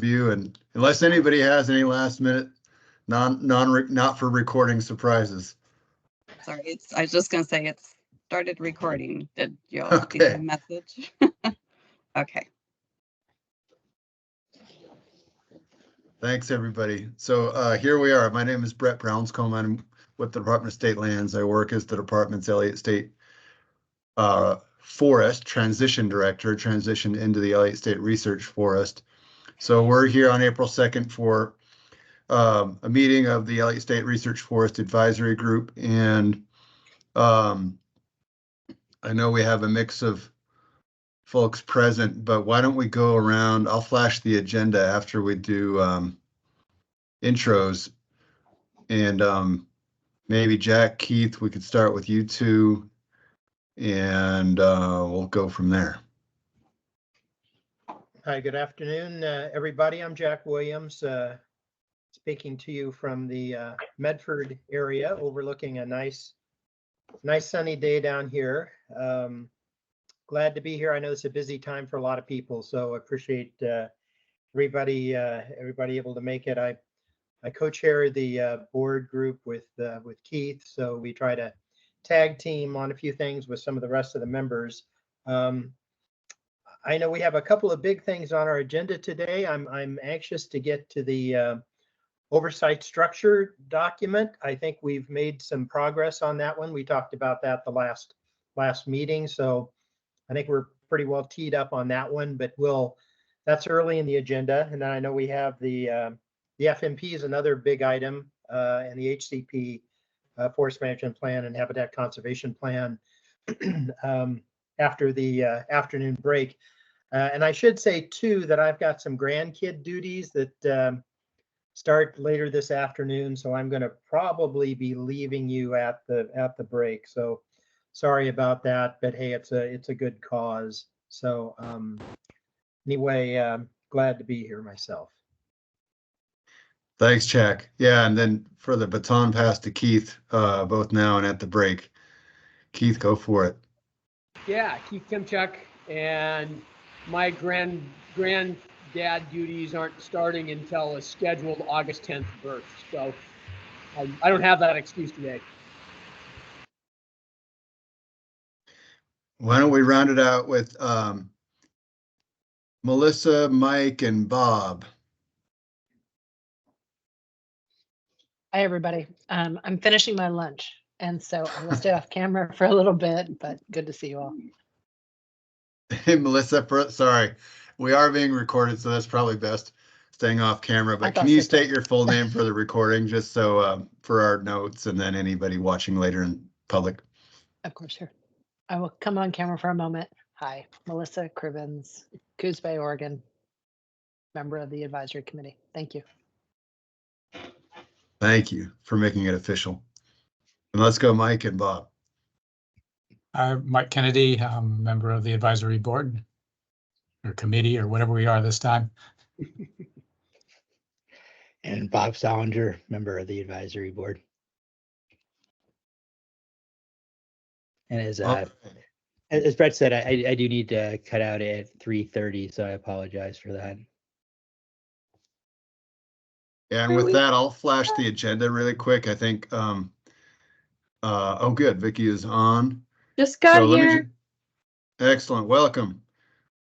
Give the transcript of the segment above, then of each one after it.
review, and unless anybody has any last minute not for recording surprises. Sorry, I was just gonna say it's started recording. Did you all see the message? Okay. Thanks, everybody. So here we are. My name is Brett Brownscombe. I'm with the Department of State Lands. I work as the department's Elliott State Forest Transition Director, transitioned into the Elliott State Research Forest. So we're here on April 2nd for a meeting of the Elliott State Research Forest Advisory Group. And I know we have a mix of folks present, but why don't we go around? I'll flash the agenda after we do intros. And maybe Jack, Keith, we could start with you two, and we'll go from there. Hi, good afternoon, everybody. I'm Jack Williams, speaking to you from the Medford area, overlooking a nice sunny day down here. Glad to be here. I know it's a busy time for a lot of people, so I appreciate everybody able to make it. I co-chair the board group with Keith, so we try to tag team on a few things with some of the rest of the members. I know we have a couple of big things on our agenda today. I'm anxious to get to the oversight structure document. I think we've made some progress on that one. We talked about that the last meeting, so I think we're pretty well teed up on that one. But that's early in the agenda, and then I know we have the FMP is another big item, and the HCP Forest Management Plan and Habitat Conservation Plan after the afternoon break. And I should say too that I've got some grandkid duties that start later this afternoon, so I'm going to probably be leaving you at the break. So sorry about that, but hey, it's a good cause. So anyway, glad to be here myself. Thanks, Jack. Yeah, and then for the baton pass to Keith, both now and at the break. Keith, go for it. Yeah, Keith Kimchuk, and my granddad duties aren't starting until a scheduled August 10th birth, so I don't have that excuse today. Why don't we round it out with Melissa, Mike, and Bob. Hi, everybody. I'm finishing my lunch, and so I will stay off camera for a little bit, but good to see you all. Hey, Melissa, sorry, we are being recorded, so that's probably best staying off camera. But can you state your full name for the recording, just so for our notes, and then anybody watching later in public? Of course, sure. I will come on camera for a moment. Hi, Melissa Cribbins, Coos Bay, Oregon, member of the advisory committee. Thank you. Thank you for making it official. And let's go, Mike and Bob. Mike Kennedy, I'm a member of the advisory board or committee or whatever we are this time. And Bob Salinger, member of the advisory board. And as Brett said, I do need to cut out at 3:30, so I apologize for that. Yeah, and with that, I'll flash the agenda really quick. I think, oh, good, Vicky is on. Just got here. Excellent, welcome.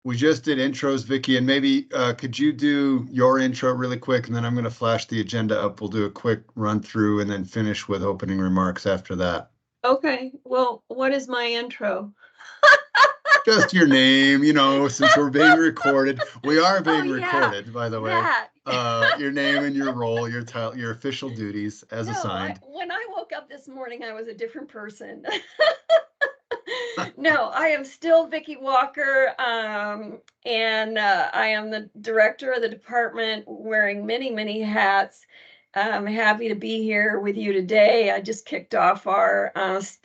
We just did intros, Vicky, and maybe could you do your intro really quick, and then I'm going to flash the agenda up. We'll do a quick run through and then finish with opening remarks after that. Okay, well, what is my intro? Just your name, since we're being recorded. We are being recorded, by the way. Your name and your role, your title, your official duties as assigned. When I woke up this morning, I was a different person. No, I am still Vicki Walker, and I am the director of the department, wearing many, many hats. I'm happy to be here with you today. I just kicked off our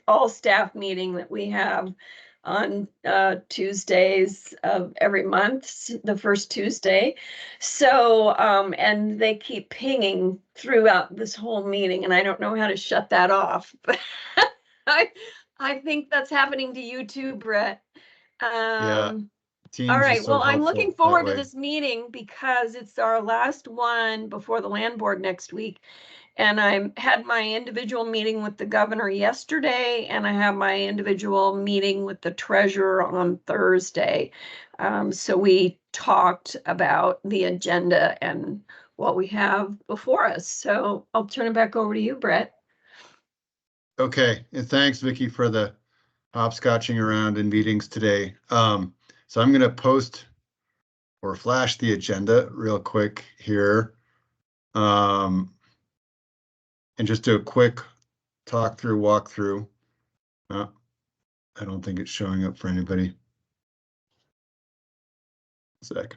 all staff meeting that we have on Tuesdays of every month, the first Tuesday. So, and they keep pinging throughout this whole meeting, and I don't know how to shut that off, but I think that's happening to you too, Brett. Yeah. Teams All is right, so well, I'm helpful looking that forward to way. this meeting because it's our last one before the land board next week. And I had my individual meeting with the governor yesterday, and I have my individual meeting with the treasurer on Thursday. So we talked about the agenda and what we have before us. So I'll turn it back over to you, Brett. Okay, and thanks, Vicky, for the hopscotching around in meetings today. So I'm going to post or flash the agenda real quick here. And just do a quick walkthrough. I don't think it's showing up for anybody. A sec.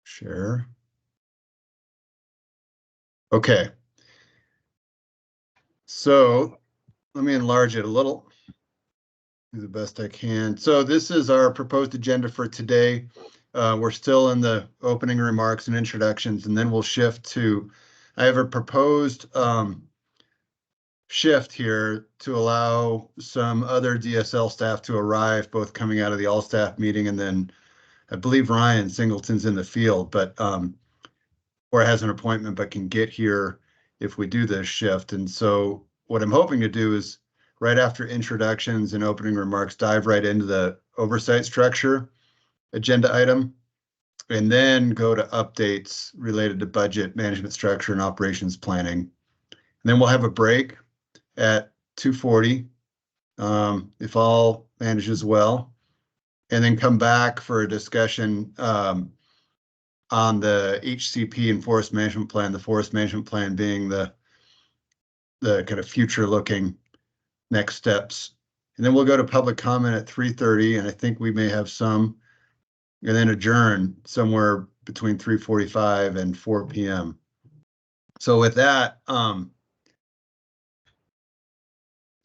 Share. Okay. So let me enlarge it a little. Do the best I can. So this is our proposed agenda for today. We're still in the opening remarks and introductions, and then we'll shift to, I have a proposed shift here to allow some other DSL staff to arrive, both coming out of the all-staff meeting, and then I believe Ryan Singleton's in the field, but or has an appointment but can get here if we do this shift. And so what I'm hoping to do is right after introductions and opening remarks, dive right into the oversight structure agenda item, and then go to updates related to budget, management structure, and operations planning. And then we'll have a break at 2:40, if all manages well, and then come back for a discussion on the HCP and forest management plan, the forest management plan being the kind of future looking next steps. And then we'll go to public comment at 3:30, and I think we may have some, and then adjourn somewhere between 3:45 and 4 p.m. So with that,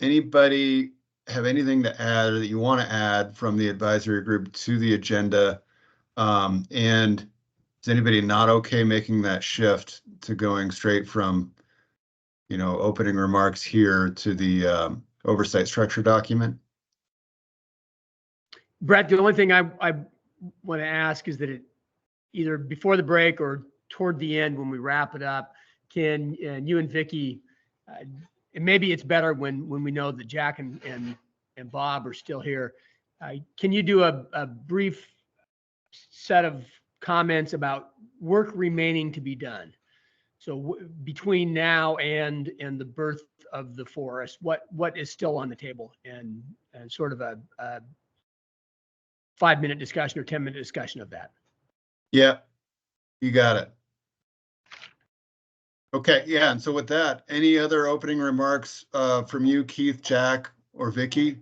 anybody have anything to add or that you want to add from the advisory group to the agenda? And is anybody not okay making that shift to going straight from, opening remarks here to the oversight structure document? Brett, the only thing I want to ask is that it either before the break or toward the end when we wrap it up, can you and Vicky, and maybe it's better when we know that Jack and Bob are still here. Can you do a brief set of comments about work remaining to be done? So between now and the birth of the forest, what is still on the table, and sort of a 5-minute discussion or 10-minute discussion of that. Yeah, you got it. Okay, yeah, and so with that, any other opening remarks from you, Keith, Jack, or Vicky?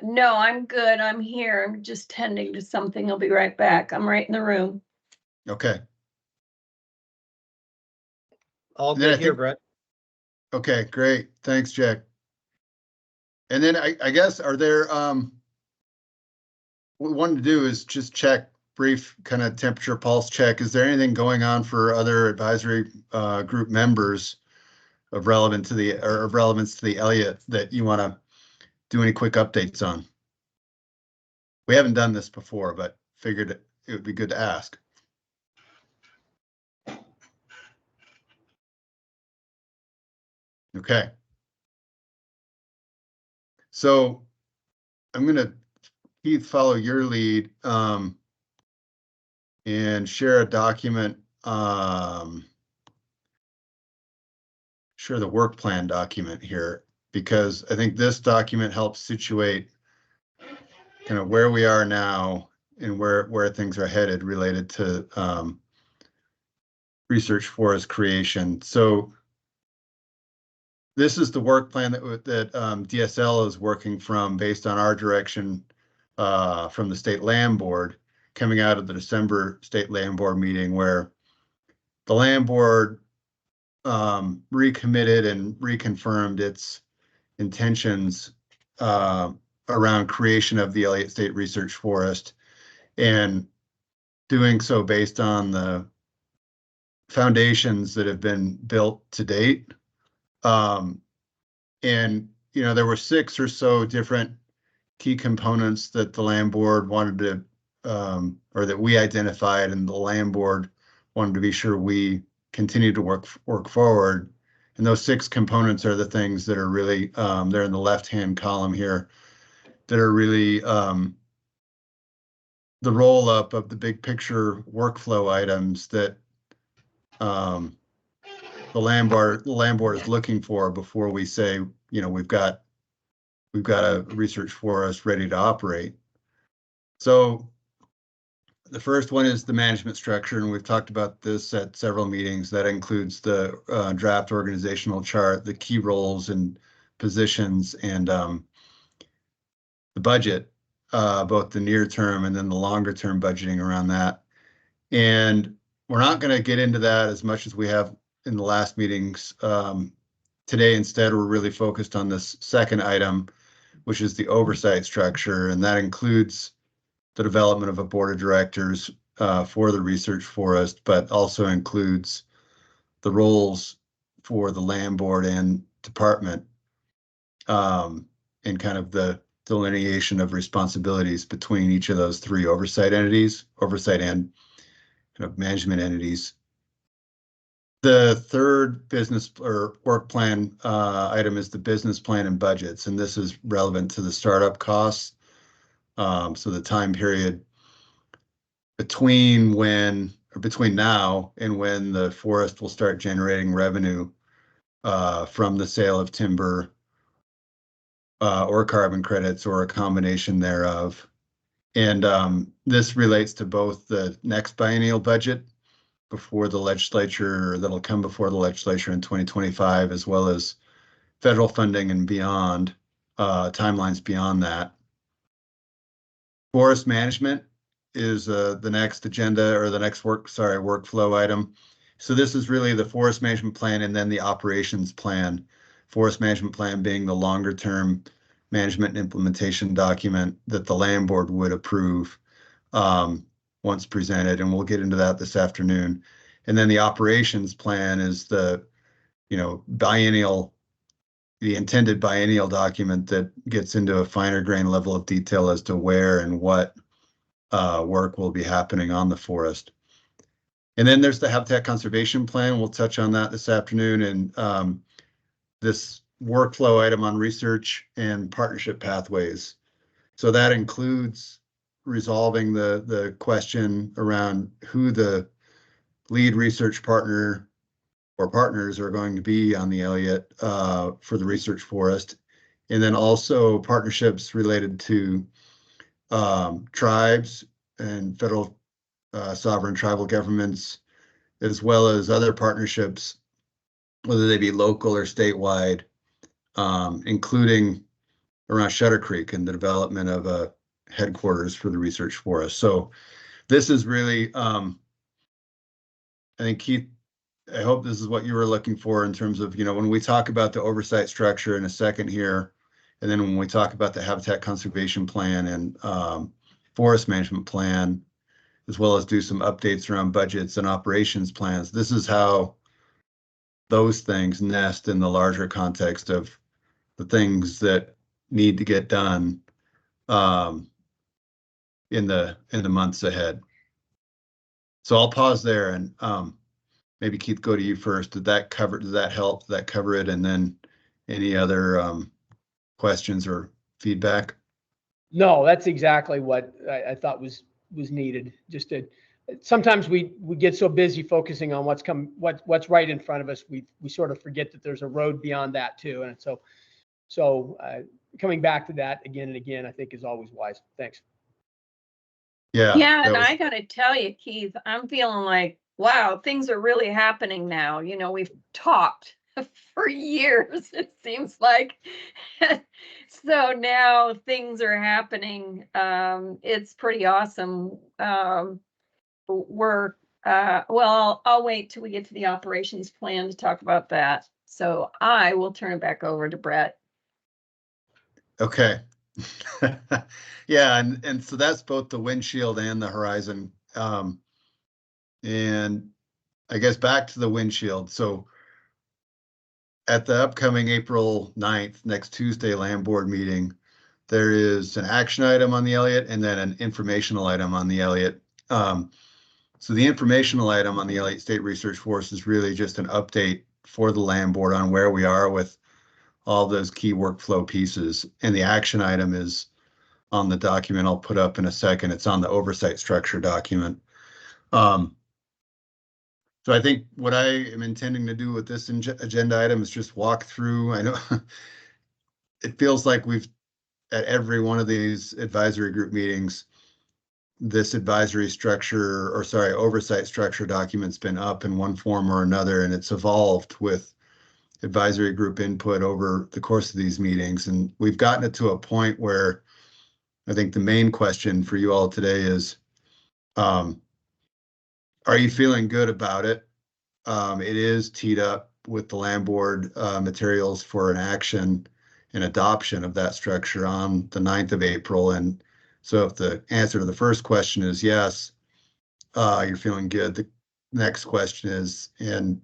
No, I'm good. I'm here. I'm just tending to something. I'll be right back. I'm right in the room. Okay. All Then good here, Brett. Okay, great. Thanks, Jack. And then I guess, are there, what we wanted to do is just check, brief kind of temperature pulse check. Is there anything going on for other advisory group members of relevance to the Elliott that you want to do any quick updates on? We haven't done this before, but figured it would be good to ask. Okay. So I'm going to, Keith, follow your lead and share a document, share the work plan document here, because I think this document helps situate kind of where we are now and where things are headed related to research forest creation. So this is the work plan that DSL is working from based on our direction from the State Land Board, coming out of the December State Land Board meeting, where the Land Board recommitted and reconfirmed its intentions around creation of the Elliott State Research Forest. And doing so based on the foundations that have been built to date. And, there were 6 or so different key components that the land board wanted to, or that we identified, and the land board wanted to be sure we continue to work forward. And those 6 components are the things that are really, they're in the left-hand column here, that are really the roll-up of the big picture workflow items that the land board is looking for before we say, we've got a research forest ready to operate. So the first one is the management structure, and we've talked about this at several meetings. That includes the draft organizational chart, the key roles and positions, and the budget, both the near term and then the longer term budgeting around that. And we're not going to get into that as much as we have in the last meetings. Today, instead, we're really focused on this second item, which is the oversight structure, and that includes the development of a board of directors for the research forest, but also includes the roles for the land board and department, and kind of the delineation of responsibilities between each of those 3 oversight and kind of management entities. The third business or work plan item is the business plan and budgets, and this is relevant to the startup costs. So the time period between now and when the forest will start generating revenue from the sale of timber or carbon credits or a combination thereof. And this relates to both the next biennial budget before the legislature, that'll come before the legislature in 2025, as well as federal funding and beyond, timelines beyond that. Forest management is the next agenda, or the next workflow item. So this is really the forest management plan and then the operations plan. Forest management plan being the longer term management and implementation document that the land board would approve once presented, and we'll get into that this afternoon. And then the operations plan is the intended biennial document that gets into a finer grain level of detail as to where and what work will be happening on the forest. And then there's the habitat conservation plan. We'll touch on that this afternoon, and this workflow item on research and partnership pathways. So that includes resolving the question around who the lead research partner or partners are going to be on the Elliott for the research forest, and then also partnerships related to tribes and federal sovereign tribal governments, as well as other partnerships, whether they be local or statewide, including around Shutter Creek and the development of a headquarters for the research forest. So this is really, I think, Keith, I hope this is what you were looking for in terms of, when we talk about the oversight structure in a second here, and then when we talk about the habitat conservation plan and forest management plan, as well as do some updates around budgets and operations plans, this is how those things nest in the larger context of the things that need to get done in the months ahead. So I'll pause there and maybe Keith, go to you first. Does that help? Did that cover it? And then any other questions or feedback? No, that's exactly what I thought was needed. Sometimes we get so busy focusing on what's right in front of us, we sort of forget that there's a road beyond that too. And so coming back to that again and again, I think is always wise. Thanks. Yeah, and I got to tell you, Keith, I'm feeling like, wow, things are really happening now. We've talked for years, it seems like. So now things are happening. It's pretty awesome. I'll wait till we get to the operations plan to talk about that. So I will turn it back over to Brett. Okay. Yeah, and so that's both the windshield and the horizon And I guess back to the windshield. So at the upcoming April 9th, next Tuesday land board meeting, there is an action item on the Elliott and then an informational item on the Elliott. So the informational item on the Elliott State Research Force is really just an update for the land board on where we are with all those key workflow pieces. And the action item is on the document I'll put up in a second. It's on the oversight structure document. So I think what I am intending to do with this agenda item is just walk through. I know it feels like we've, at every one of these advisory group meetings, this advisory structure, or sorry, oversight structure document's been up in one form or another, and it's evolved with advisory group input over the course of these meetings. And we've gotten it to a point where I think the main question for you all today is, are you feeling good about it? It is teed up with the land board materials for an action and adoption of that structure on the 9th of April. And so if the answer to the first question is yes, you're feeling good. The next question is, and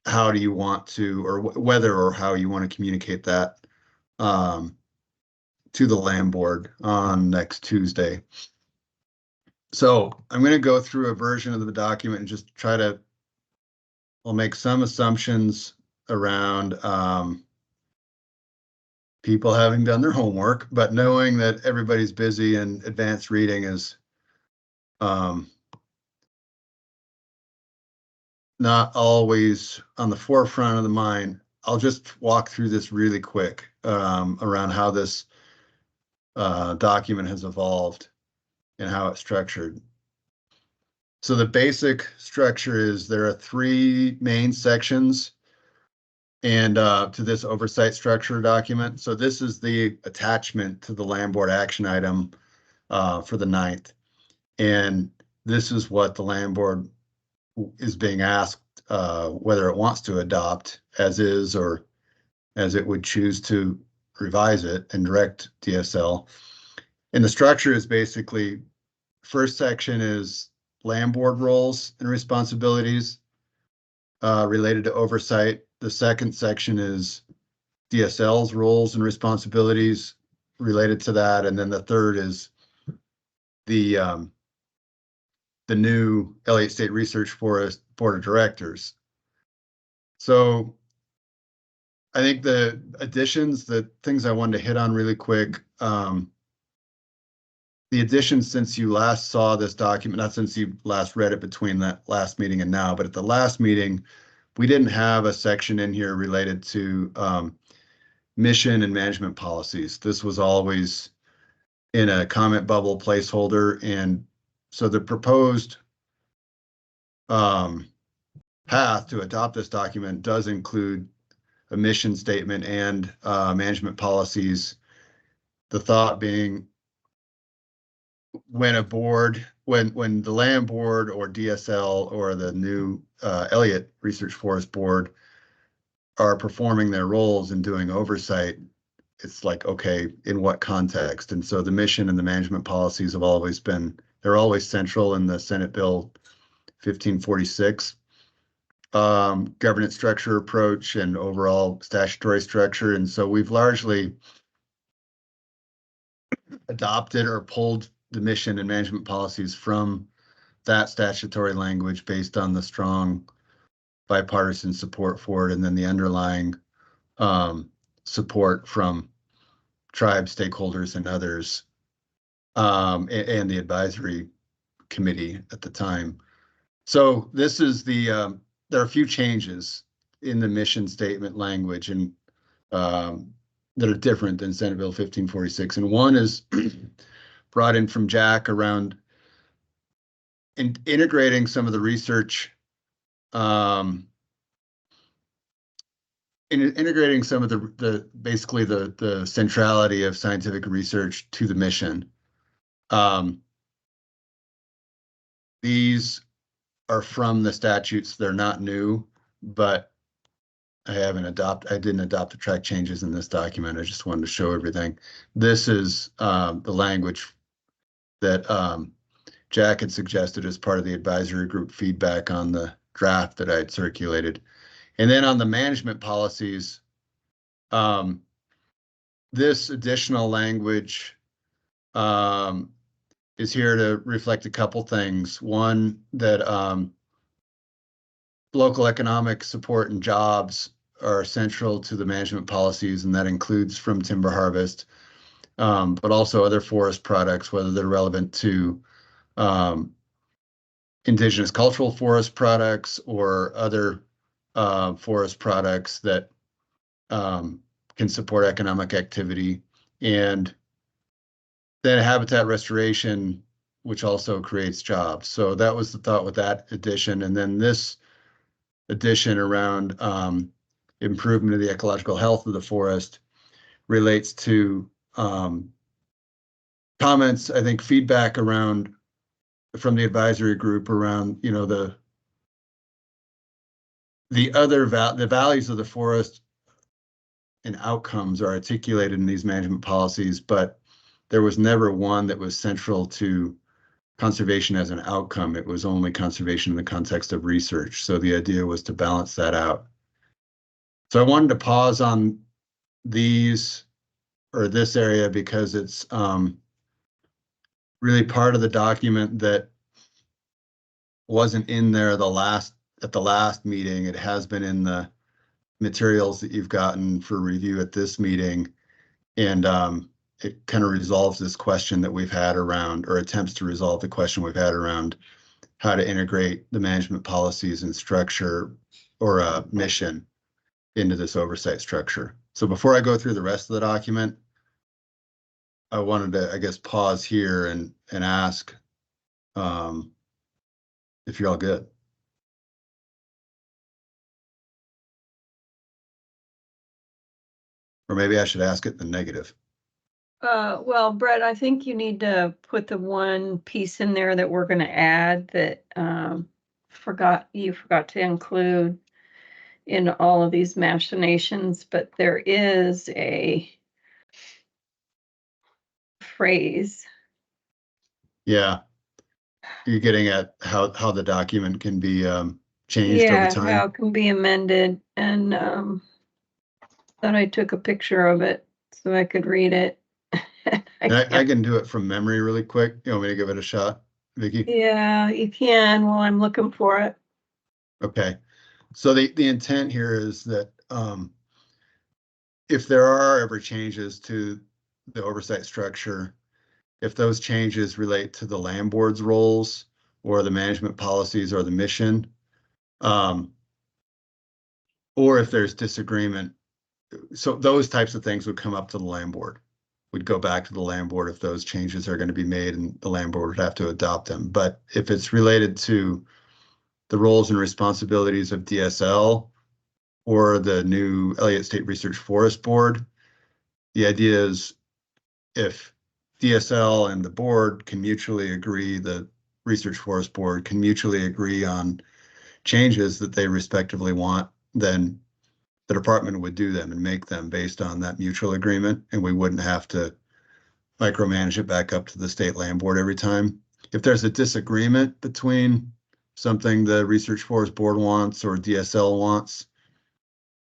how do you want to, or whether or how you want to communicate that to the land board on next Tuesday. So I'm going to go through a version of the document and just try to, I'll make some assumptions around people having done their homework, but knowing that everybody's busy and advanced reading is not always on the forefront of the mind. I'll just walk through this really quick around how this document has evolved and how it's structured. So the basic structure is there are 3 main sections and to this oversight structure document. So this is the attachment to the land board action item for the 9th. And this is what the land board is being asked whether it wants to adopt as is, or as it would choose to revise it and direct DSL. And the structure is basically, first section is land board roles and responsibilities related to oversight. The second section is DSL's roles and responsibilities related to that. And then the third is the new Elliott State Research Forest Board of Directors. So I think the additions, the things I wanted to hit on really quick, the additions since you last saw this document, not since you last read it between that last meeting and now, but at the last meeting, we didn't have a section in here related to mission and management policies. This was always in a comment bubble placeholder. And so the proposed path to adopt this document does include a mission statement and management policies. The thought being, when a board, when the land board or DSL or the new Elliott Research Forest Board are performing their roles and doing oversight, it's like, okay, in what context? And so the mission and the management policies have always been, they're always central in the Senate Bill 1546 governance structure approach and overall statutory structure. And so we've largely adopted or pulled the mission and management policies from that statutory language based on the strong bipartisan support for it, and then the underlying support from tribe stakeholders and others, and the advisory committee at the time. So this is the, there are a few changes in the mission statement language and that are different than Senate Bill 1546. And one is brought in from Jack around integrating some of the research, integrating some of the basically the centrality of scientific research to the mission. These are from the statutes. They're not new, but I didn't adopt the track changes in this document. I just wanted to show everything. This is the language that Jack had suggested as part of the advisory group feedback on the draft that I had circulated. And then on the management policies, this additional language is here to reflect a couple things. One, that local economic support and jobs are central to the management policies, and that includes from timber harvest, but also other forest products, whether they're relevant to indigenous cultural forest products or other forest products that can support economic activity, and then habitat restoration, which also creates jobs. So that was the thought with that addition. And then this addition around improvement of the ecological health of the forest relates to comments, I think feedback around from the advisory group around, you know, the values of the forest and outcomes are articulated in these management policies, but there was never one that was central to conservation as an outcome. It was only conservation in the context of research. So the idea was to balance that out. So I wanted to pause on these or this area because it's really part of the document that wasn't in there at the last meeting. It has been in the materials that you've gotten for review at this meeting. And it kind of resolves this question that we've had around, or attempts to resolve the question we've had around how to integrate the management policies and structure or a mission into this oversight structure. So before I go through the rest of the document, I wanted to, I guess, pause here and ask if you're all good. Or maybe I should ask it in the negative. Well, Brett, I think you need to put the one piece in there that we're going to add that you forgot to include in all of these machinations, but there is a phrase. Yeah. You're getting at how the document can be changed over time. How it can be amended, and thought I took a picture of it so I could read it. I can do it from memory really quick. You want me to give it a shot, Vicki? Yeah, you can while I'm looking for it. Okay. So the intent here is that if there are ever changes to the oversight structure, if those changes relate to the land board's roles or the management policies or the mission, or if there's disagreement, so those types of things would come up to the land board. We'd go back to the land board if those changes are going to be made, and the land board would have to adopt them. But if it's related to the roles and responsibilities of DSL or the new Elliott State Research Forest Board, the idea is if DSL and the board can mutually agree, the Research Forest Board can mutually agree on changes that they respectively want, then the department would do them and make them based on that mutual agreement, and we wouldn't have to micromanage it back up to the state land board every time. If there's a disagreement between something the Research Forest Board wants or DSL wants,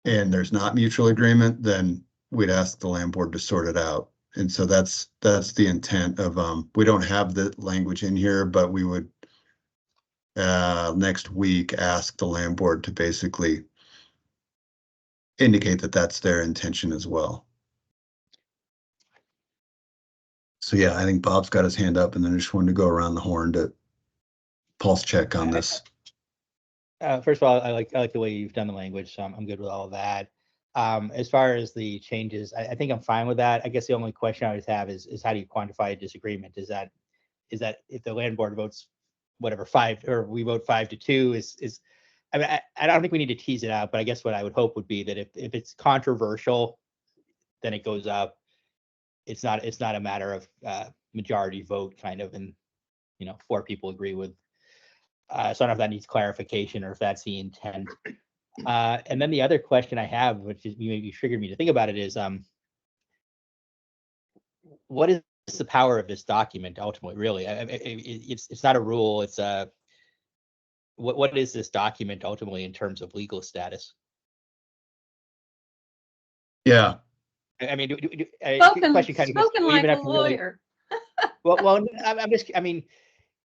and there's not mutual agreement, then we'd ask the land board to sort it out. And so that's the intent of, we don't have the language in here, but we would next week ask the land board to basically indicate that that's their intention as well. So yeah, I think Bob's got his hand up, and then I just wanted to go around the horn to pulse check on this. First of all, I like the way you've done the language, so I'm good with all of that. As far as the changes, I think I'm fine with that. I guess the only question I always have is how do you quantify a disagreement? Is that if the land board votes whatever 5, or we vote 5-2, I mean, I don't think we need to tease it out, but I guess what I would hope would be that if it's controversial, then it goes up. It's not a matter of majority vote kind of, and 4 people agree with. So I don't know if that needs clarification or if that's the intent. And then the other question I have, which is maybe triggered me to think about it, is what is the power of this document ultimately, really? It's not a rule, it's a, what is this document ultimately in terms of legal status? Yeah. I mean, Spoken, question kind of goes, spoken do we like even a have to really, lawyer. well, I'm just, I mean,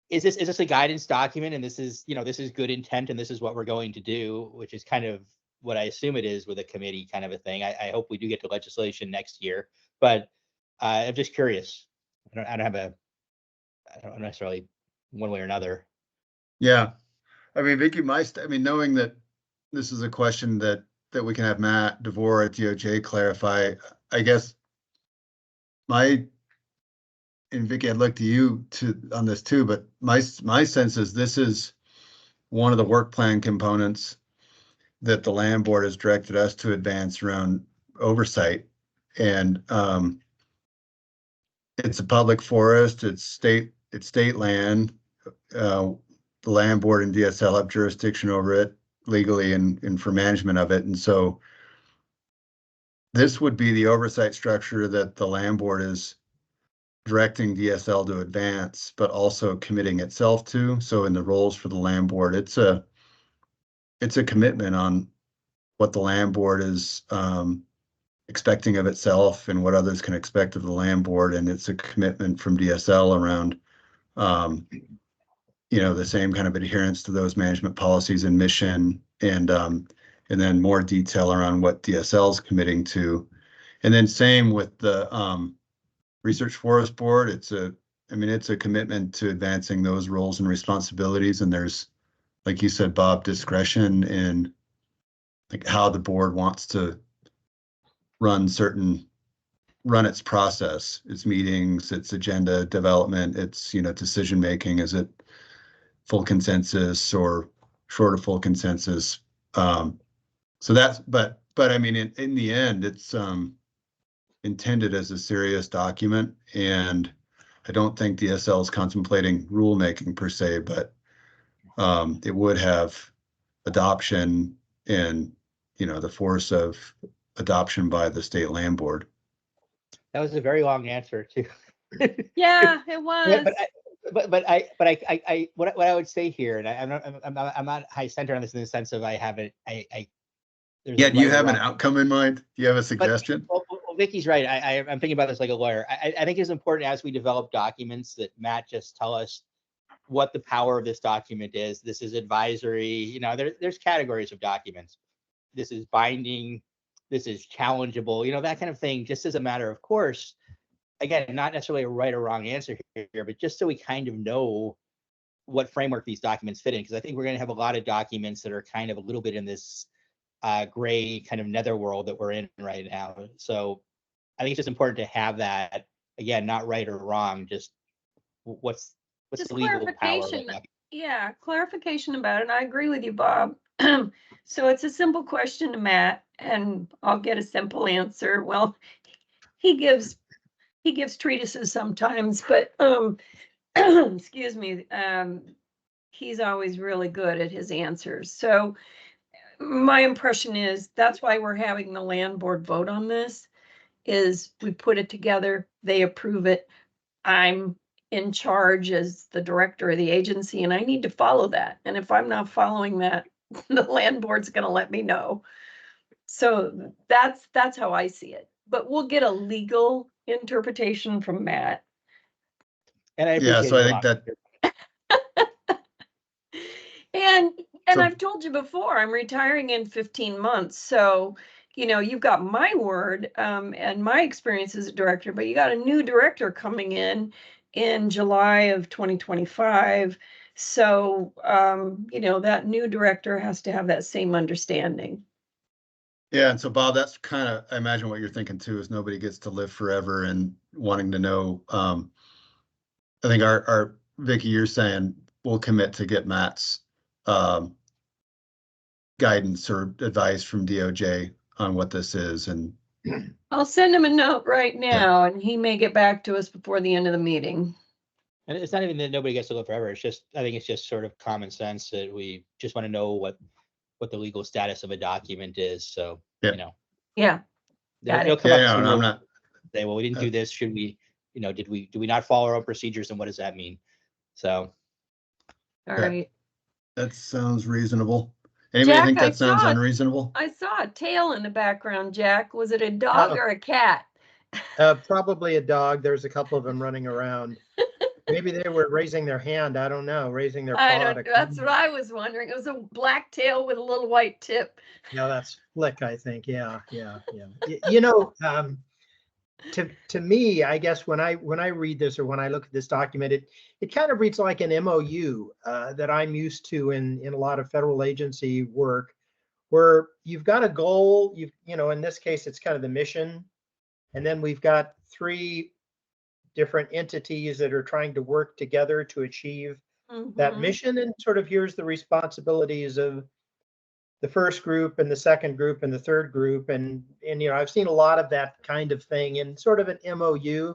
is this a guidance document, and this is, this is good intent, and this is what we're going to do, which is kind of what I assume it is with a committee kind of a thing. I hope we do get to legislation next year, but I'm just curious. I don't necessarily one way or another. Yeah. I mean, Vicky, knowing that this is a question that we can have Matt DeVore at DOJ clarify, I guess and Vicky, I'd look to you on this too, but my sense is this is one of the work plan components that the land board has directed us to advance around oversight. And it's a public forest, it's state land. The land board and DSL have jurisdiction over it legally and for management of it. And so this would be the oversight structure that the land board is directing DSL to advance, but also committing itself to. So in the roles for the land board, it's a commitment on what the land board is expecting of itself and what others can expect of the land board. And it's a commitment from DSL around, the same kind of adherence to those management policies and mission, and then more detail around what DSL is committing to. And then same with the Research Forest Board. It's a commitment to advancing those roles and responsibilities. And there's, like you said, Bob, discretion in like how the board wants to run its process, its meetings, its agenda development, its, decision making. Is it full consensus or short of full consensus? So that's, but I mean, in the end, it's intended as a serious document, and I don't think DSL is contemplating rulemaking per se, but it would have adoption and, the force of adoption by the state land board. That was a very long answer too. Yeah, it was. But what I would say here, and I'm not high center on this in the sense of I have it. Yeah, do you have an outcome in mind? Do you have a suggestion? Well, Vicky's right. I'm thinking about this like a lawyer. I think it's important as we develop documents that Matt just tell us what the power of this document is. This is advisory. There's categories of documents. This is binding. This is challengeable. That kind of thing. Just as a matter of course. Again, not necessarily a right or wrong answer here, but just so we kind of know what framework these documents fit in, because I think we're going to have a lot of documents that are kind of a little bit in this gray kind of netherworld that we're in right now. So I think it's just important to have that, again, not right or wrong, just what's Just the legal power of clarification. that. Yeah, clarification about it. I agree with you, Bob. So it's a simple question to Matt, and I'll get a simple answer. Well, he gives treatises sometimes, but excuse me, he's always really good at his answers. So my impression is that's why we're having the land board vote on this, is we put it together, they approve it. I'm in charge as the director of the agency, and I need to follow that. And if I'm not following that, the land board's going to let me know. So that's how I see it. But we'll get a legal interpretation from Matt. And I Yeah, appreciate so I think that. And So- I've told you before, I'm retiring in 15 months. So, you've got my word and my experience as a director, but you got a new director coming in July of 2025. So, that new director has to have that same understanding. Yeah, and so Bob, that's kind of, I imagine what you're thinking too, is nobody gets to live forever and wanting to know. I think our Vicky, you're saying we'll commit to get Matt's guidance or advice from DOJ on what this is, and I'll send him a note right now, and he may get back to us before the end of the meeting. And it's not even that nobody gets to live forever. It's just, I think it's just sort of common sense that we just want to know what the legal status of a document is. So, Yeah. Yeah. Got it'll it. come up yeah, soon. I'm We'll not. say, well, we didn't do this. Should we, did we not follow our own procedures, and what does that mean? So. All Okay. right. That sounds reasonable. Anybody Jack, think I that sounds saw it. unreasonable? I saw a tail in the background, Jack. Was it a dog Oh. or a cat? Probably a dog. There's a couple of them running around. Maybe they were raising their hand. I don't know, raising their I paw. don't, that's what I was wondering. It was a black tail with a little white tip. Yeah, that's Flick, I think. Yeah. You know, to me, I guess when I read this or when I look at this document, it kind of reads like an MOU that I'm used to in a lot of federal agency work, where you've got a goal. In this case, it's kind of the mission, and then we've got 3 different entities that are trying to work together to achieve that Mhm. mission, and sort of here's the responsibilities of the first group and the second group and the third group. And I've seen a lot of that kind of thing in sort of an MOU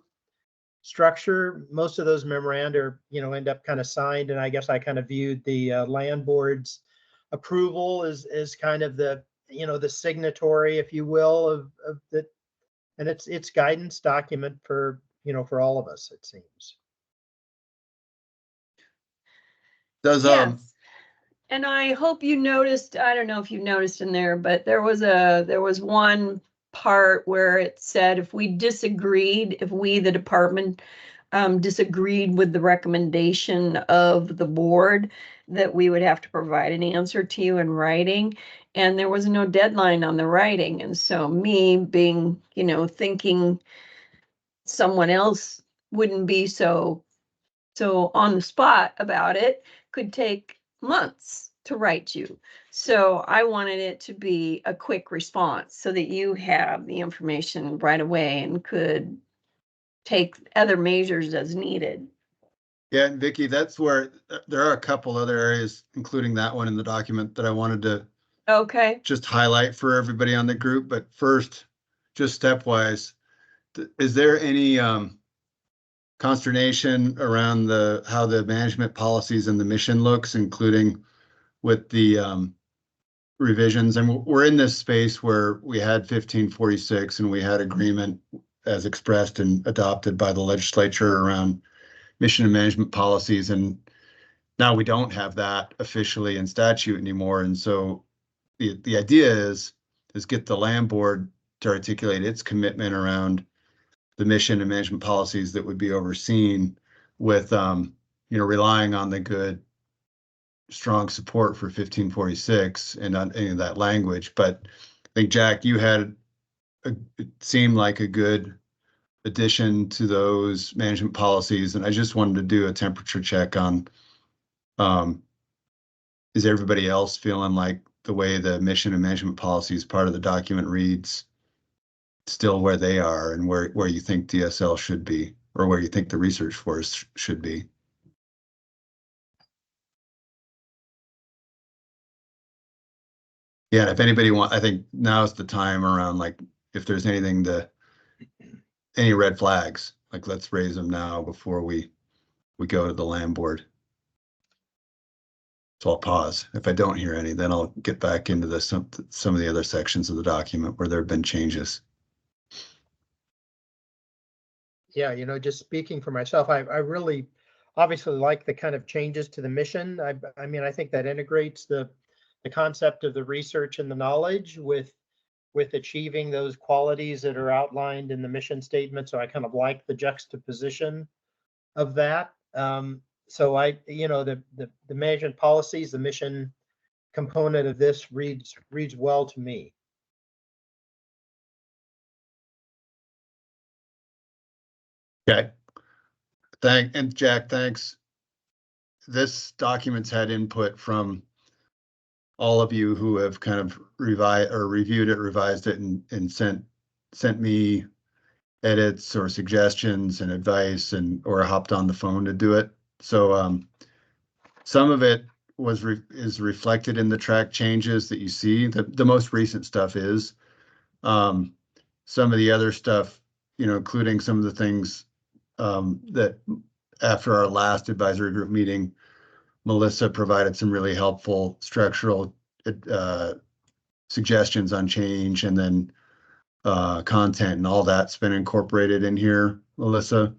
structure. Most of those memoranda end up kind of signed, and I guess I kind of viewed the land board's approval as kind of the the signatory, if you will, of the, and it's guidance document for for all of us, it seems. Does Yes. And I hope you noticed, I don't know if you noticed in there, but there was one part where it said if we, the department, disagreed with the recommendation of the board, that we would have to provide an answer to you in writing. And there was no deadline on the writing. And so me being, thinking someone else wouldn't be so on the spot about it, could take months to write you. So I wanted it to be a quick response so that you have the information right away and could take other measures as needed. Yeah, and Vicky, that's where there are a couple other areas, including that one in the document, that I wanted to Okay. just highlight for everybody on the group. But first, just stepwise, is there any consternation around how the management policies and the mission looks, including with the revisions? And we're in this space where we had 1546 and we had agreement as expressed and adopted by the legislature around mission and management policies. And now we don't have that officially in statute anymore. And so the idea is get the land board to articulate its commitment around the mission and management policies that would be overseen with, relying on the good, strong support for 1546 and on any of that language. But I think, Jack, you had, it seemed like a good addition to those management policies. And I just wanted to do a temperature check on, is everybody else feeling like the way the mission and management policies part of the document reads still where they are, and where you think DSL should be, or where you think the research force should be? Yeah, and if anybody I think now's the time around, like, if there's any red flags, like, let's raise them now before we go to the land board. So I'll pause. If I don't hear any, then I'll get back into some of the other sections of the document where there have been changes. Yeah, just speaking for myself, I really obviously like the kind of changes to the mission. I mean, I think that integrates the concept of the research and the knowledge with achieving those qualities that are outlined in the mission statement. So I kind of like the juxtaposition of that. So the management policies, the mission component of this reads well to me. Okay. And Jack, thanks. This document's had input from all of you who have kind of reviewed it, revised it, and sent me edits or suggestions and advice, or hopped on the phone to do it. So some of it is reflected in the track changes that you see. The most recent stuff is. Some of the other stuff, including some of the things that after our last advisory group meeting, Melissa provided some really helpful structural suggestions on change, and then content and all that's been incorporated in here, Melissa.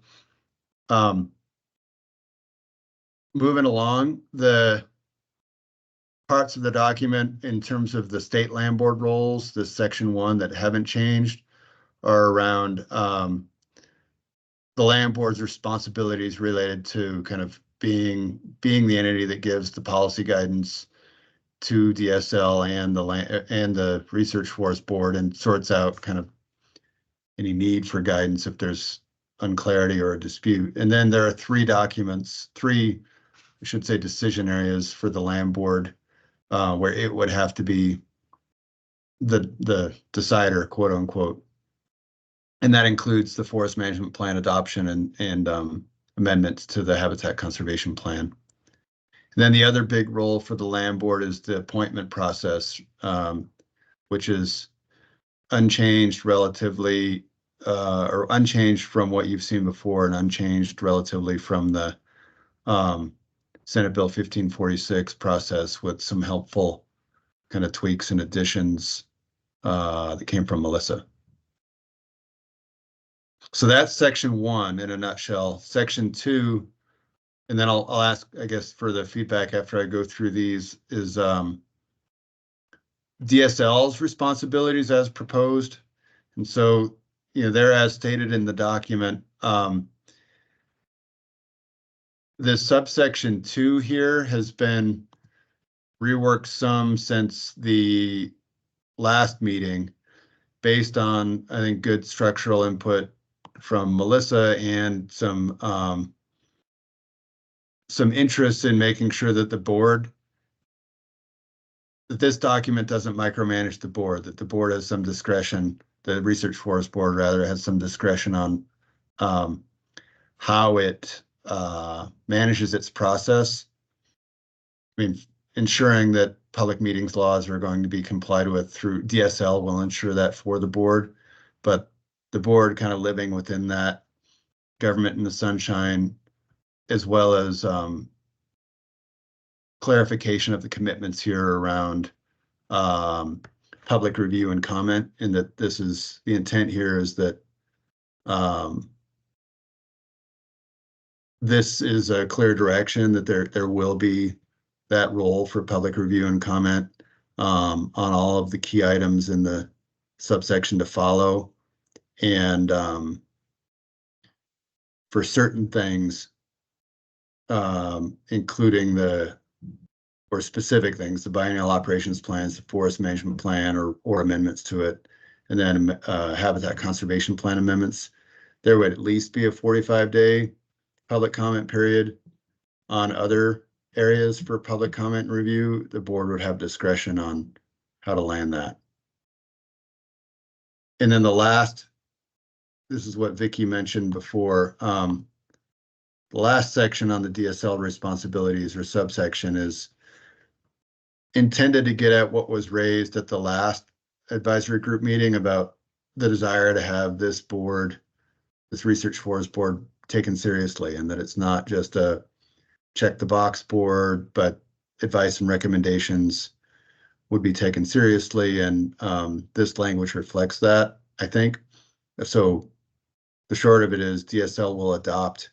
Moving along, the parts of the document in terms of the state land board roles, this section 1 that haven't changed, are around the land board's responsibilities related to kind of being the entity that gives the policy guidance to DSL and the Research Forest Board, and sorts out kind of any need for guidance if there's unclarity or a dispute. And then there are three, I should say, decision areas for the land board where it would have to be the decider, quote unquote. And that includes the forest management plan adoption and amendments to the habitat conservation plan. And then the other big role for the land board is the appointment process, which is unchanged relatively, or unchanged from what you've seen before, and unchanged relatively from the Senate Bill 1546 process, with some helpful kind of tweaks and additions that came from Melissa. So that's section 1 in a nutshell. Section 2, and then I'll ask, I guess, for the feedback after I go through these, is DSL's responsibilities as proposed. And so, they're as stated in the document. This subsection 2 here has been reworked some since the last meeting, based on, I think, good structural input from Melissa and some interest in making sure that this document doesn't micromanage the board, that the board has some discretion, the Research Forest Board rather has some discretion on how it manages its process. I mean, ensuring that public meetings laws are going to be complied with through DSL will ensure that for the board, but the board kind of living within that government in the sunshine, as well as clarification of the commitments here around public review and comment, and that this is the intent here is that this is a clear direction that there will be that role for public review and comment on all of the key items in the subsection to follow. And for certain things, including or specific things, the biennial operations plans, the forest management plan, or amendments to it, and then habitat conservation plan amendments, there would at least be a 45-day public comment period. On other areas for public comment and review, the board would have discretion on how to land that. And then the last, this is what Vicky mentioned before, the last section on the DSL responsibilities, or subsection, is intended to get at what was raised at the last advisory group meeting about the desire to have this board, this Research Forest Board, taken seriously, and that it's not just a check the box board, but advice and recommendations would be taken seriously. And this language reflects that, I think. So the short of it is DSL will adopt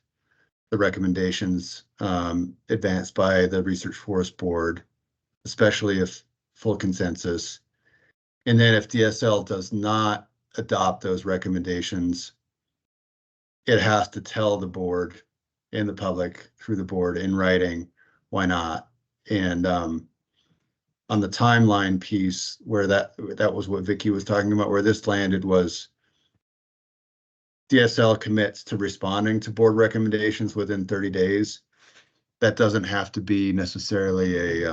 the recommendations advanced by the Research Forest Board, especially if full consensus. And then if DSL does not adopt those recommendations, it has to tell the board and the public through the board in writing why not. And on the timeline piece, where that was what Vicky was talking about, where this landed was DSL commits to responding to board recommendations within 30 days. That doesn't have to be necessarily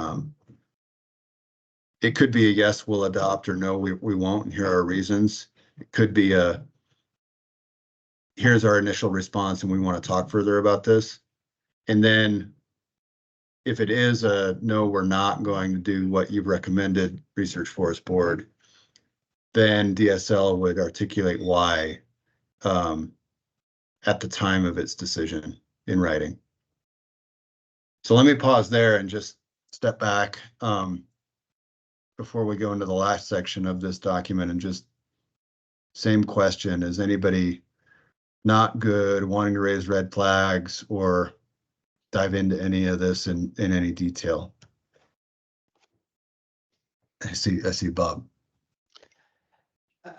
it could be a yes, we'll adopt, or no, we won't, and here are our reasons. It could be here's our initial response and we want to talk further about this. And then if it is a no, we're not going to do what you've recommended, Research Forest Board, then DSL would articulate why at the time of its decision in writing. So let me pause there and just step back before we go into the last section of this document, and just same question. Is anybody not good, wanting to raise red flags or dive into any of this in any detail? I see Bob.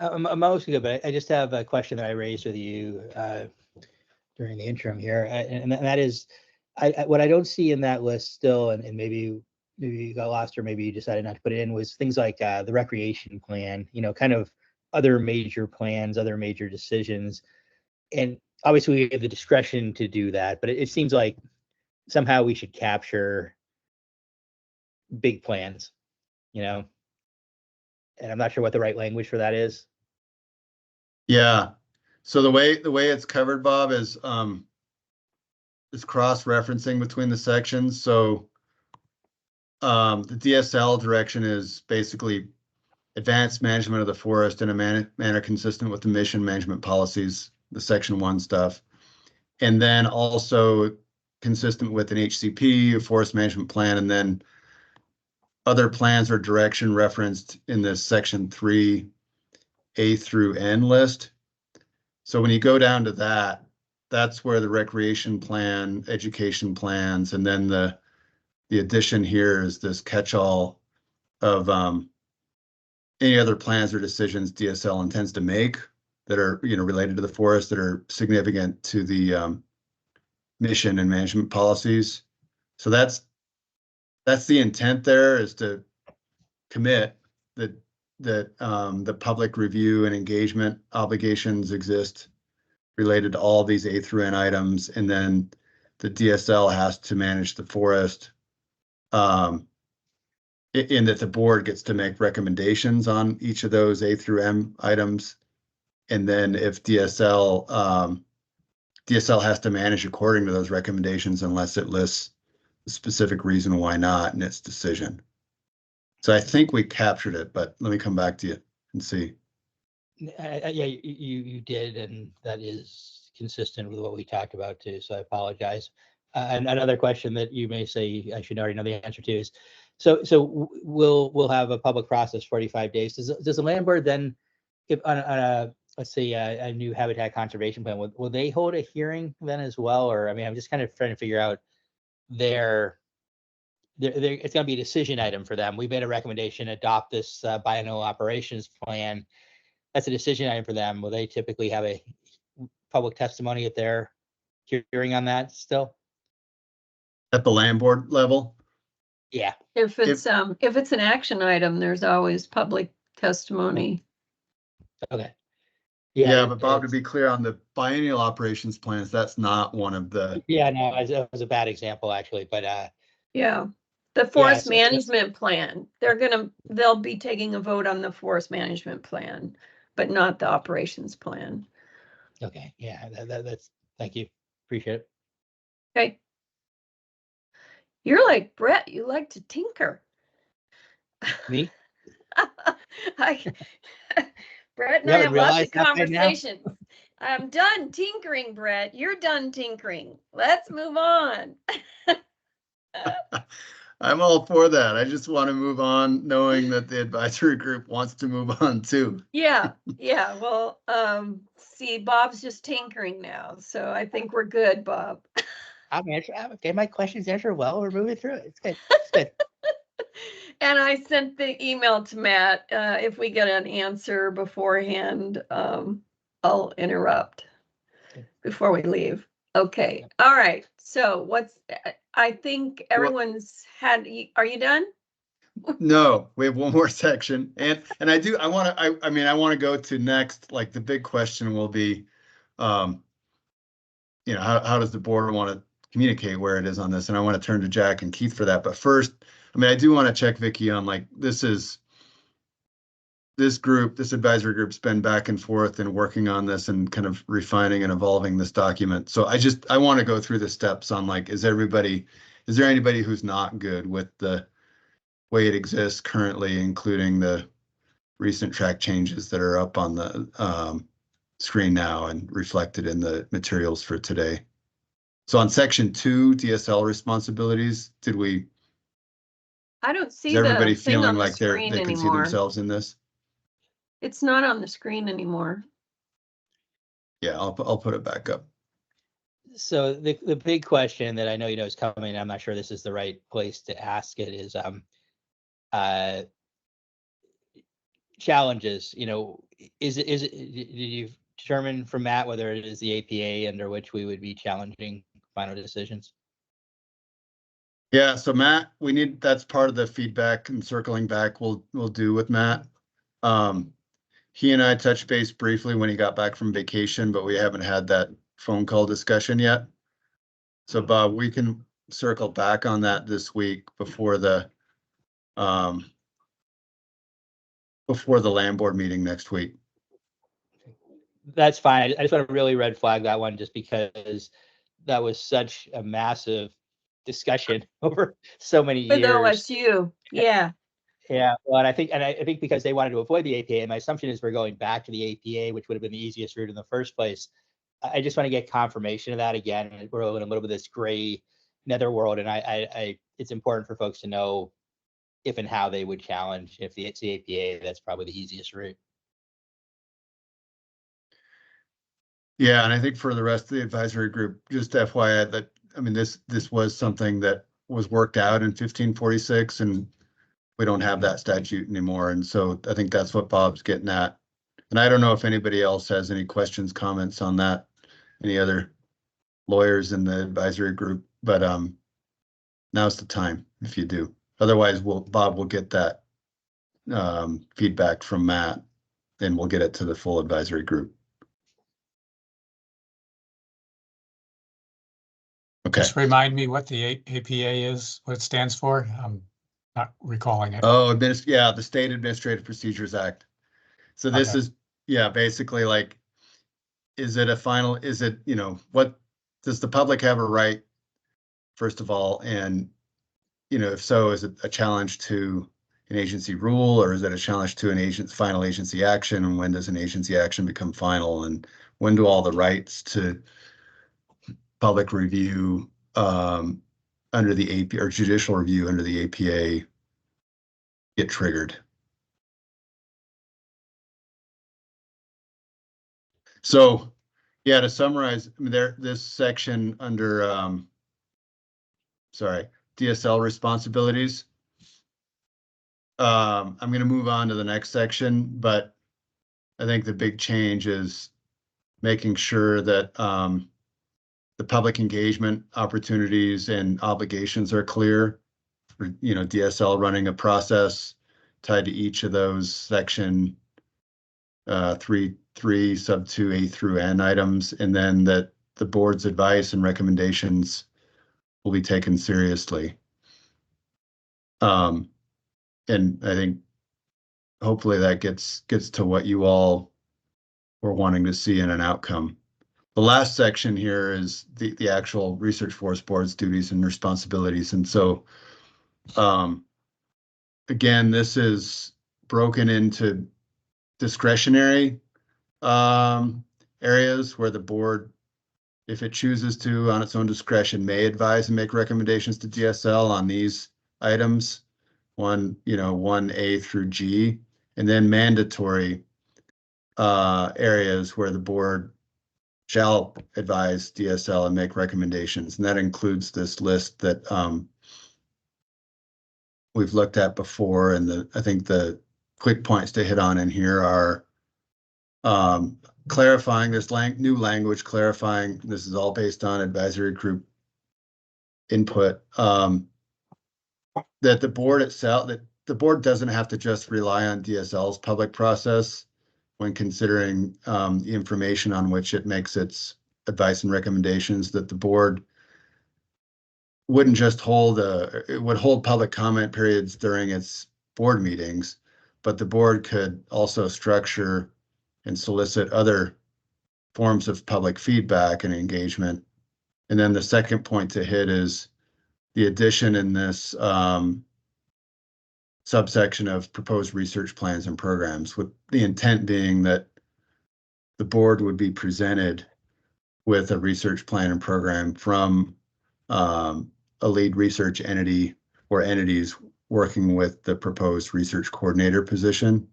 I'm mostly good, but I just have a question that I raised with you during the interim here, and that is, what I don't see in that list still, and maybe you got lost or maybe you decided not to put it in, was things like the recreation plan, kind of other major plans, other major decisions. And obviously we have the discretion to do that, but it seems like somehow we should capture big plans, and I'm not sure what the right language for that is. Yeah. So the way it's covered, Bob, is cross-referencing between the sections. So the DSL direction is basically advanced management of the forest in a manner consistent with the mission management policies, the section 1 stuff. And then also consistent with an HCP, a forest management plan, and then other plans or direction referenced in this section 3, A through N list. So when you go down to that, that's where the recreation plan, education plans, and then the addition here is this catch-all of any other plans or decisions DSL intends to make that are related to the forest, that are significant to the mission and management policies. So that's the intent there, is to commit that the public review and engagement obligations exist related to all these A through N items, and then the DSL has to manage the forest, in that the board gets to make recommendations on each of those A through M items. And then if DSL has to manage according to those recommendations unless it lists a specific reason why not in its decision. So I think we captured it, but let me come back to you and see. Yeah, you did, and that is consistent with what we talked about too, so I apologize. And another question that you may say I should already know the answer to is, so we'll have a public process 45 days. Does the land board then, if on a let's say a new habitat conservation plan, will they hold a hearing then as well? Or I mean, I'm just kind of trying to figure out it's going to be a decision item for them. We made a recommendation, adopt this biennial operations plan. That's a decision item for them. Will they typically have a public testimony at their hearing on that still? At the land board level? Yeah. If it's an action item, there's always public testimony. Okay. Yeah, but Bob, to be clear on the biennial operations plans, that's not one of the. Yeah, no, it was a bad example actually, but yeah. The forest so management plan, they'll be taking a vote on the forest management plan, but not the operations plan. Okay, yeah, that's, thank you, appreciate it. Okay. You're like Brett, you like to tinker. Me? Brett and I have lots of conversations. I'm done tinkering, Brett. You're done tinkering. Let's move on. I'm all for that. I just want to move on knowing that the advisory group wants to move on too. Yeah. Well, see, Bob's just tinkering now. So I think we're good, Bob. I'm getting my questions answered well. We're moving through it. It's good. It's good. And I sent the email to Matt. If we get an answer beforehand, I'll interrupt before we leave. Okay. All right. So I think everyone's had, are you done? No, we have one more section. And I want to go to next, like the big question will be, how does the board want to communicate where it is on this? And I want to turn to Jack and Keith for that. But first, I do want to check Vicky on, like, this advisory group's been back and forth and working on this and kind of refining and evolving this document. So I want to go through the steps on, like, is there anybody who's not good with the way it exists currently, including the recent track changes that are up on the screen now and reflected in the materials for today. So on section 2, DSL responsibilities, I don't see is everybody the thing feeling on the like they screen can see anymore. themselves in this? It's not on the screen anymore. Yeah, I'll put it back up. So the big question that I know is coming, I'm not sure this is the right place to ask it, is challenges. Is it did you determine from Matt whether it is the APA under which we would be challenging final decisions? Yeah, so Matt, that's part of the feedback and circling back we'll do with Matt. He and I touched base briefly when he got back from vacation, but we haven't had that phone call discussion yet. So Bob, we can circle back on that this week before the land board meeting next week. That's fine. I just want to really red flag that one, just because that was such a massive discussion over so many For the years. OSU, yeah. Yeah, well, and I think because they wanted to avoid the APA, and my assumption is we're going back to the APA, which would have been the easiest route in the first place. I just want to get confirmation of that again. We're in a little bit of this gray netherworld, and it's important for folks to know if and how they would challenge. If it's the APA, that's probably the easiest route. Yeah, and I think for the rest of the advisory group, just FYI that, I mean, this was something that was worked out in 1546, and we don't have that statute anymore. And so I think that's what Bob's getting at. And I don't know if anybody else has any questions, comments on that, any other lawyers in the advisory group, but now's the time if you do. Otherwise, Bob will get that feedback from Matt, and we'll get it to the full advisory group. Okay. Just remind me what the APA is, what it stands for. I'm not recalling it. Oh, the State Administrative Procedures Act. So this is, basically like, is it, what does the public have a right, first of all? And, if so, is it a challenge to an agency rule, or is it a challenge to an final agency action? And when does an agency action become final? And when do all the rights to public review under the APA, or judicial review under the APA, get triggered? So, yeah, to summarize, I mean, this section under DSL responsibilities. I'm going to move on to the next section, but I think the big change is making sure that the public engagement opportunities and obligations are clear. For, DSL running a process tied to each of those section 3 sub 2 A through N items, and then that the board's advice and recommendations will be taken seriously. And I think hopefully that gets to what you all were wanting to see in an outcome. The last section here is the actual Research Forest Board's duties and responsibilities. And so, again, this is broken into discretionary areas where the board, if it chooses to, on its own discretion, may advise and make recommendations to DSL on these items, 1A through G, and then mandatory areas where the board shall advise DSL and make recommendations. And that includes this list that we've looked at before. And I think the quick points to hit on in here are clarifying this new language, clarifying this is all based on advisory group input, that the board itself, that the board doesn't have to just rely on DSL's public process when considering the information on which it makes its advice and recommendations, that the board wouldn't just it would hold public comment periods during its board meetings, but the board could also structure and solicit other forms of public feedback and engagement. And then the second point to hit is the addition in this subsection of proposed research plans and programs, with the intent being that the board would be presented with a research plan and program from a lead research entity or entities working with the proposed research coordinator position.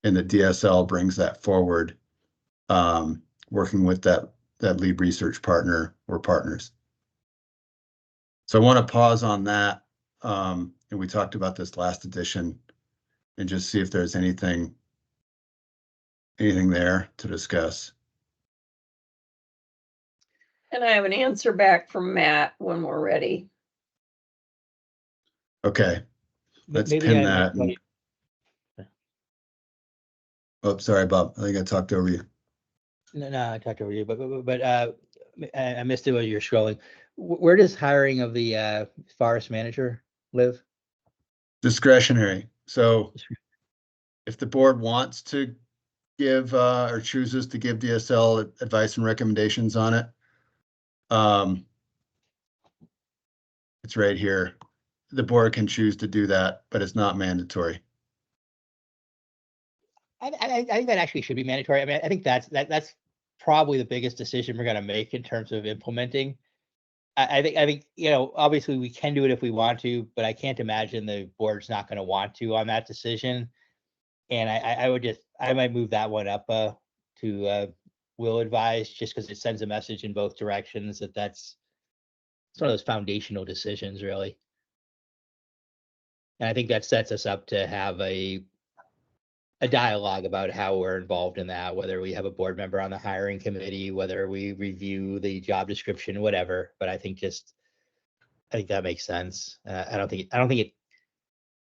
and the DSL brings that forward, working with that lead research partner or partners. So I want to pause on that. And we talked about this last edition and just see if there's anything there to discuss. And I have an answer back from Matt when we're ready. Okay, let's Maybe pin I that. might- Oh, sorry, Bob. I think I talked over you. No, I talked over you, but I missed it while you're scrolling. Where does hiring of the forest manager live? Discretionary. So if the board wants to give or chooses to give DSL advice and recommendations on it, it's right here. The board can choose to do that, but it's not mandatory. I think that actually should be mandatory. I mean, I think that's probably the biggest decision we're going to make in terms of implementing. I think, you know, obviously we can do it if we want to, but I can't imagine the board's not going to want to on that decision. And I might move that one up to will advise, just because it sends a message in both directions it's one of those foundational decisions, really. And I think that sets us up to have a dialogue about how we're involved in that, whether we have a board member on the hiring committee, whether we review the job description, whatever. But I think that makes sense. I don't think it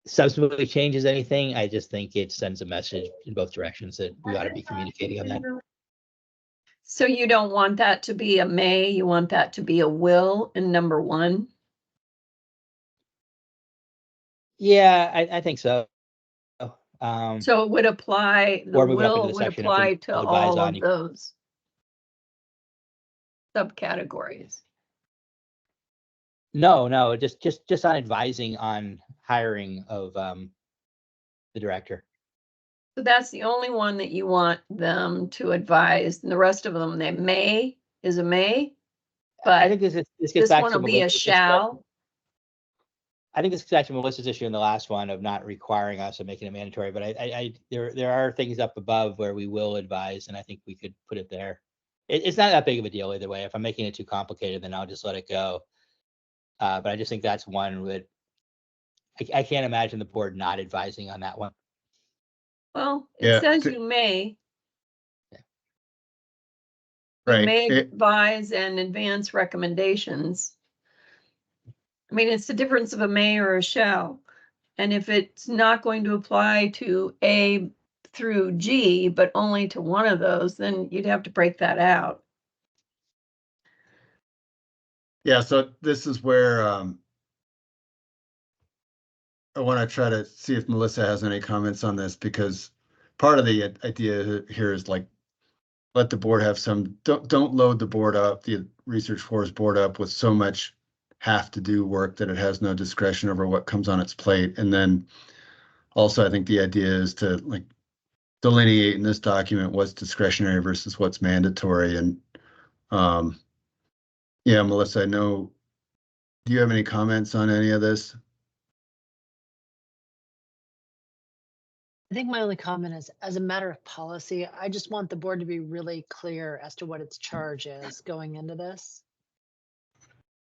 substantively changes anything. I just think it sends a message in both directions that we ought to be communicating on that. So you don't want that to be a may, you want that to be a will in number 1? Yeah, I think so. So it would apply, the or move it up into will the would section of apply things to we'll advise all on. of those subcategories. No, just on advising on hiring of the director. So that's the only one that you want them to advise, and the rest of them, they may is a may, I but think this gets this back one to will be a Melissa's issue. shall. I think this gets back to Melissa's issue in the last one of not requiring us and making it mandatory. But there are things up above where we will advise, and I think we could put it there. It's not that big of a deal either way. If I'm making it too complicated, then I'll just let it go. But I just think that's one that I can't imagine the board not advising on that one. Well, Yeah, it says you may. Right. You may advise and advance recommendations. I mean, it's the difference of a may or a shall. And if it's not going to apply to A through G, but only to one of those, then you'd have to break that out. Yeah, so this is where I want to try to see if Melissa has any comments on this, because part of the idea here is like, let the board have some, don't load the board up, the research forest board up with so much have to do work that it has no discretion over what comes on its plate. And then also I think the idea is to like delineate in this document what's discretionary versus what's mandatory. And yeah, Melissa, I know, do you have any comments on any of this? I think my only comment is, as a matter of policy, I just want the board to be really clear as to what its charge is going into this.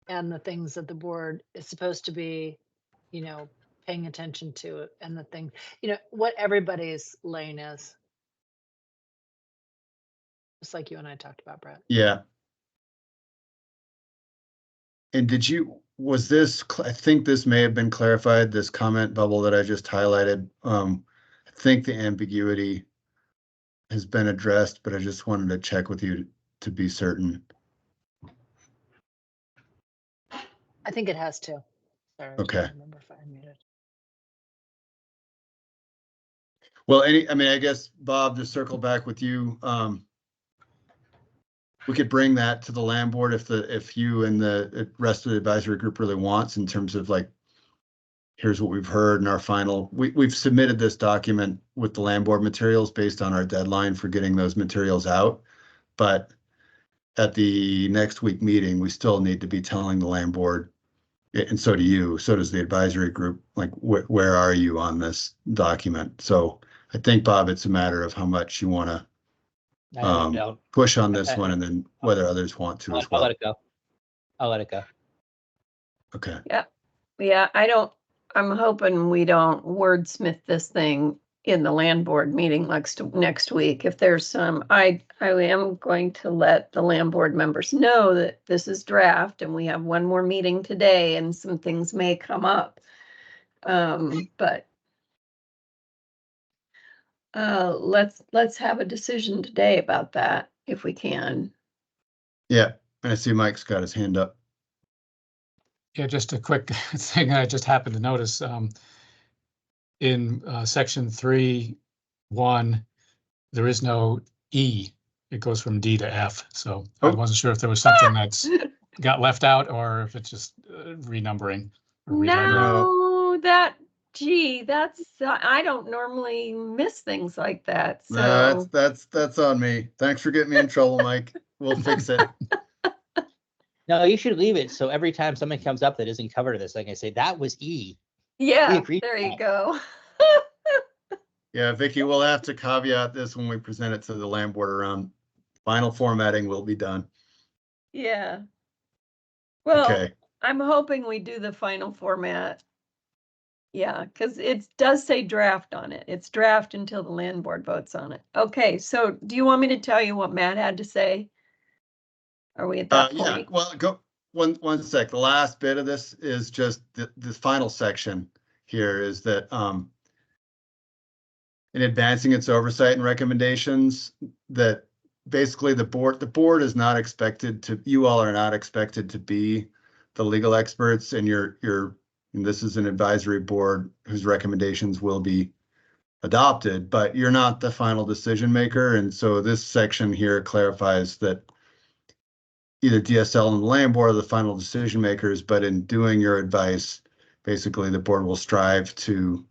And the things that the board is supposed to be, you know, paying attention to, and the thing, you know, what everybody's lane is. Just like you and I talked about, Brett. Yeah. And was this, I think this may have been clarified, this comment bubble that I just highlighted. I think the ambiguity has been addressed, but I just wanted to check with you to be certain. I think it has to. Sorry, I Okay. don't remember if I unmuted. Well, I mean, I guess, Bob, to circle back with you, we could bring that to the land board if you and the rest of the advisory group really wants, in terms of like, here's what we've heard in our final, we've submitted this document with the land board materials based on our deadline for getting those materials out. But at the next week meeting, we still need to be telling the land board, and so do you, so does the advisory group, like where are you on this document? So I think, Bob, it's a matter of how much you want to Don't. push on this one, and then whether others want to as I'll well. let it go. I'll let it go. Okay. Yeah, I'm hoping we don't wordsmith this thing in the land board meeting next week. If there's some, I am going to let the land board members know that this is draft and we have one more meeting today and some things may come up. But let's have a decision today about that if we can. Yeah, and I see Mike's got his hand up. Yeah, just a quick thing I just happened to notice. In section 3.1, there is no E. It goes from D to F. So I wasn't sure if there was something that's got left out or if it's just renumbering. Or No, that's I don't normally miss things like that. No, So that's on me. Thanks for getting me in trouble, Mike. We'll fix it. No, you should leave it. So every time something comes up that isn't covered in this, like I say, that was E. yeah, agreed there to you that. go. Yeah, Vicky, we'll have to caveat this when we present it to the land board around final formatting will be done. Yeah. Well, Okay. I'm hoping we do the final format. Yeah, because it does say draft on it. It's draft until the land board votes on it. Okay, so do you want me to tell you what Matt had to say? Are we at that Yeah, point? well, go one sec. The last bit of this is just the final section here is that in advancing its oversight and recommendations, that basically the board is not expected to, you all are not expected to be the legal experts, and and this is an advisory board whose recommendations will be adopted, but you're not the final decision maker. And so this section here clarifies that either DSL and the land board are the final decision makers, but in doing your advice, basically the board will strive to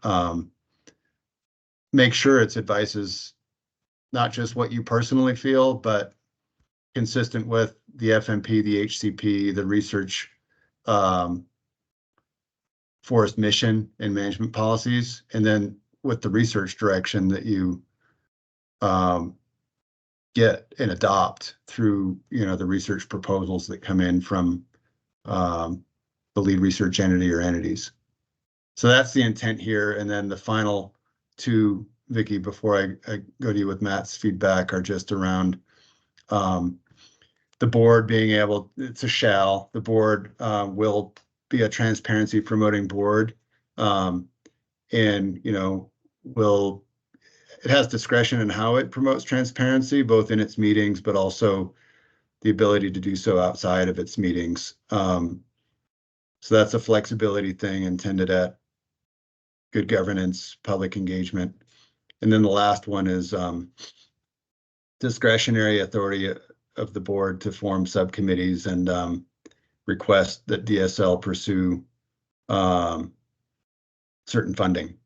make sure its advice is not just what you personally feel, but consistent with the FMP, the HCP, the research forest mission and management policies, and then with the research direction that you get and adopt through, the research proposals that come in from the lead research entity or entities. So that's the intent here. And then the final two, Vicky, before I go to you with Matt's feedback, are just around the board being able, it's a shall, the board will be a transparency promoting board. And, it has discretion in how it promotes transparency, both in its meetings, but also the ability to do so outside of its meetings. So that's a flexibility thing intended at good governance, public engagement. And then the last one is discretionary authority of the board to form subcommittees and request that DSL pursue certain funding.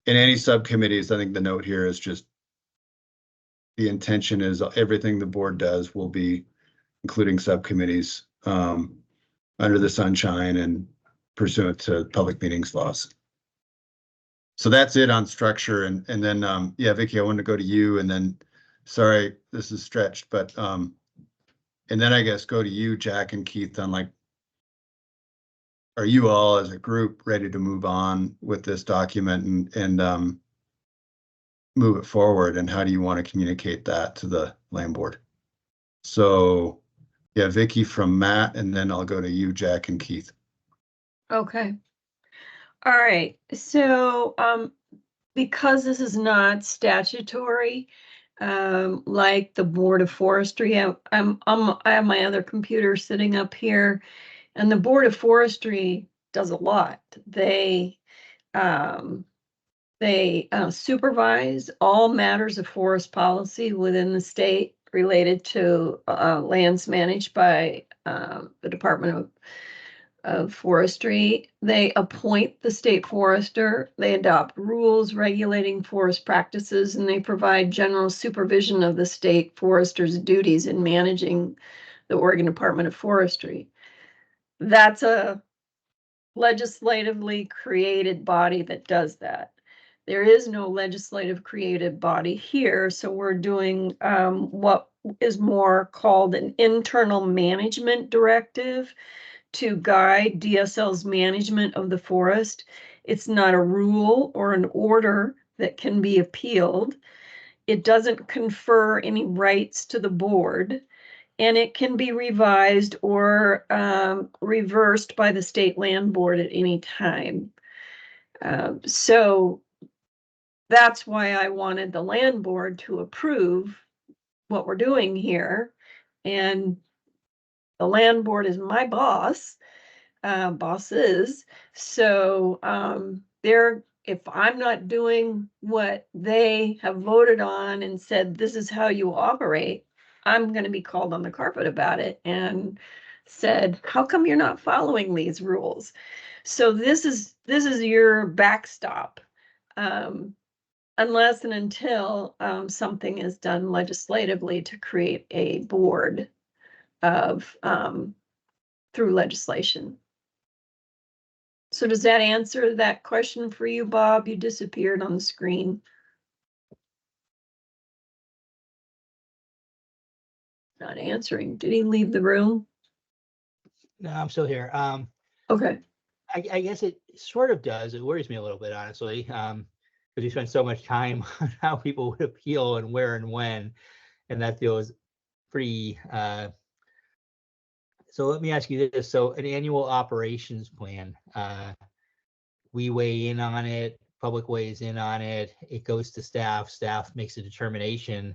In any subcommittees, I think the note here is just the intention is everything the board does will be, including subcommittees, under the sunshine and pursuant to public meetings laws. So that's it on structure. And then, yeah, Vicky, I want to go to you, and then, sorry, this is stretched, but, and then I guess go to you, Jack and Keith, on like, are you all as a group ready to move on with this document and move it forward? And how do you want to communicate that to the land board? So yeah, Vicky from Matt, and then I'll go to you, Jack and Keith. Okay. All right. So because this is not statutory, like the Board of Forestry, I have my other computer sitting up here, and the Board of Forestry does a lot. They supervise all matters of forest policy within the state related to lands managed by the Department of Forestry. They appoint the state forester. They adopt rules regulating forest practices, and they provide general supervision of the state forester's duties in managing the Oregon Department of Forestry. That's a legislatively created body that does that. there is no legislative creative body here, so we're doing what is more called an internal management directive to guide DSL's management of the forest. It's not a rule or an order that can be appealed. It doesn't confer any rights to the board, and it can be revised or reversed by the state land board at any time. So that's why I wanted the land board to approve what we're doing here. And the land board is my boss, bosses. So if I'm not doing what they have voted on and said, this is how you operate, I'm going to be called on the carpet about it and said, how come you're not following these rules? So this is your backstop. Unless and until something is done legislatively to create a board of through legislation. So does that answer that question for you, Bob? You disappeared on the screen. Not answering. Did he leave the room? No, I'm still here. Okay. I guess it sort of does. It worries me a little bit, honestly, because we spend so much time on how people would appeal and where and when, and that feels pretty. So let me ask you this: so an annual operations plan, we weigh in on it, public weighs in on it, it goes to staff, staff makes a determination.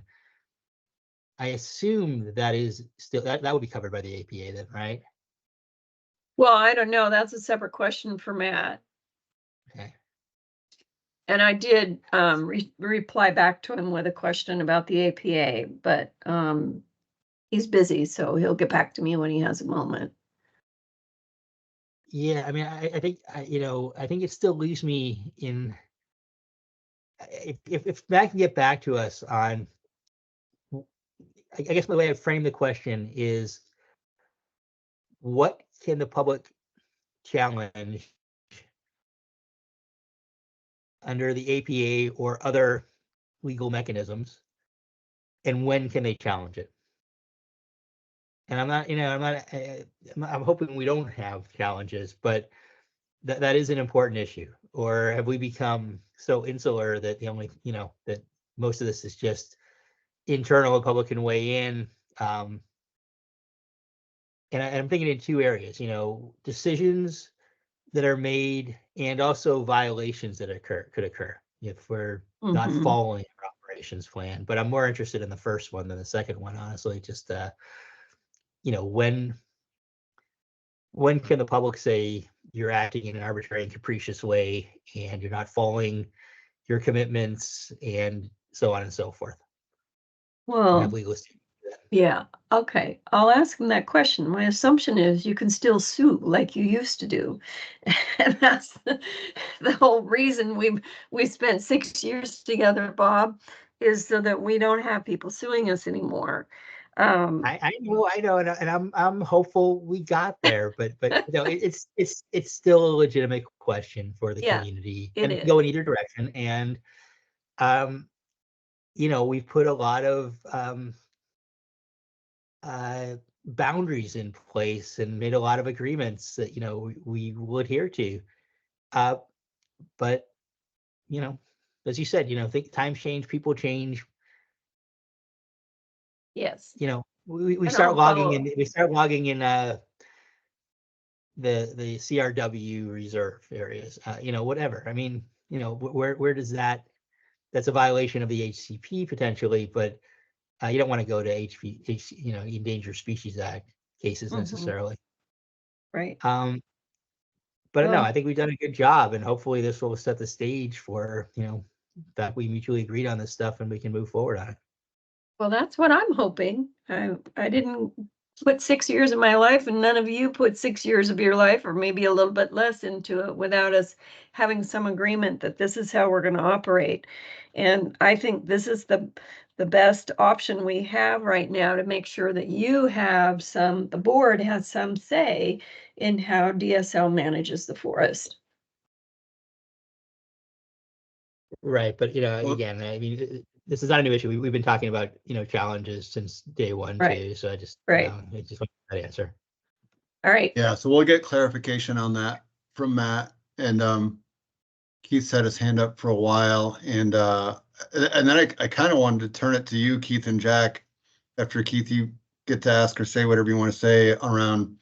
I assume that is still that would be covered by the APA then, right? Well, I don't know. That's a separate question for Matt. Okay. And I did reply back to him with a question about the APA, but he's busy, so he'll get back to me when he has a moment. Yeah, I mean, I think I think it still leaves me in. If Matt can get back to us on, I guess the way I frame the question is, what can the public challenge under the APA or other legal mechanisms, and when can they challenge it? And I'm not, I'm hoping we don't have challenges, but that is an important issue. Or have we become so insular that the only, that most of this is just internal, the public can weigh in. And I'm thinking in two areas, decisions that are made and also violations that could occur if we're not following our operations plan. But I'm more interested in the first one than the second one, honestly. Just when can the public say you're acting in an arbitrary and capricious way and you're not following your commitments and so on and so forth? Well, have legal statements. Yeah, okay. I'll ask him that question. My assumption is you can still sue like you used to do. And that's the whole reason we spent 6 years together, Bob, is so that we don't have people suing us anymore. I know, and I'm hopeful we got there, but it's still a legitimate question for the community, and it can go in either direction. And we've put a lot of boundaries in place and made a lot of agreements that we will adhere to. But as you said, think times change, people change. Yes. We start logging in. We start logging in the CRW reserve areas. Whatever. I mean, where does that? That's a violation of the HCP potentially, but you don't want to go to Endangered Species Act cases necessarily. Right. But no, I think we've done a good job, and hopefully this will set the stage for that we mutually agreed on this stuff and we can move forward on it. Well, that's what I'm hoping. I didn't put 6 years of my life, and none of you put 6 years of your life, or maybe a little bit less, into it without us having some agreement that this is how we're going to operate. And I think this is the best option we have right now to make sure that the board has some say in how DSL manages the forest. Right, but Well- again, I mean, this is not a new issue. We've been talking about, challenges since day one Right. too. So I just, Right. I just want that answer. All right. Yeah, so we'll get clarification on that from Matt, and Keith had his hand up for a while, and then I kind of wanted to turn it to you, Keith and Jack. After Keith, you get to ask or say whatever you want to say around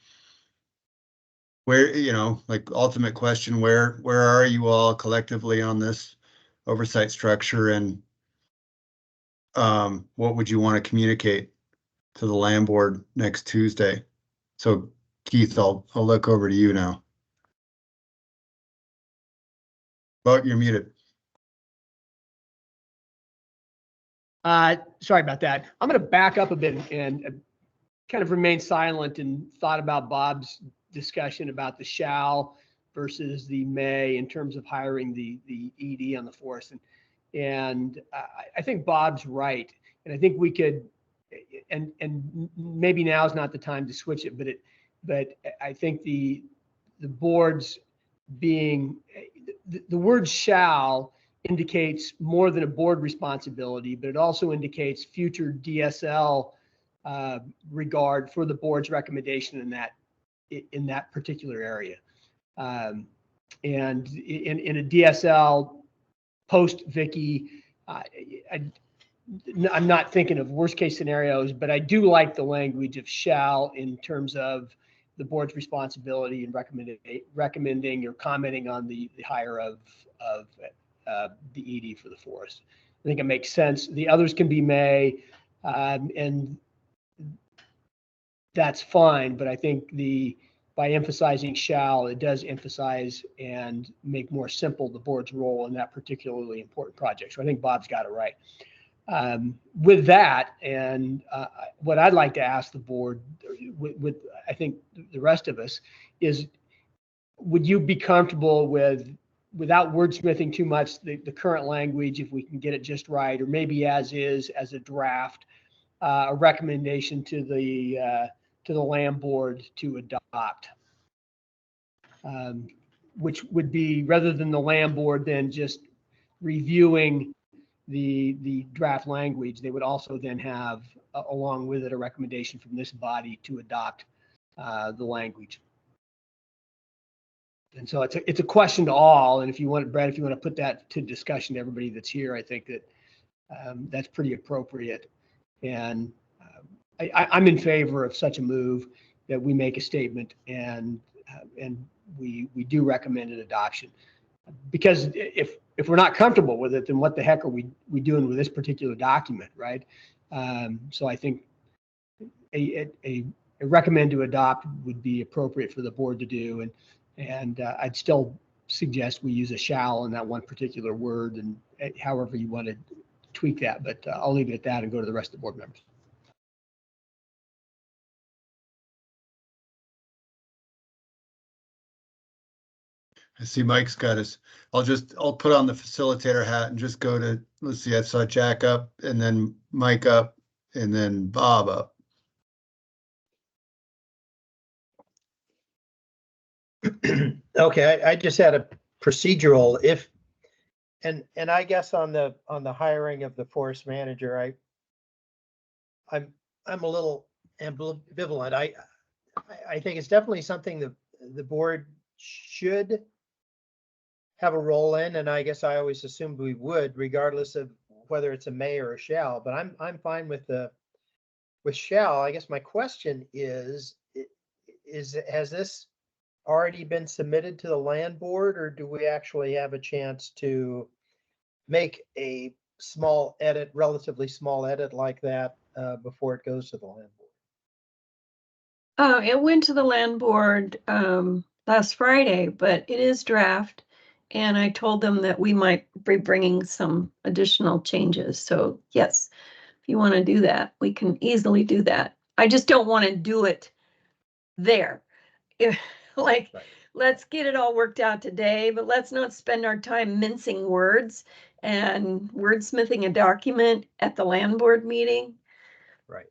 where, like ultimate question, where are you all collectively on this oversight structure, and what would you want to communicate to the land board next Tuesday? So Keith, I'll look over to you now. But you're muted. Sorry about that. I'm going to back up a bit and kind of remain silent and thought about Bob's discussion about the shall versus the may in terms of hiring the ED on the force. And I think Bob's right. And I think we could, and maybe now is not the time to switch it, but I think the board's being, the word shall indicates more than a board responsibility, but it also indicates future DSL regard for the board's recommendation in that particular area. And in a DSL post Vicky, I'm not thinking of worst case scenarios, but I do like the language of shall in terms of the board's responsibility and recommending or commenting on the hire of the ED for the forest. I think it makes sense. The others can be may, and that's fine. But I think by emphasizing shall, it does emphasize and make more simple the board's role in that particularly important project. So I think Bob's got it right. With that, and what I'd like to ask the board, with I think the rest of us, is would you be comfortable without wordsmithing too much the current language, if we can get it just right, or maybe as is as a draft, a recommendation to the land board to adopt, which would be, rather than the land board then just reviewing the draft language, they would also then have along with it a recommendation from this body to adopt the language. And so it's a question to all. And if you want, Brad, if you want to put that to discussion to everybody that's here, I think that that's pretty appropriate. And I'm in favor of such a move, that we make a statement and we do recommend an adoption. Because if we're not comfortable with it, then what the heck are we doing with this particular document, right? So I think a recommend to adopt would be appropriate for the board to do, and I'd still suggest we use a shall in that one particular word, and however you want to tweak that. But I'll leave it at that and go to the rest of the board members. I see Mike's got his, I'll put on the facilitator hat and just go to, let's see, I saw Jack up, and then Mike up, and then Bob up. Okay, I just had a procedural and I guess on the hiring of the forest manager, I'm a little ambivalent. I think it's definitely something that the board should have a role in, and I guess I always assumed we would, regardless of whether it's a may or a shall. But I'm fine with shall. I guess my question is has this already been submitted to the land board, or do we actually have a chance to make a small edit, relatively small edit like that before it goes to the land board? It went to the land board last Friday, but it is draft. And I told them that we might be bringing some additional changes. So yes, if you want to do that, we can easily do that. I just don't want to do it there. Like, Right. Let's get it all worked out today, but let's not spend our time mincing words and wordsmithing a document at the land board meeting. Right.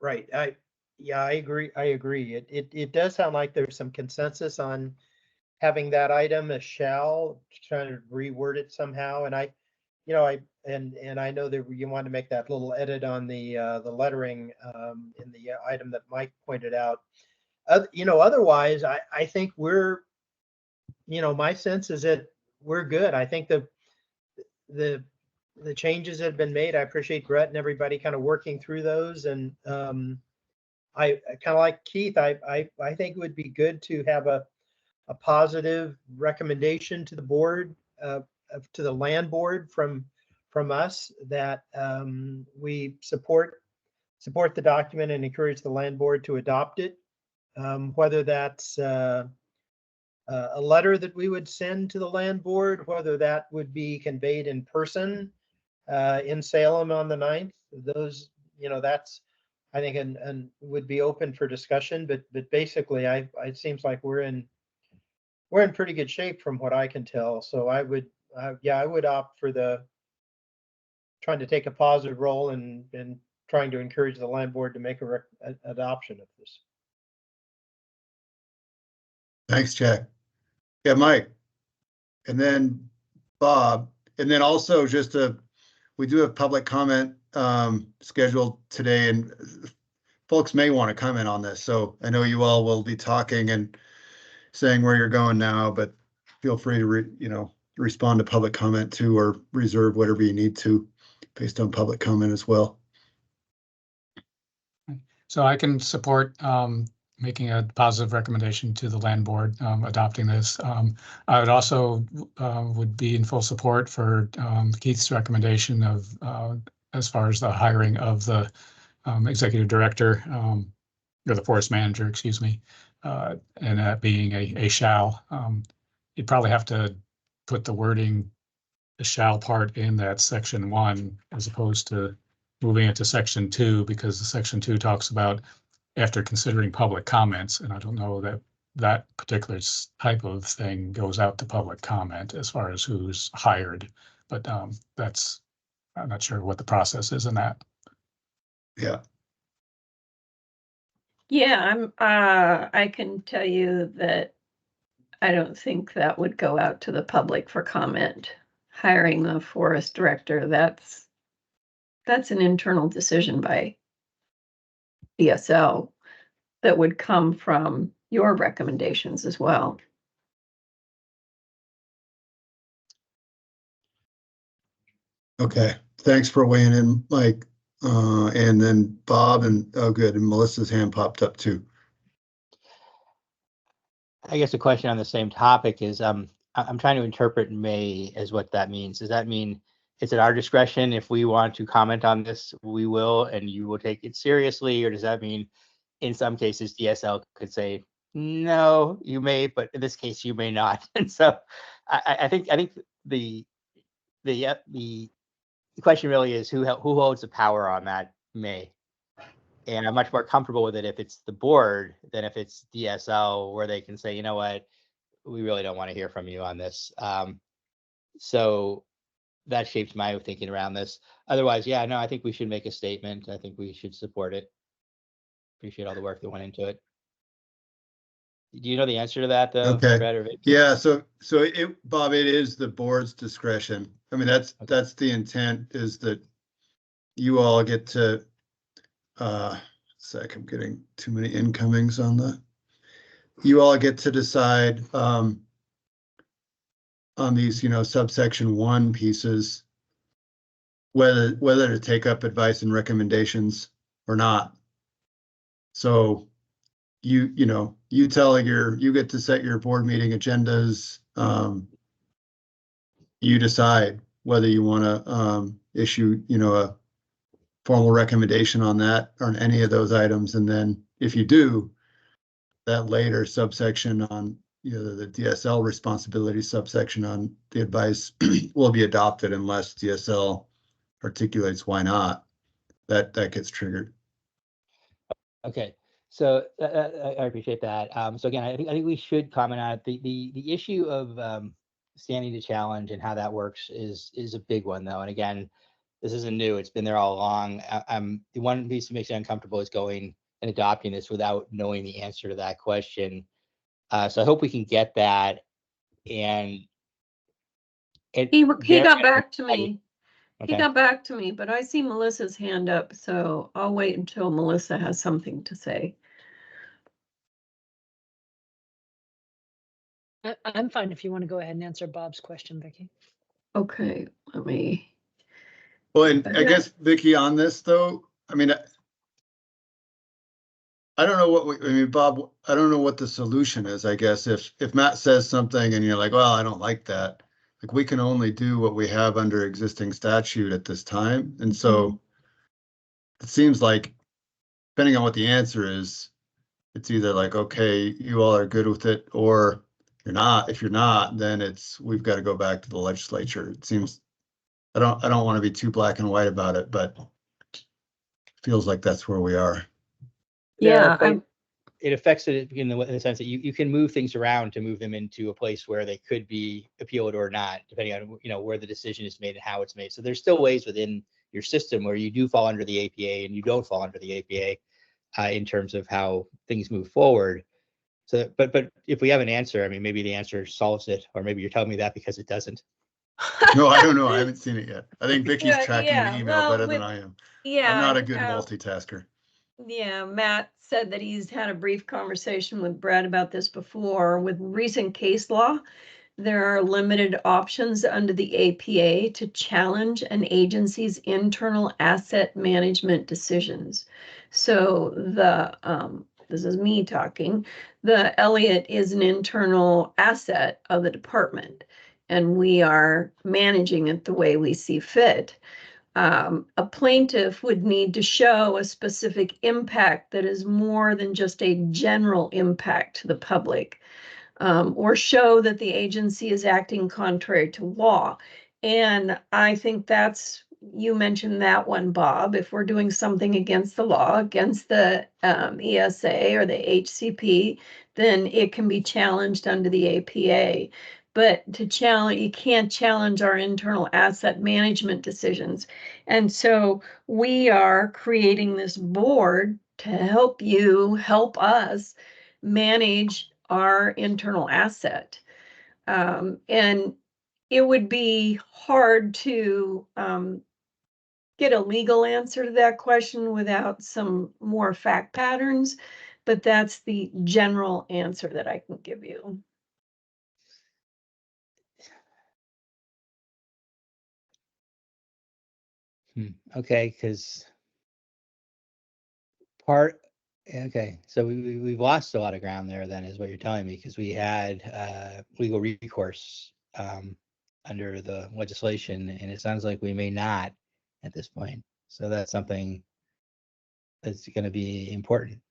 Right. I agree. It does sound like there's some consensus on having that item a shall, trying to reword it somehow. And I know that you want to make that little edit on the lettering in the item that Mike pointed out. Otherwise, I think we're, my sense is that we're good. I think the changes that have been made, I appreciate Brett and everybody kind of working through those. And I kind of like Keith, I think it would be good to have a positive recommendation to the board, to the land board from us, that we support the document and encourage the land board to adopt it. Whether that's a letter that we would send to the land board, whether that would be conveyed in person in Salem on the 9th, those, that's, I think, and would be open for discussion. But basically, it seems like we're in pretty good shape from what I can tell. So I would opt for trying to take a positive role and trying to encourage the land board to make an adoption of this. Thanks, Jack. Yeah, Mike. And then Bob. And then also we do have public comment scheduled today, and folks may want to comment on this. So I know you all will be talking and saying where you're going now, but feel free to respond to public comment too, or reserve whatever you need to based on public comment as well. So I can support making a positive recommendation to the land board adopting this. I would also would be in full support for Keith's recommendation of as far as the hiring of the executive director or the forest manager, excuse me, and that being a shall. You'd probably have to put the wording, the shall part in that section 1 as opposed to moving it to section 2, because the section 2 talks about after considering public comments, and I don't know that that particular type of thing goes out to public comment as far as who's hired, but I'm not sure what the process is in that. Yeah. Yeah, I can tell you that I don't think that would go out to the public for comment. Hiring the forest director, that's an internal decision by DSL that would come from your recommendations as well. Okay. Thanks for weighing in, Mike. And then Bob and good. And Melissa's hand popped up too. I guess a question on the same topic is I'm trying to interpret may as what that means. Does that mean it's at our discretion if we want to comment on this, we will, and you will take it seriously? Or does that mean in some cases DSL could say, no, you may, but in this case you may not? And so I think the question really is who holds the power on that may. And I'm much more comfortable with it if it's the board than if it's DSL, where they can say, you know what, we really don't want to hear from you on this. So that shapes my thinking around this. Otherwise, yeah, no, I think we should make a statement. I think we should support it. Appreciate all the work that went into it. Do you know the answer to that, though? Okay. Brett or Vicky? Yeah. So Bob, it is the board's discretion. I mean, that's the intent, is that you all get to. I'm getting too many incomings on you all get to decide on these, subsection 1 pieces, whether to take up advice and recommendations or not. So you get to set your board meeting agendas. You decide whether you want to issue, a formal recommendation on that or on any of those items. And then if you do, that later subsection on the DSL responsibility subsection on the advice will be adopted unless DSL articulates why not. That gets triggered. Okay, so I appreciate that. So again, I think we should comment on it. The issue of standing to challenge and how that works is a big one, though. And again, this isn't new; it's been there all along. The one piece that makes me uncomfortable is going and adopting this without knowing the answer to that question. So I hope we can get that. And He got back to Okay. me. He got back to me, but I see Melissa's hand up, so I'll wait until Melissa has something to say. I'm fine if you want to go ahead and answer Bob's question, Vicky. Okay, let me. Well, and I guess, Vicky, on this though, I mean, I don't know what I mean, Bob, I don't know what the solution is, I guess. If Matt says something and you're like, well, I don't like that, like we can only do what we have under existing statute at this time. And so it seems like, depending on what the answer is, it's either like, okay, you all are good with it, or you're not. If you're not, then we've got to go back to the legislature. It seems, I don't want to be too black and white about it, but it feels like that's where we are. Yeah, but it affects it in the sense that you can move things around to move them into a place where they could be appealed or not, depending on where the decision is made and how it's made. So there's still ways within your system where you do fall under the APA and you don't fall under the APA in terms of how things move forward. So, but if we have an answer, I mean, maybe the answer solves it, or maybe you're telling me that because it doesn't. No, I don't know. I haven't seen it yet. I think Vicky's tracking yeah, the email well, better than I am. yeah. I'm not a good multitasker. Yeah, Matt said that he's had a brief conversation with Brett about this before. With recent case law, there are limited options under the APA to challenge an agency's internal asset management decisions. So this is me talking, the Elliott is an internal asset of the department, and we are managing it the way we see fit. A plaintiff would need to show a specific impact that is more than just a general impact to the public, or show that the agency is acting contrary to law. And I think you mentioned that one, Bob. If we're doing something against the law, against the ESA or the HCP, then it can be challenged under the APA. But you can't challenge our internal asset management decisions. And so we are creating this board to help us manage our internal asset. And it would be hard to get a legal answer to that question without some more fact patterns, but that's the general answer that I can give you. Okay, because okay, so we've lost a lot of ground there then, is what you're telling me, because we had legal recourse under the legislation, and it sounds like we may not at this point. So that's something that's going to be important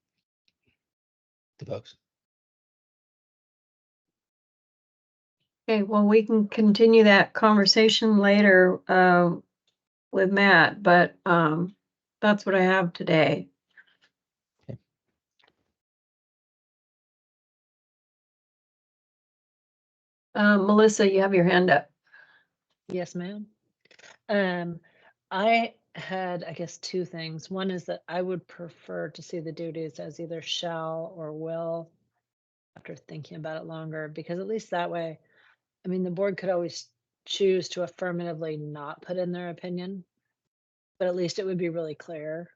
to folks. Okay, well, we can continue that conversation later with Matt, but that's what I have today. Okay. Melissa, you have your hand up. Yes, ma'am. I had, I guess, two things. One is that I would prefer to see the duties as either shall or will after thinking about it longer, because at least that way, I mean, the board could always choose to affirmatively not put in their opinion, but at least it would be really clear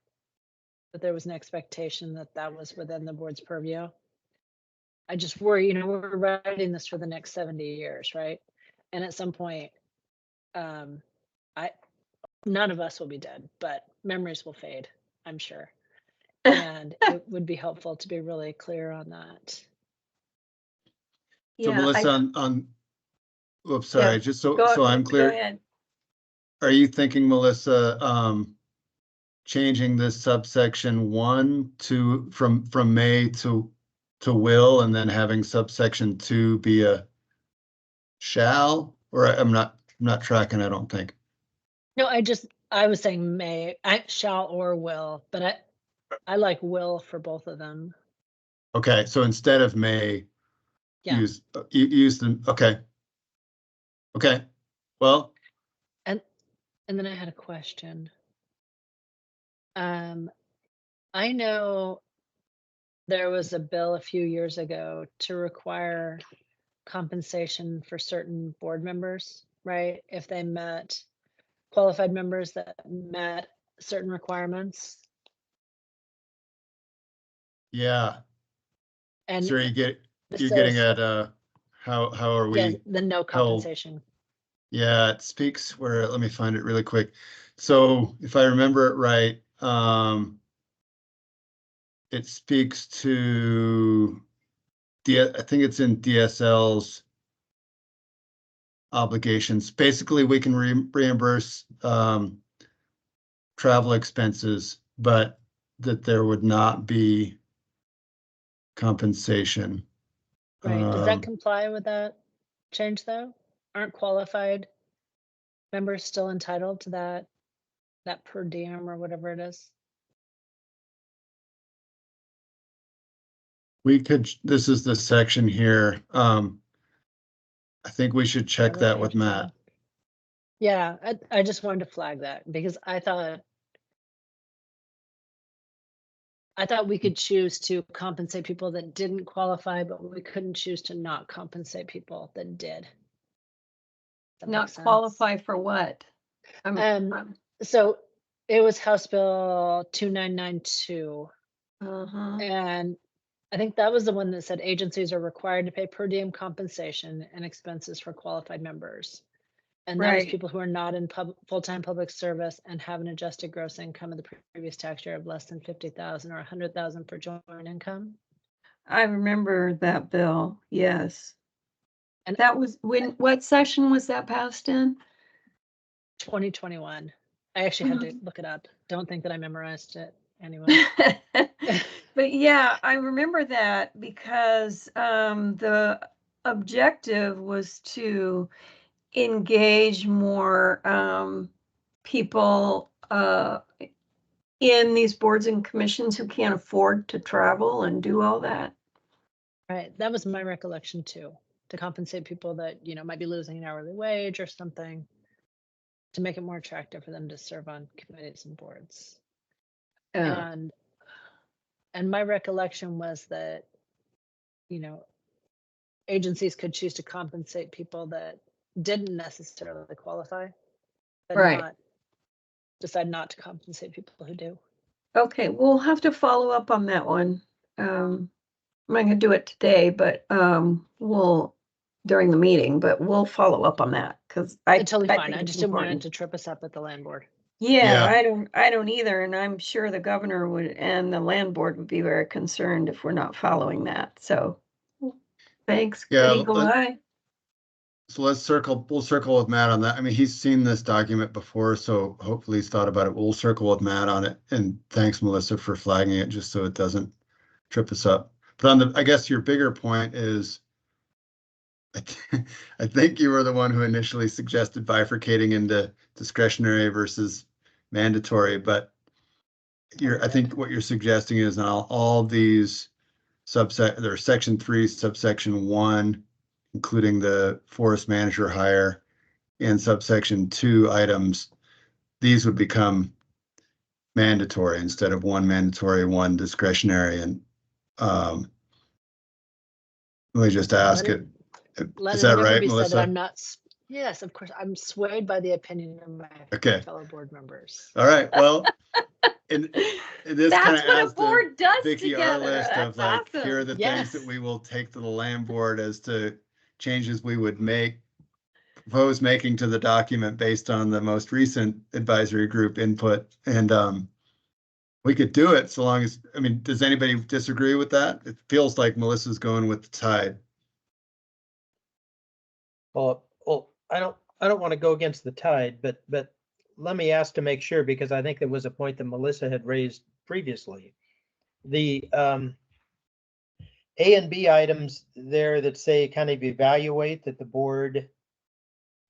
that there was an expectation that that was within the board's purview. I just worry, we're writing this for the next 70 years, right? And at some point, none of us will be dead, but memories will fade, I'm sure. And it would be helpful to be really clear on that. So Yeah, Melissa, oops, sorry, Yeah, just so I'm go clear, ahead. are you thinking, Melissa, changing this subsection 1 from may to will, and then having subsection 2 be a shall? Or I'm not tracking, I don't think. No, I was saying may, I shall or will, but I like will for both of them. Okay, so instead of may, Yeah. use them. Okay. Okay. Well, And then I had a question. I know there was a bill a few years ago to require compensation for certain board members, right? If they met qualified members that met certain requirements. Yeah, And so this you're getting says, at, how are yeah, we the no held? compensation. Yeah, it speaks where, let me find it really quick. So if I remember it right, it speaks to I think it's in DSL's obligations. Basically, we can reimburse travel expenses, but that there would not be compensation. Right, does that comply with that change though? Aren't qualified members still entitled to that per diem or whatever it is? We could, this is the section here. I think we should check What that with page is it Matt. on? Yeah, I just wanted to flag that because I thought we could choose to compensate people that didn't qualify, but we couldn't choose to not compensate people that did. That Not makes sense. qualify for what? So it was House Bill 2992. Uh-huh. And I think that was the one that said agencies are required to pay per diem compensation and expenses for qualified members. And that was Right. people who are not in full-time public service and have an adjusted gross income of the previous tax year of less than 50,000 or 100,000 for joint income. I remember that bill, yes. And that was what session was that passed in? 2021. I actually had to look it up. Don't think that I memorized it anyway. But yeah, I remember that because the objective was to engage more people in these boards and commissions who can't afford to travel and do all that. Right. That was my recollection too, to compensate people that, might be losing an hourly wage or something, to make it more attractive for them to serve on committees and boards. And my recollection was that, agencies could choose to compensate people that didn't necessarily qualify, but Right. decide not to compensate people who do. Okay, we'll have to follow up on that one. I'm not gonna do it today, but we'll during the meeting, but we'll follow up on that because Totally fine. think I it's just didn't want it important. to trip us up at the land board. Yeah, Yeah. I don't either, and I'm sure the governor would and the land board would be very concerned if we're not following that. So, thanks, Yeah, Good Eagle Eye. So we'll circle with Matt on that. I mean, he's seen this document before, so hopefully he's thought about it. We'll circle with Matt on it. And thanks, Melissa, for flagging it just so it doesn't trip us up. But I guess your bigger point is, I think you were the one who initially suggested bifurcating into discretionary versus mandatory, but I think what you're suggesting is now all these there's section 3, subsection 1, including the forest manager hire, and subsection 2 items, these would become mandatory instead of one mandatory, one discretionary. And let me just ask it. Is that right, Melissa? I'm not. Yes, of course. I'm swayed by the opinion of my fellow board members. All right. Well, and this kind That's of what adds a board to does Vicky our together. list That's of like, awesome. here are the things that we will take to the land board as to changes we would propose making to the document based on the most recent advisory group input. And we could do it so long as, I mean, does anybody disagree with that? It feels like Melissa's going with the tide. Well, I don't want to go against the tide, but let me ask to make sure, because I think there was a point that Melissa had raised previously. The A and B items there that say kind of evaluate, that the board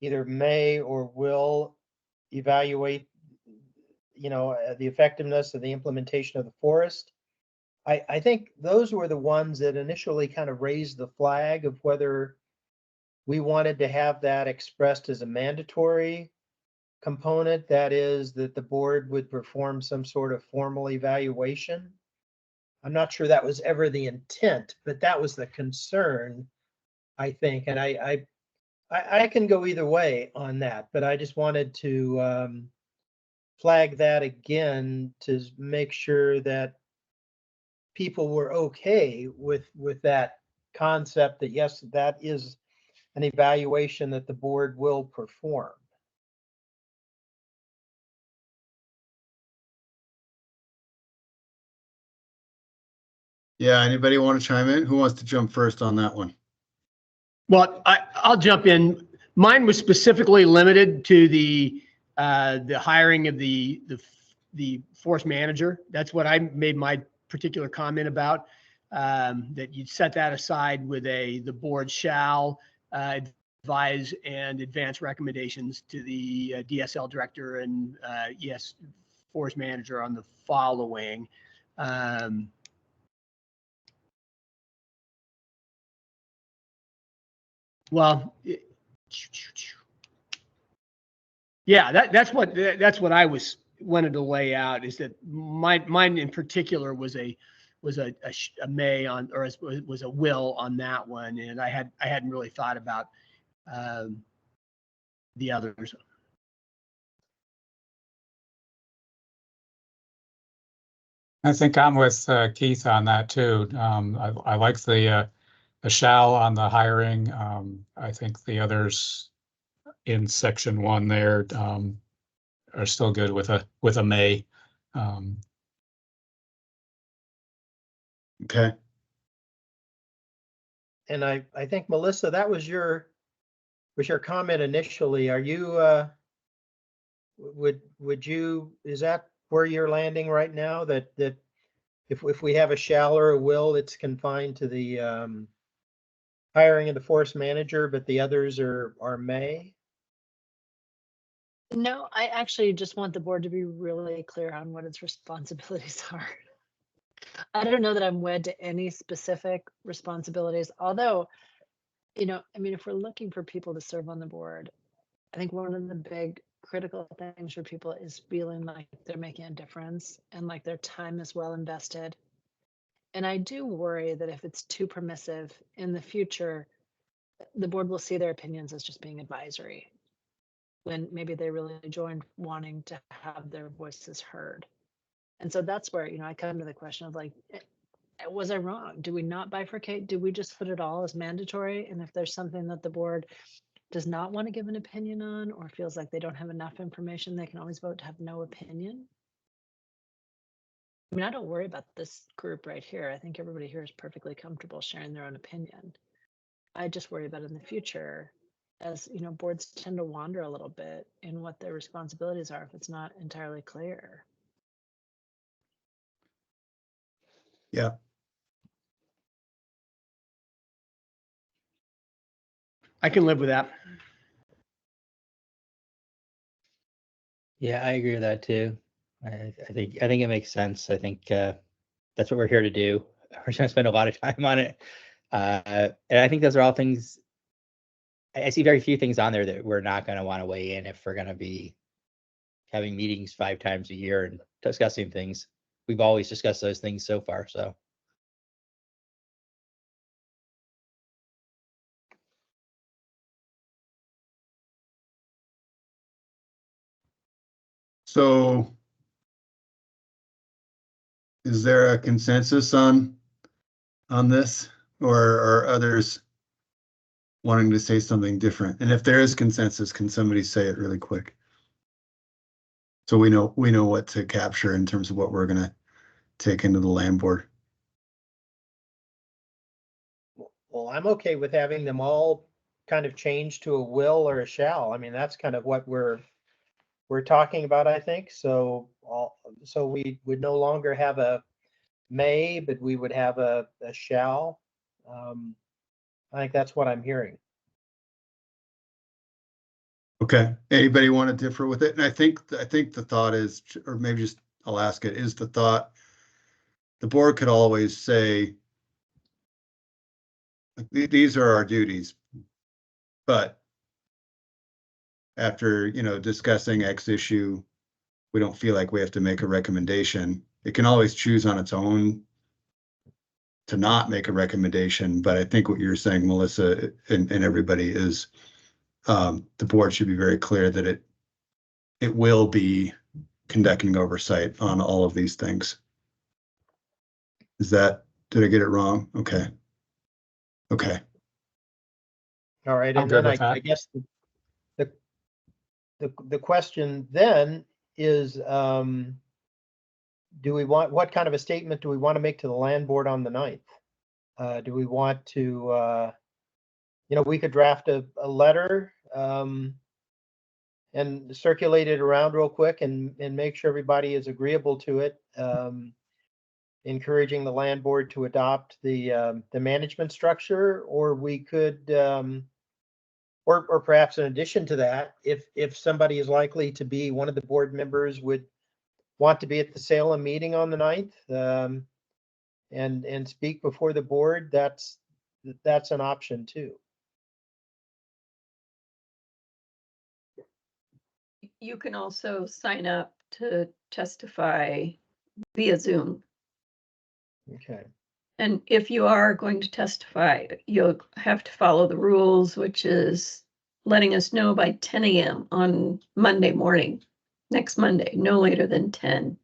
either may or will evaluate, the effectiveness of the implementation of the forest. I think those were the ones that initially kind of raised the flag of whether we wanted to have that expressed as a mandatory component, that is, that the board would perform some sort of formal evaluation, I'm not sure that was ever the intent, but that was the concern, I think. And I can go either way on that, but I just wanted to flag that again to make sure that people were okay with that concept that yes, that is an evaluation that the board will perform. Yeah, anybody want to chime in? Who wants to jump first on that one? Well, I'll jump in. Mine was specifically limited to the hiring of the force manager. That's what I made my particular comment about. That you set that aside with the board shall advise and advance recommendations to the DSL director and ES force manager on the following. Well, yeah, that's what I wanted to lay out, is that mine in particular was a may on, or was a will on that one, and I hadn't really thought about the others. I think I'm with Keith on that too. I like the shall on the hiring. I think the others in section 1 there are still good with a may. Okay. And I think, Melissa, that was your comment initially. Are you would you, is that where you're landing right now, that if we have a shall or a will, it's confined to the hiring of the force manager, but the others are may? No, I actually just want the board to be really clear on what its responsibilities are. I don't know that I'm wed to any specific responsibilities, although, I mean, if we're looking for people to serve on the board, I think one of the big critical things for people is feeling like they're making a difference and like their time is well invested. And I do worry that if it's too permissive in the future, the board will see their opinions as just being advisory, when maybe they really joined wanting to have their voices heard. And so that's where, I come to the question of like, was I wrong? Do we not bifurcate? Do we just put it all as mandatory? And if there's something that the board does not want to give an opinion on, or feels like they don't have enough information, they can always vote to have no opinion. I mean, I don't worry about this group right here. I think everybody here is perfectly comfortable sharing their own opinion. I just worry about in the future, as boards tend to wander a little bit in what their responsibilities are if it's not entirely clear. Yeah. I can live with that. Yeah, I agree with that too. I think it makes sense. I think that's what we're here to do. We're going to spend a lot of time on it, and I think those are all things. I see very few things on there that we're not going to want to weigh in if we're going to be having meetings 5 times a year and discussing things. We've always discussed those things so far. So is there a consensus on this, or are others wanting to say something different? And if there is consensus, can somebody say it really quick? So we know what to capture in terms of what we're going to take into the land board. Well, I'm okay with having them all kind of change to a will or a shall. I mean, that's kind of what we're talking about, I think. So we would no longer have a may, but we would have a shall. I think that's what I'm hearing. Okay. Anybody want to differ with it? And I think the thought is, or maybe just I'll ask it, is the thought the board could always say, these are our duties, but after, discussing X issue, we don't feel like we have to make a recommendation. It can always choose on its own to not make a recommendation, but I think what you're saying, Melissa, and everybody is the board should be very clear that it will be conducting oversight on all of these things. Did I get it wrong? Okay. Okay. All right, I'm and good then with I that. guess the question then is, what kind of a statement do we want to make to the land board on the 9th? Do we want to, we could draft a letter and circulate it around real quick and make sure everybody is agreeable to it, encouraging the land board to adopt the management structure, or we could, or perhaps in addition to that, if somebody is likely to be one of the board members would want to be at the Salem meeting on the 9th, and speak before the board, that's an option too. You can also sign up to testify via Zoom. Okay. And if you are going to testify, you'll have to follow the rules, which is letting us know by 10 a.m. on Monday morning, next Monday, no later than 10.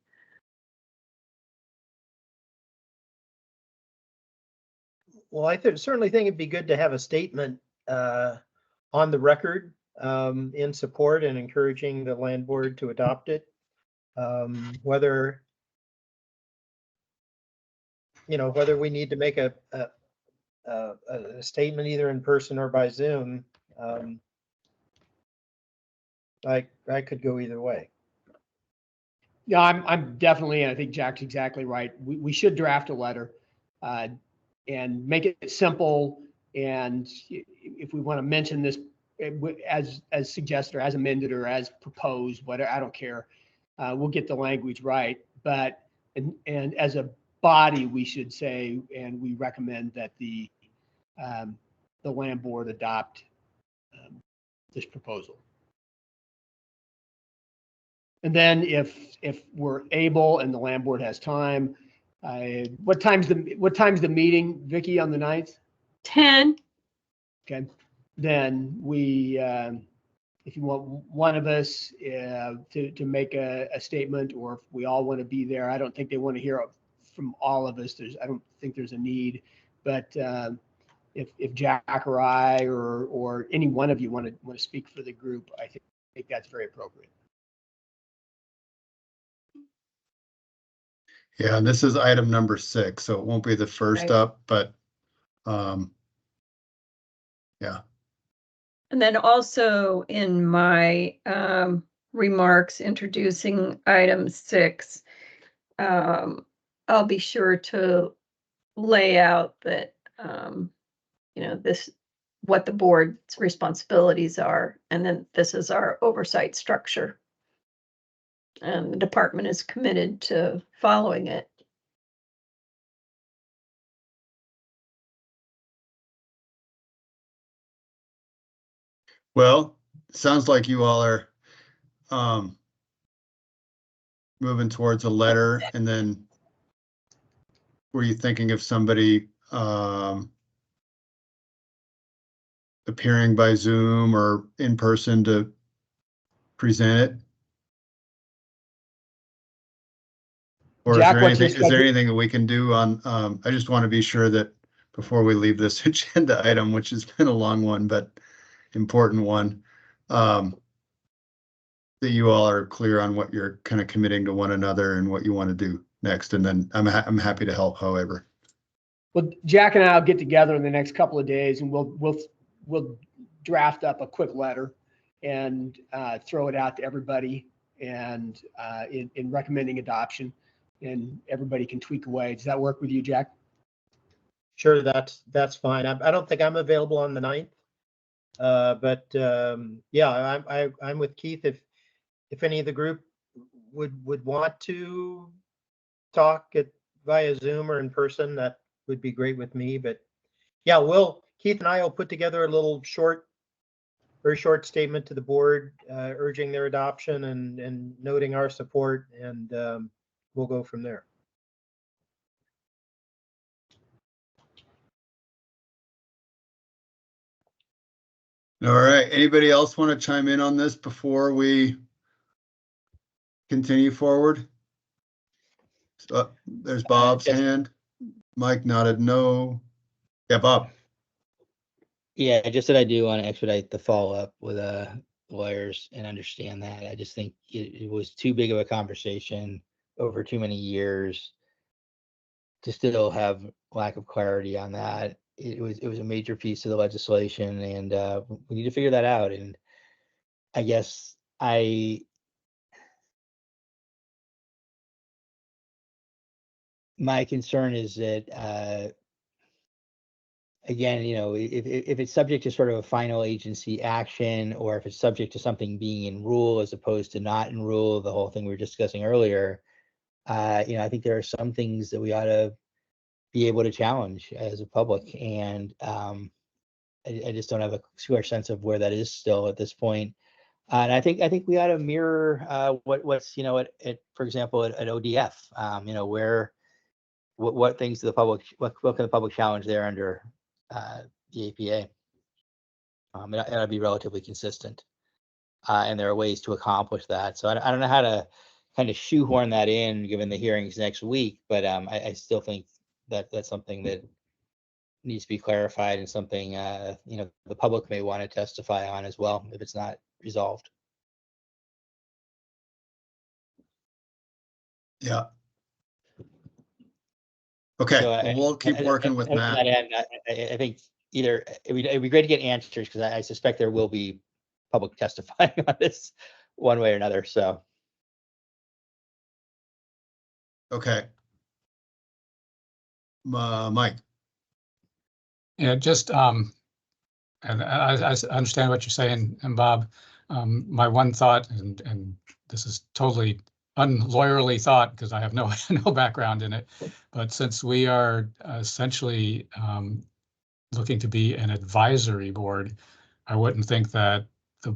Well, I certainly think it'd be good to have a statement on the record in support and encouraging the land board to adopt it. Whether we need to make a statement either in person or by Zoom, I could go either way. Yeah, I'm definitely, and I think Jack's exactly right. We should draft a letter and make it simple. And if we want to mention this as suggested or as amended or as proposed, whatever, I don't care. We'll get the language right. But and as a body, we should say, and we recommend that the land board adopt this proposal. And then if we're able and the land board has time, what time's the meeting, Vicky, on the 9th? 10. Okay, then we, if you want one of us to make a statement, or if we all want to be there, I don't think they want to hear from all of us. I don't think there's a need, but if Jack or I or any one of you want to speak for the group, I think that's very appropriate. Yeah, and this is item number 6, so it won't be the first Right. up, but yeah. And then also in my remarks introducing item 6, I'll be sure to lay out that, what the board's responsibilities are, and then this is our oversight structure. And the department is committed to following it. Well, sounds like you all are moving towards a letter, and then were you thinking of somebody appearing by Zoom or in person to present it? Or Jack, is there anything that we can do on, I just want to be sure that before we leave this agenda item, which has been a long one, but important one, that you all are clear on what you're kind of committing to one another and what you want to do next. And then I'm happy to help however. Well, Jack and I will get together in the next couple of days, and we'll draft up a quick letter and throw it out to everybody, and in recommending adoption, and everybody can tweak away. Does that work with you, Jack? Sure, that's fine. I don't think I'm available on the 9th, but yeah, I'm with Keith. If any of the group would want to talk via Zoom or in person, that would be great with me. But yeah, Keith and I will put together a little very short statement to the board, urging their adoption and noting our support, and we'll go from there. All right, anybody else want to chime in on this before we continue forward? There's Bob's Just- hand. Mike nodded no. Yeah, Bob. Yeah, just that I do want to expedite the follow-up with lawyers and understand that. I just think it was too big of a conversation over too many years to still have lack of clarity on that. It was a major piece of the legislation, and we need to figure that out. And I guess my concern is that again, if it's subject to sort of a final agency action, or if it's subject to something being in rule as opposed to not in rule, the whole thing we were discussing earlier, I think there are some things that we ought to be able to challenge as a public, and I just don't have a clear sense of where that is still at this point. And I think we ought to mirror what's for example at ODF, where what things do the public what can the public challenge there under the APA. It ought to be relatively consistent, and there are ways to accomplish that. So I don't know how to kind of shoehorn that in given the hearings next week, but I still think that that's something that needs to be clarified, and something the public may want to testify on as well if it's not resolved. Yeah. Okay, So well, we'll keep working with to Matt. that end, I think either it'd be great to get answers, because I suspect there will be public testifying on this one way or another. So Okay. Mike. Yeah, just and I understand what you're saying, and Bob, my one thought, and this is totally unlawyerly thought because I have no no background in it, but since we are essentially looking to be an advisory board, I wouldn't think that the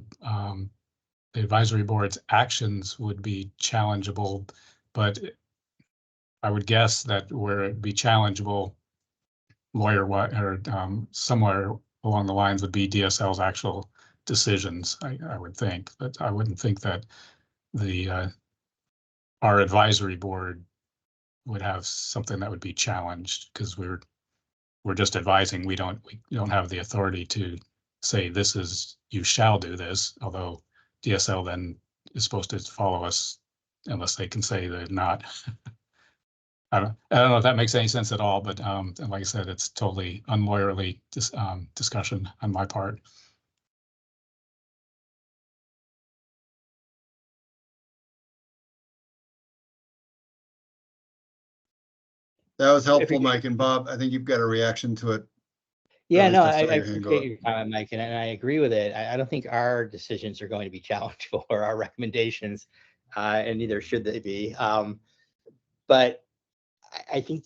advisory board's actions would be challengeable, but I would guess that where it'd be challengeable, lawyer or somewhere along the lines would be DSL's actual decisions. I would think, but I wouldn't think that the our advisory board would have something that would be challenged, because we're just advising. We don't have the authority to say this is, you shall do this, although DSL then is supposed to follow us unless they can say they're not. I don't know if that makes any sense at all, but and like I said, it's totally unlawyerly discussion on my part. That was helpful, Mike. And Bob, I think you've got a reaction to it. yeah, At no, least I I saw your hand go appreciate up. your comment, Mike, and I agree with it. I don't think our decisions are going to be challengeable, or our recommendations, and neither should they be. But I think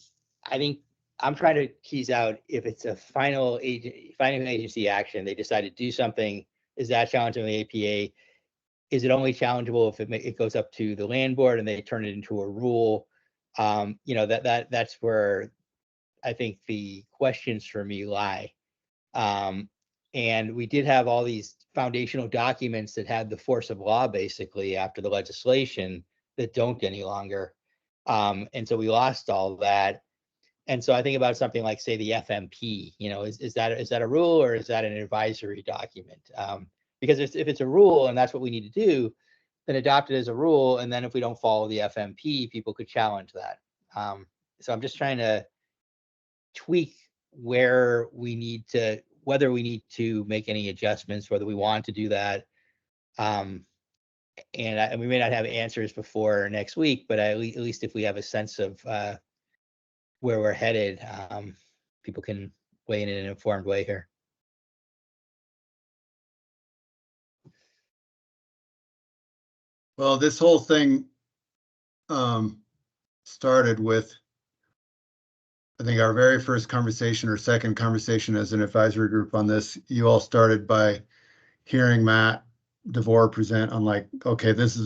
I'm trying to tease out if it's a final agency action, they decide to do something, is that challenging the APA? Is it only challengeable if it goes up to the land board and they turn it into a rule? That's where I think the questions for me lie. And we did have all these foundational documents that had the force of law basically after the legislation that don't any longer. And so we lost all that. And so I think about something like, say, the FMP, is that a rule, or is that an advisory document? Because if it's a rule and that's what we need to do, then adopt it as a rule. And then if we don't follow the FMP, people could challenge that. So I'm just trying to tweak whether we need to make any adjustments, whether we want to do that. And we may not have answers before next week, but at least if we have a sense of where we're headed, people can weigh in an informed way here. Well, this whole thing started with, I think, our very first conversation or second conversation as an advisory group on this. You all started by hearing Matt DeVore present on, like, okay, this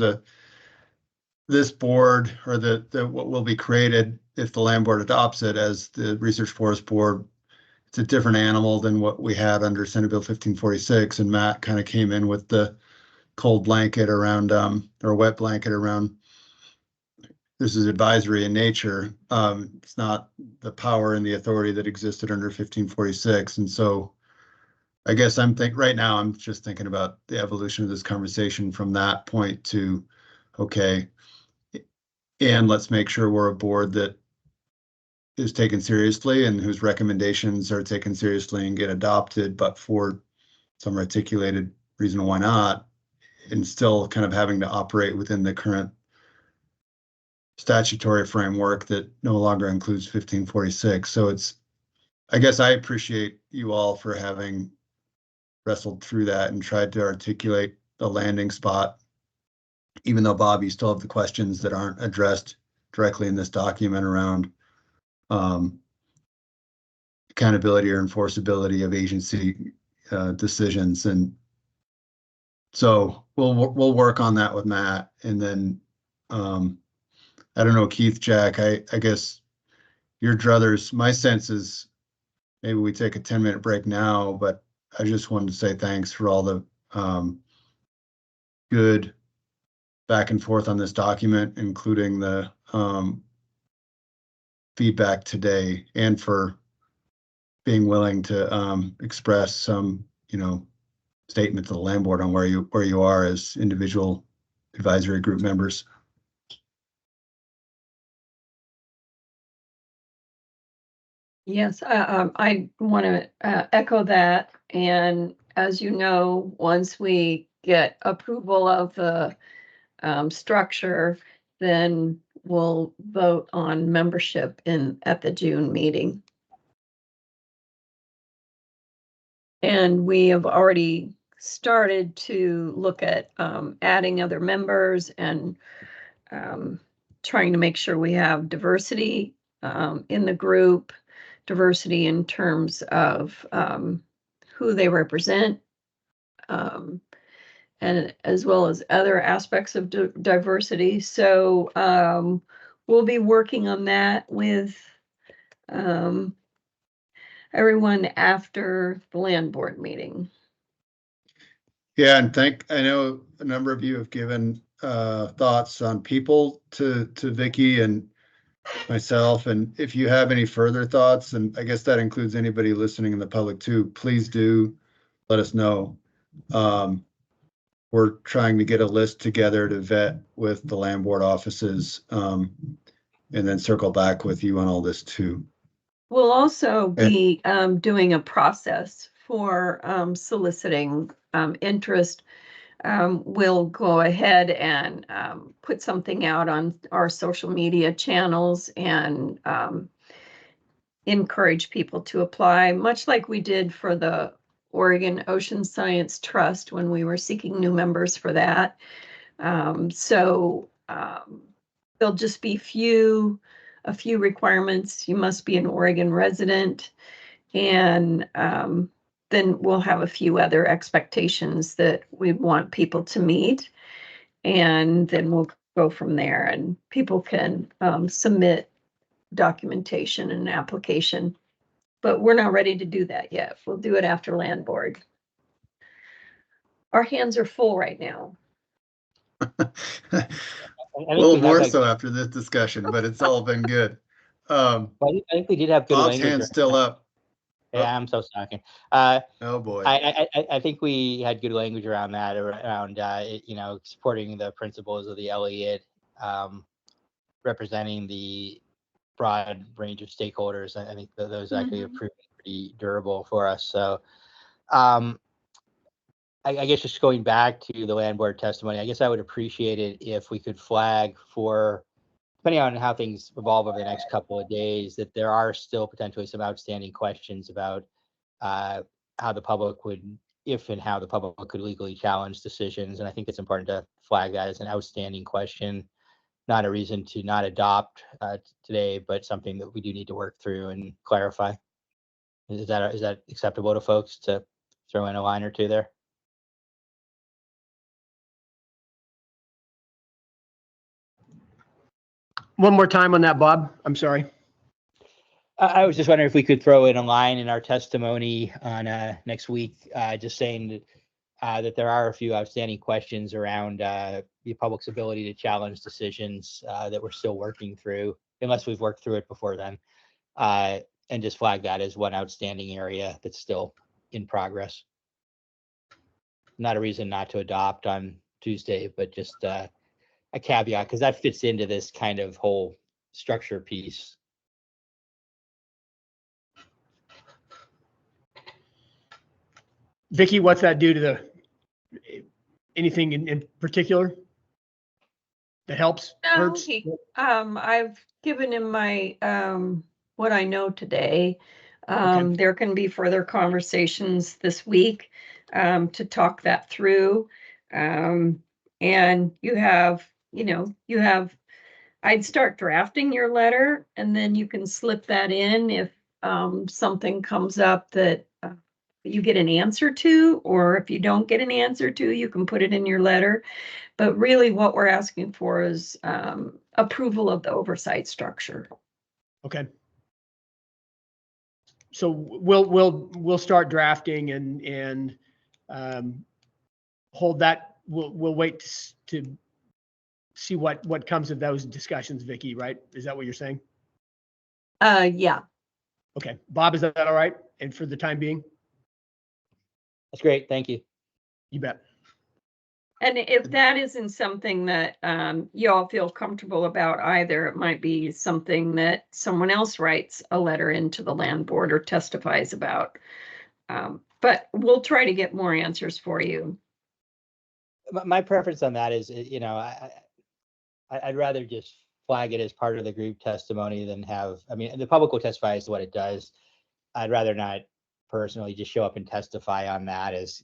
board, or the what will be created if the land board adopts it as the Research Forest Board. it's a different animal than what we had under Senate Bill 1546, and Matt kind of came in with the cold blanket around, or wet blanket around, this is advisory in nature. It's not the power and the authority that existed under 1546. And so I guess right now I'm just thinking about the evolution of this conversation from that point to, okay, and let's make sure we're a board that is taken seriously and whose recommendations are taken seriously and get adopted, but for some articulated reason why not, and still kind of having to operate within the current statutory framework that no longer includes 1546. So I guess I appreciate you all for having wrestled through that and tried to articulate a landing spot, even though, Bob, you still have the questions that aren't addressed directly in this document around accountability or enforceability of agency decisions. And so we'll work on that with Matt. And then I don't know, Keith, Jack, I guess your druthers, my sense is maybe we take a 10-minute break now, but I just wanted to say thanks for all the good back and forth on this document, including the feedback today, and for being willing to express some, statement to the land board on where you are as individual advisory group members. Yes, I want to echo that. And as you know, once we get approval of the structure, then we'll vote on membership at the June meeting. And we have already started to look at adding other members and trying to make sure we have diversity in the group, diversity in terms of who they represent, and as well as other aspects of diversity. So we'll be working on that with everyone after the land board meeting. Yeah, and I know a number of you have given thoughts on people to Vicky and myself, and if you have any further thoughts, and I guess that includes anybody listening in the public too, please do let us know. We're trying to get a list together to vet with the land board offices, and then circle back with you on all this too. We'll also be doing a process for soliciting interest. We'll go ahead and put something out on our social media channels and encourage people to apply, much like we did for the Oregon Ocean Science Trust when we were seeking new members for that. So there'll just be a few requirements. You must be an Oregon resident, and then we'll have a few other expectations that we want people to meet, and then we'll go from there, and people can submit documentation and application. But we're not ready to do that yet. We'll do it after land board. Our hands are full right now. A little more so after this discussion, but it's all been good. I think we did have good Bob's language. hand's still up. Yeah, I'm so sorry. Oh boy. I think we had good language around that, around supporting the principles of the Elliott, representing the broad range of stakeholders. I think those actually have proven pretty durable for us. So I guess just going back to the land board testimony, I guess I would appreciate it if we could flag for, depending on how things evolve over the next couple of days, that there are still potentially some outstanding questions about how the public would, if and how the public could legally challenge decisions. And I think it's important to flag that as an outstanding question, not a reason to not adopt today, but something that we do need to work through and clarify. Is that acceptable to folks to throw in a line or two there? One more time on that, Bob. I'm sorry. I was just wondering if we could throw in a line in our testimony on next week, just saying that there are a few outstanding questions around the public's ability to challenge decisions that we're still working through, unless we've worked through it before then, and just flag that as one outstanding area that's still in progress. Not a reason not to adopt on Tuesday, but just a caveat, because that fits into this kind of whole structure piece. Vicky, what's that do to the, anything in particular that helps, No, hurts? I've given him my, what I know today. Okay. There can be further conversations this week, to talk that through. And I'd start drafting your letter and then you can slip that in if, something comes up that you get an answer to, or if you don't get an answer to, you can put it in your letter. But really what we're asking for is approval of the oversight structure. Okay. So we'll start drafting and hold that. We'll wait to see what comes of those discussions, Vicky, right? Is that what you're saying? Yeah. Okay. Bob, is that all right? And for the time being? That's great. Thank you. You bet. And if that isn't something that you all feel comfortable about either, it might be something that someone else writes a letter into the land board or testifies about. But we'll try to get more answers for you. My preference on that is, I'd rather just flag it as part of the group testimony than have, I mean, the public will testify as to what it does. I'd rather not personally just show up and testify on that. As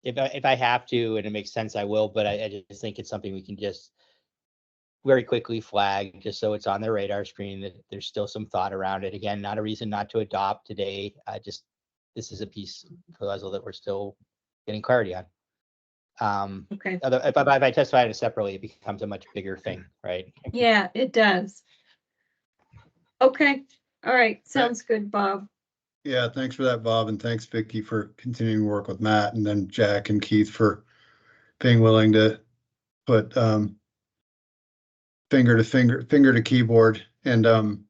if I have to and it makes sense, I will, but I just think it's something we can just very quickly flag, just so it's on the radar screen that there's still some thought around it. Again, not a reason not to adopt today. This is a piece of the puzzle that we're still getting clarity on. Okay. If I testify it separately, it becomes a much bigger thing, right? Yeah, it does. Okay. All right. Sounds good, Bob. Yeah, thanks for that, Bob, and thanks, Vicky, for continuing to work with Matt, and then Jack and Keith for being willing to put finger to keyboard. And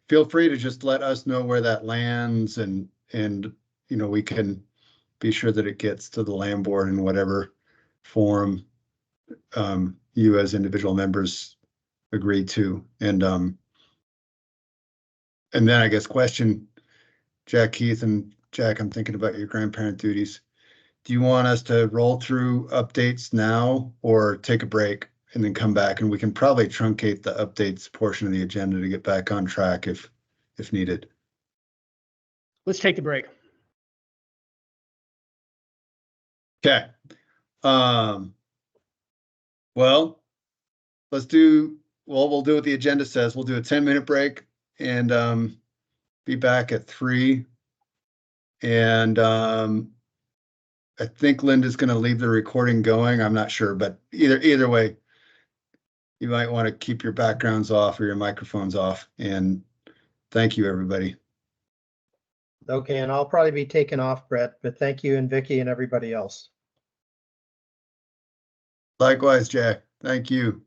feel free to just let us know where that lands, and we can be sure that it gets to the land board in whatever form you as individual members agree to. And then I guess question, Jack, Keith, and Jack, I'm thinking about your grandparent duties. Do you want us to roll through updates now or take a break and then come back? And we can probably truncate the updates portion of the agenda to get back on track if needed. Let's take the break. Okay. Well, we'll do what the agenda says. We'll do a 10-minute break and be back at 3. And I think Linda's going to leave the recording going. I'm not sure, but either way, you might want to keep your backgrounds off or your microphones off. And thank you, everybody. Okay, and I'll probably be taken off, Brett, but thank you and Vicky and everybody else. Likewise, Jack. Thank you.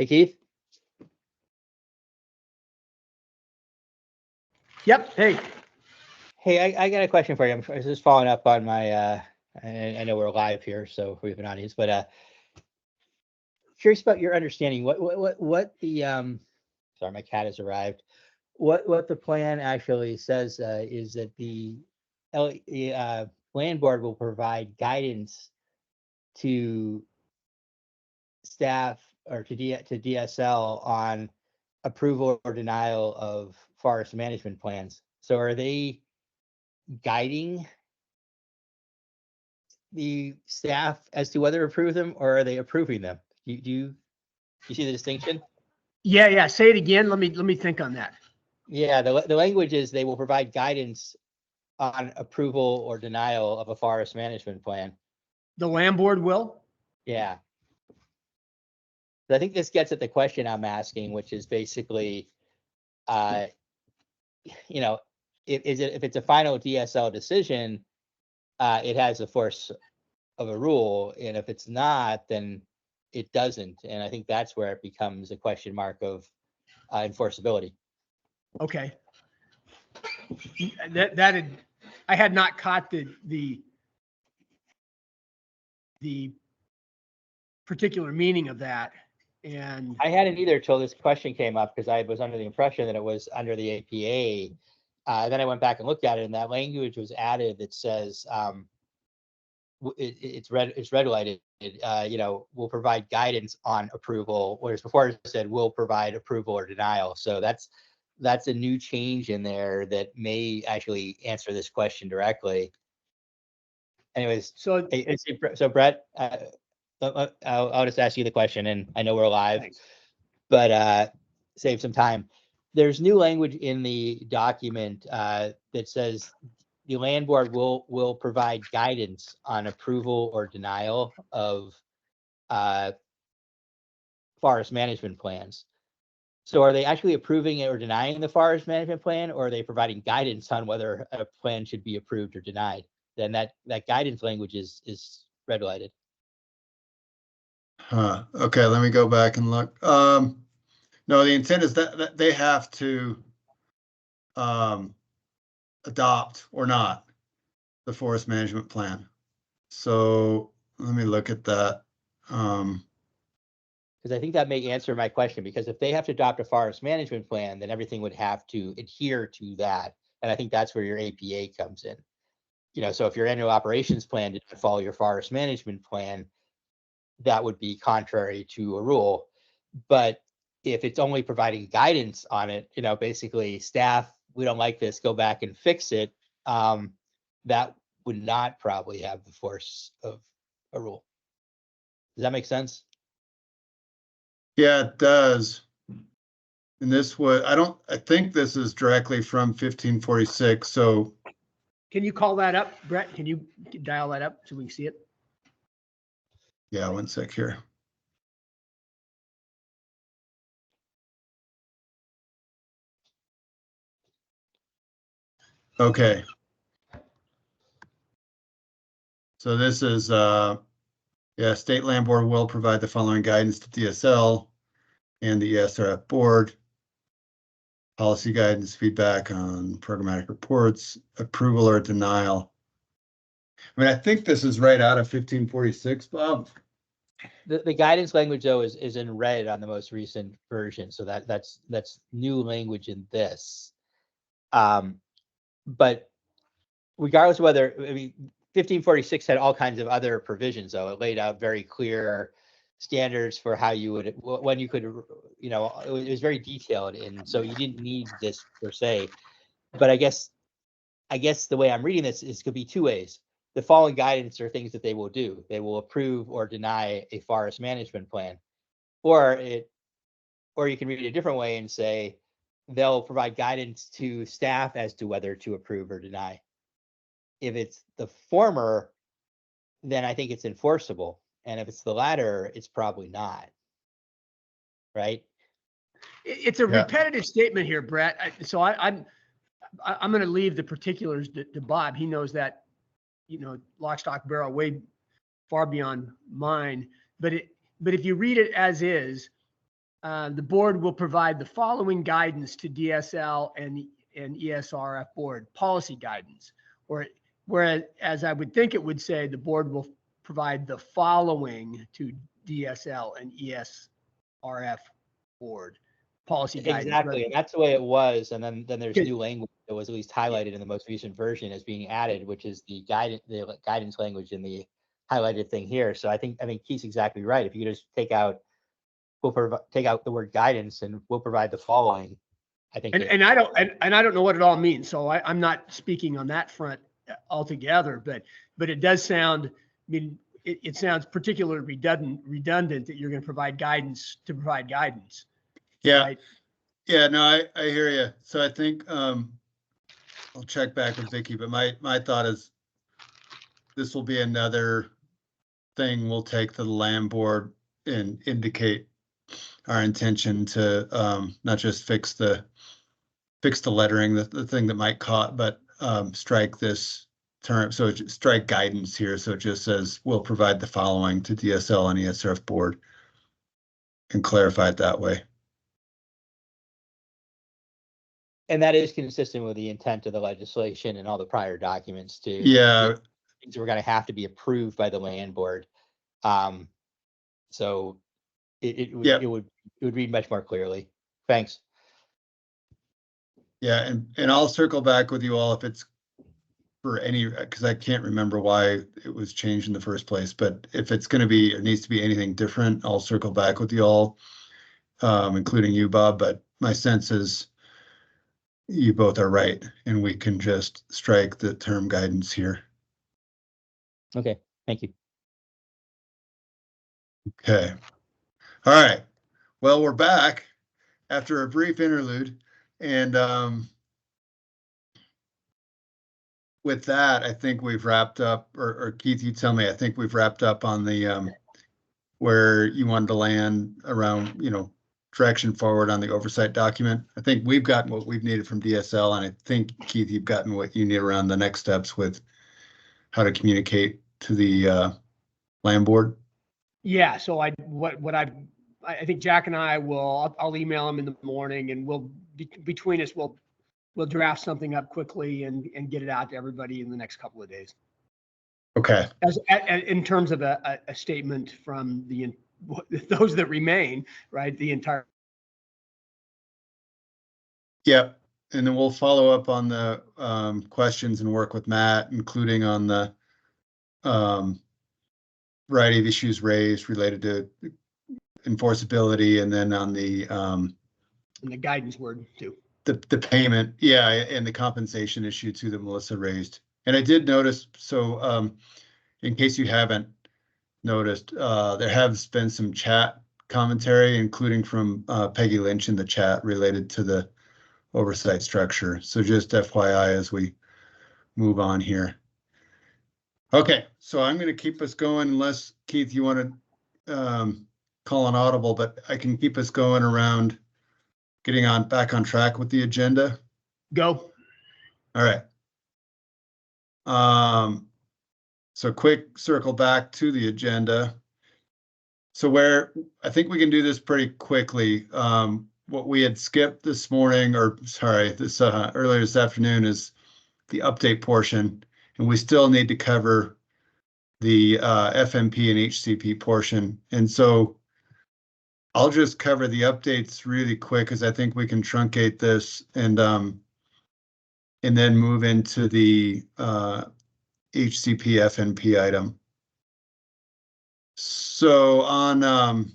Hey, Keith? Yep, hey, Hey, I got a question for you. I'm just following up on my, I know we're live here, so we have an audience, but curious about your understanding. What the, sorry, my cat has arrived. What the plan actually says is that the land board will provide guidance to staff or to DSL on approval or denial of forest management plans. So are they guiding the staff as to whether to approve them, or are they approving them? Do you see the distinction? yeah, say it again. Let me think on that. Yeah, the language is they will provide guidance on approval or denial of a forest management plan. The land board will? Yeah. I think this gets at the question I'm asking, which is basically, you know, if it's a final DSL decision, it has the force of a rule, and if it's not, then it doesn't. And I think that's where it becomes a question mark of enforceability. Okay. I had not caught the particular meaning of that. And I hadn't either till this question came up, because I was under the impression that it was under the APA. Then I went back and looked at it, and that language was added that says it's red lighted. You know, will provide guidance on approval, whereas before it said will provide approval or denial. So that's a new change in there that may actually answer this question directly. Anyways, so, so Brett, I'll just ask you the question, and I know we're live, thanks. but save some time. There's new language in the document that says the land board will provide guidance on approval or denial of forest management plans. So are they actually approving or denying the forest management plan, or are they providing guidance on whether a plan should be approved or denied? Then that guidance language is red lighted. Okay, let me go back and look. No, the intent is that they have to adopt or not the forest management plan. So let me look at that. Because I think that may answer my question, because if they have to adopt a forest management plan, then everything would have to adhere to that. And I think that's where your APA comes in. You know, so if your annual operations plan didn't follow your forest management plan, that would be contrary to a rule. But if it's only providing guidance on it, you know, basically staff, we don't like this, go back and fix it, that would not probably have the force of a rule. Does that make sense? Yeah, it does. And this would, I think this is directly from 1546. So Can you call that up, Brett? Can you dial that up so we can see it? yeah, one sec here. Okay. So this is, yeah, State Land Board will provide the following guidance to DSL and the ESRF board. Policy guidance, feedback on programmatic reports, approval or denial. I mean, I think this is right out of 1546, Bob. The guidance language though is in red on the most recent version, so that's new language in this. But regardless of whether, I mean, 1546 had all kinds of other provisions, though. It laid out very clear standards for how you would, when you could, you know, it was very detailed, and so you didn't need this per se. But I guess the way I'm reading this is could be two ways. The following guidance are things that they will do. They will approve or deny a forest management plan, or you can read it a different way and say they'll provide guidance to staff as to whether to approve or deny. If it's the former, then I think it's enforceable. And if it's the latter, it's probably not. Right? It's a repetitive statement here, Brett. So I'm going to leave the particulars to Bob. He knows that, you know, lock, stock, barrel, way far beyond mine. But if you read it as is, the board will provide the following guidance to DSL and ESRF board policy guidance, or whereas I would think it would say the board will provide the following to DSL and ESRF board policy guidance. Exactly, and that's the way it was. And then there's Okay. new language that was at least highlighted in the most recent version as being added, which is the guidance language in the highlighted thing here. So I think Keith's exactly right. If you could just take out the word guidance and we'll provide the following. I think. And I don't know what it all means, so I'm not speaking on that front altogether. But it does sound. I mean, it sounds particularly redundant that you're going to provide guidance to provide guidance. Yeah. Right? Yeah, no, I hear you. So I think I'll check back with Vicky, but my thought is this will be another thing we'll take to the land board and indicate our intention to not just fix the lettering, the thing that might caught, but strike this term. So strike guidance here. So it just says we'll provide the following to DSL and ESRF board and clarify it that way. And that is consistent with the intent of the legislation and all the prior documents too. Yeah. Things were going to have to be approved by the land board. So it would read much more clearly. Thanks. Yeah, and I'll circle back with you all if it's for any, because I can't remember why it was changed in the first place, but if it's going to be or needs to be anything different, I'll circle back with you all, including you, Bob. But my sense is you both are right, and we can just strike the term guidance here. Okay, thank you. Okay. All right. Well, we're back after a brief interlude, and with that, I think we've wrapped up, or Keith, you tell me, I think we've wrapped up on the where you wanted to land around, direction forward on the oversight document. I think we've gotten what we've needed from DSL, and I think, Keith, you've gotten what you need around the next steps with how to communicate to the land board. Yeah. So I think Jack and I I'll email him in the morning, and between us we'll draft something up quickly and get it out to everybody in the next couple of days. Okay. In terms of a statement from those that remain, right? The entire. Yep. And then we'll follow up on the questions and work with Matt, including on the variety of issues raised related to enforceability, and then on the and the guidance word too. The payment, yeah, and the compensation issue too that Melissa raised. And I did notice, so in case you haven't noticed, there has been some chat commentary, including from Peggy Lynch in the chat related to the oversight structure. So just FYI as we move on here. Okay, so I'm going to keep us going unless, Keith, you want to call an audible, but I can keep us going around getting back on track with the agenda. Go. All right. So quick circle back to the agenda. So I think we can do this pretty quickly. What we had skipped this morning, or sorry, earlier this afternoon, is the update portion, and we still need to cover the FMP and HCP portion. And so I'll just cover the updates really quick, because I think we can truncate this and then move into the HCP FNP item. So on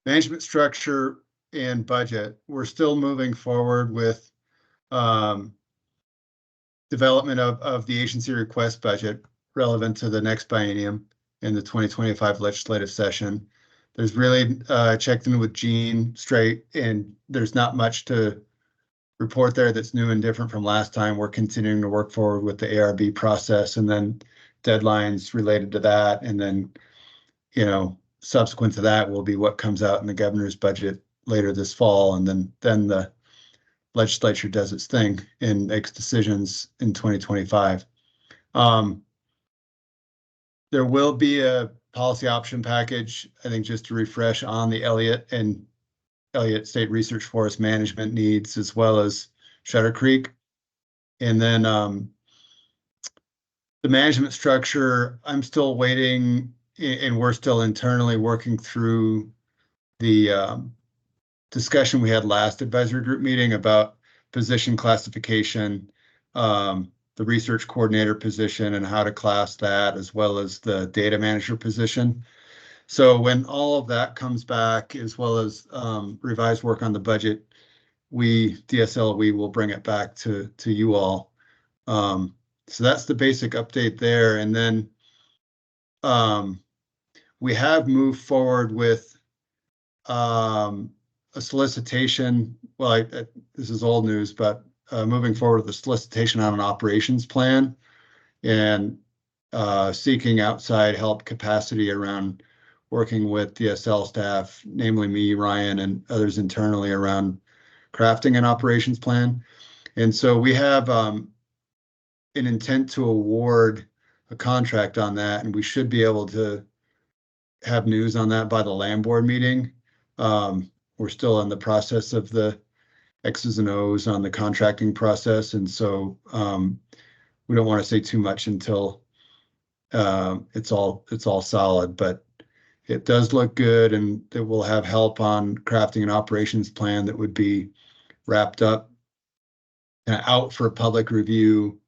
management structure and budget, we're still moving forward with development of the agency request budget relevant to the next biennium in the 2025 legislative session. There's really checked in with Gene straight, and there's not much to report there that's new and different from last time. We're continuing to work forward with the ARB process, and then deadlines related to that. And then, subsequent to that will be what comes out in the governor's budget later this fall. And then the legislature does its thing and makes decisions in 2025. There will be a policy option package, I think just to refresh on the Elliott and Elliott State Research Forest management needs, as well as Shutter Creek. And then the management structure, I'm still waiting, and we're still internally working through the discussion we had last advisory group meeting about position classification, the research coordinator position and how to class that, as well as the data manager position. So when all of that comes back, as well as revised work on the budget, DSL, we will bring it back to you all. So that's the basic update there. And then we have moved forward with a solicitation. Well, this is old news, but moving forward with a solicitation on an operations plan and seeking outside help capacity around working with DSL staff, namely me, Ryan, and others internally around crafting an operations plan. And so we have an intent to award a contract on that, and we should be able to have news on that by the land board meeting. We're still in the process of the X's and O's on the contracting process, and so we don't want to say too much until it's all solid, but it does look good, and it will have help on crafting an operations plan that would be wrapped up and out for public review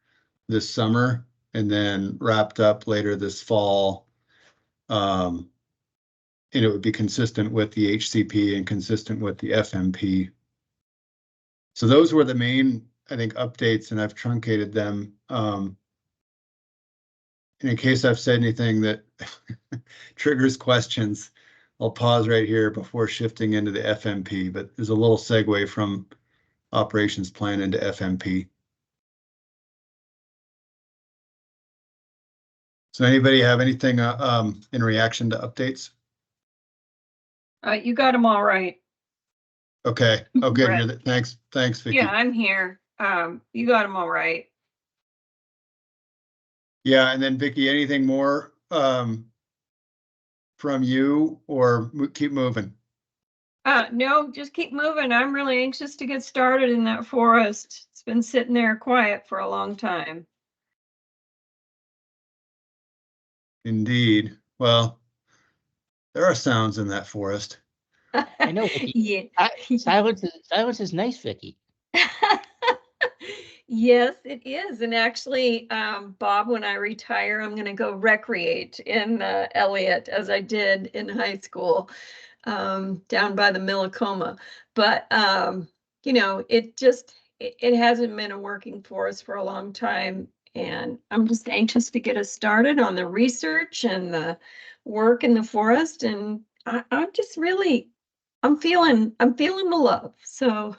this summer, and then wrapped up later this fall. And it would be consistent with the HCP and consistent with the FMP. So those were the main, I think, updates, and I've truncated them. In case I've said anything that triggers questions, I'll pause right here before shifting into the FMP, but there's a little segue from operations plan into FMP. So anybody have anything in reaction to updates? You got them all right. Okay. Oh, good. Right. Thanks, Vicki. Yeah, I'm here. You got them all right. Yeah, and then Vicki, anything more from you, or keep moving? No, just keep moving. I'm really anxious to get started in that forest. It's been sitting there quiet for a long time. Indeed. Well, there are sounds in that forest. I know, Vicky. Yeah. Silence is nice, Vicky. Yes, it is. And actually, Bob, when I retire, I'm going to go recreate in Elliott as I did in high school, down by the Millicoma. But, you know, it hasn't been a working forest for a long time. And I'm just anxious to get us started on the research and the work in the forest. And I'm just really, I'm feeling the love. So.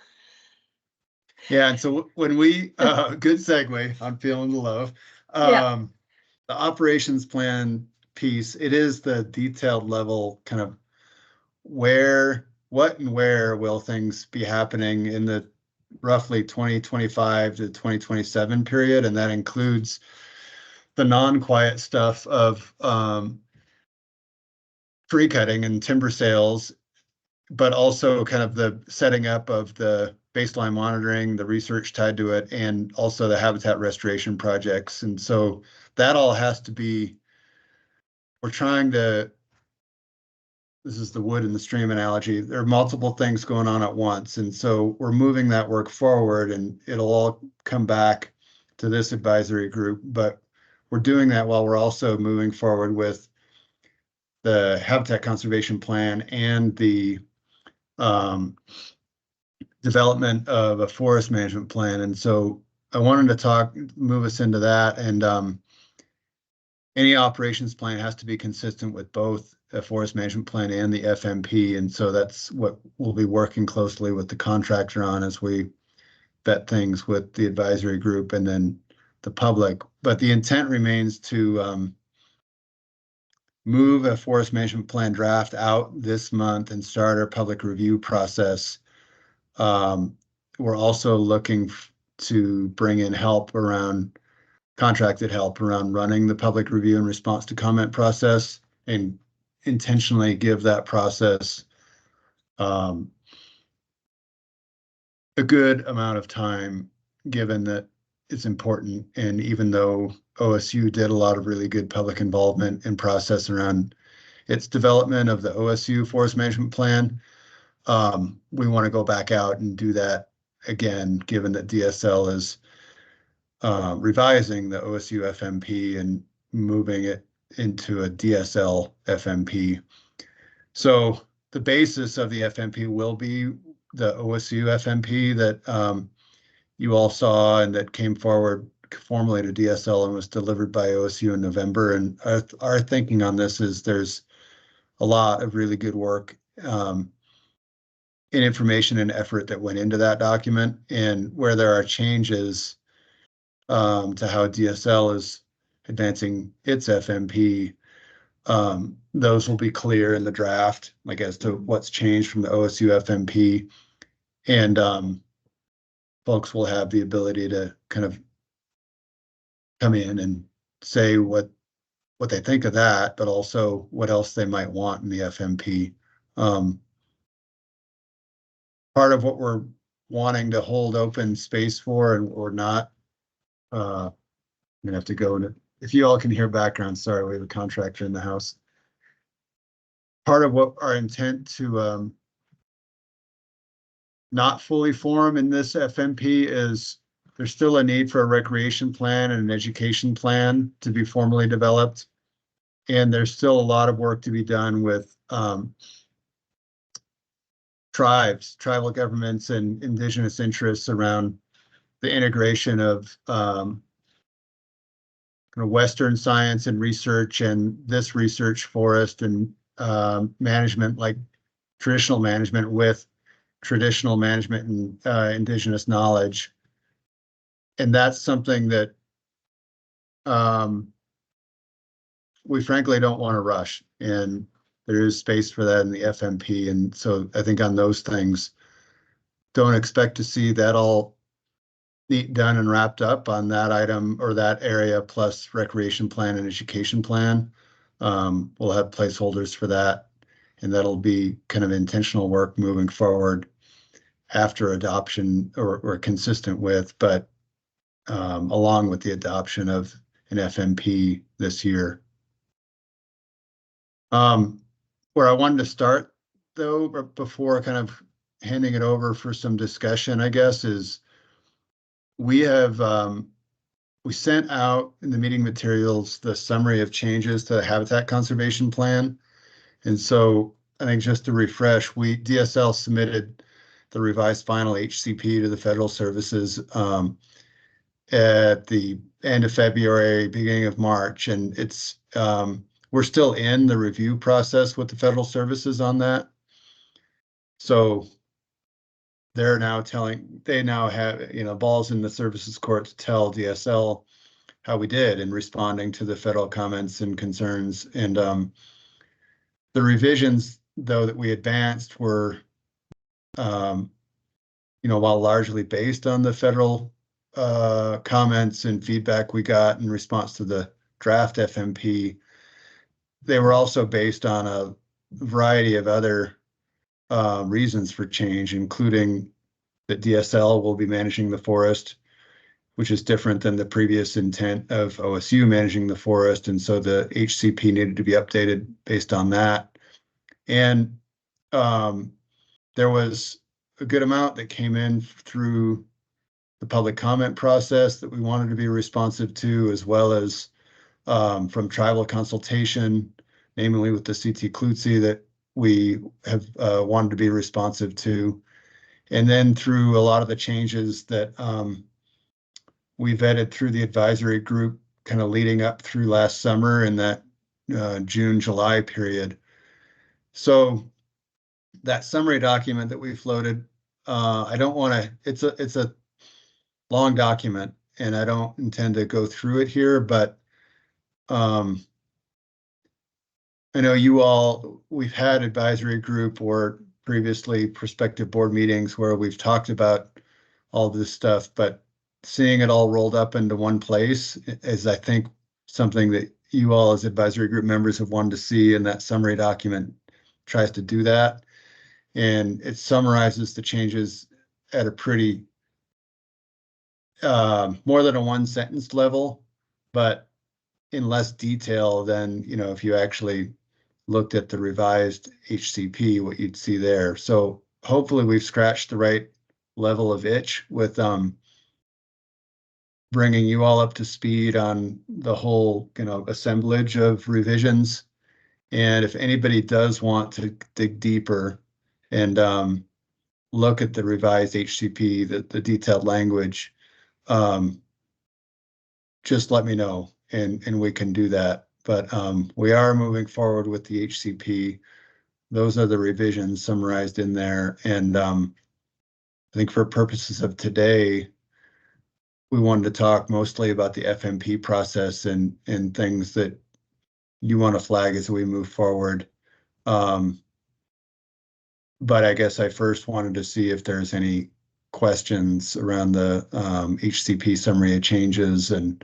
Yeah, and so when we good segue on feeling the love. Yeah. The operations plan piece, it is the detailed level kind of what and where will things be happening in the roughly 2025 to 2027 period, and that includes the non-quiet stuff of tree cutting and timber sales, but also kind of the setting up of the baseline monitoring, the research tied to it, and also the habitat restoration projects. And so that all has to be, we're trying to, this is the wood and the stream analogy. There are multiple things going on at once. And so we're moving that work forward, and it'll all come back to this advisory group. But we're doing that while we're also moving forward with the habitat conservation plan and the development of a forest management plan. And so I wanted to move us into that. And any operations plan has to be consistent with both a forest management plan and the FMP. And so that's what we'll be working closely with the contractor on as we vet things with the advisory group and then the public. But the intent remains to move a forest management plan draft out this month and start our public review process. We're also looking to bring in contracted help around running the public review and response to comment process and intentionally give that process a good amount of time, given that it's important. And even though OSU did a lot of really good public involvement and process around its development of the OSU Forest Management Plan, we want to go back out and do that again, given that DSL is revising the OSU FMP and moving it into a DSL FMP. So the basis of the FMP will be the OSU FMP that you all saw and that came forward formally to DSL and was delivered by OSU in November. And our thinking on this is there's a lot of really good work and information and effort that went into that document, and where there are changes to how DSL is advancing its FMP, those will be clear in the draft, like as to what's changed from the OSU FMP. And folks will have the ability to kind of come in and say what they think of that, but also what else they might want in the FMP. Part of what we're wanting to hold open space for, and or not, I'm gonna have to go into, if you all can hear background, sorry, we have a contractor in the house. Part of what our intent to not fully form in this FMP is there's still a need for a recreation plan and an education plan to be formally developed. And there's still a lot of work to be done with tribal governments and indigenous interests around the integration of kind of Western science and research and this research forest and management, like traditional management, with traditional management and indigenous knowledge. And that's something that we frankly don't want to rush, and there is space for that in the FMP. And so I think on those things, don't expect to see that all neat, done and wrapped up on that item or that area, plus recreation plan and education plan. We'll have placeholders for that, and that'll be kind of intentional work moving forward after adoption, or consistent with, but along with the adoption of an FMP this year. Where I wanted to start, though, before kind of handing it over for some discussion, I guess, is we have we sent out in the meeting materials the summary of changes to the habitat conservation plan. And so I think, just to refresh, DSL submitted the revised final HCP to the federal services at the end of February, beginning of March, and it's we're still in the review process with the federal services on that. So they now have, balls in the services court to tell DSL how we did in responding to the federal comments and concerns. And the revisions, though, that we advanced were, while largely based on the federal comments and feedback we got in response to the draft FMP, they were also based on a variety of other reasons for change, including that DSL will be managing the forest, which is different than the previous intent of OSU managing the forest. And so the HCP needed to be updated based on that. And there was a good amount that came in through the public comment process that we wanted to be responsive to, as well as from tribal consultation, namely with the CT Klutzy, that we have wanted to be responsive to. And then through a lot of the changes that we vetted through the advisory group, kind of leading up through last summer in that June, July period. So that summary document that we floated, I don't want to, it's a long document, and I don't intend to go through it here, but I know you all, we've had advisory group or previously prospective board meetings where we've talked about all this stuff, but seeing it all rolled up into one place is, I think, something that you all as advisory group members have wanted to see, and that summary document tries to do that. And it summarizes the changes at a pretty more than a one sentence level, but in less detail than, if you actually looked at the revised HCP, what you'd see there. So hopefully we've scratched the right level of itch with bringing you all up to speed on the whole, assemblage of revisions. And if anybody does want to dig deeper and look at the revised HCP, the detailed language, just let me know and we can do that. But we are moving forward with the HCP. Those are the revisions summarized in there. And I think for purposes of today, we wanted to talk mostly about the FMP process and things that you want to flag as we move forward. But I guess I first wanted to see if there's any questions around the HCP summary of changes and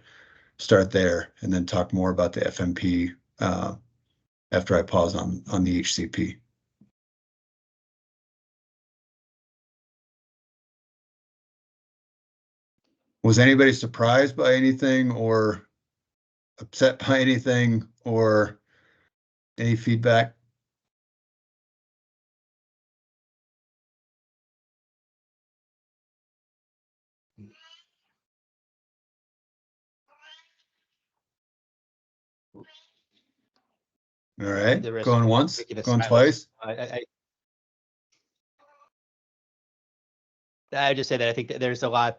start there, and then talk more about the FMP after I pause on the HCP. Was anybody surprised by anything or upset by anything or any feedback? All right, The rest going of it, once, Vicky, that's going silent. twice. I just say that I think that there's a lot.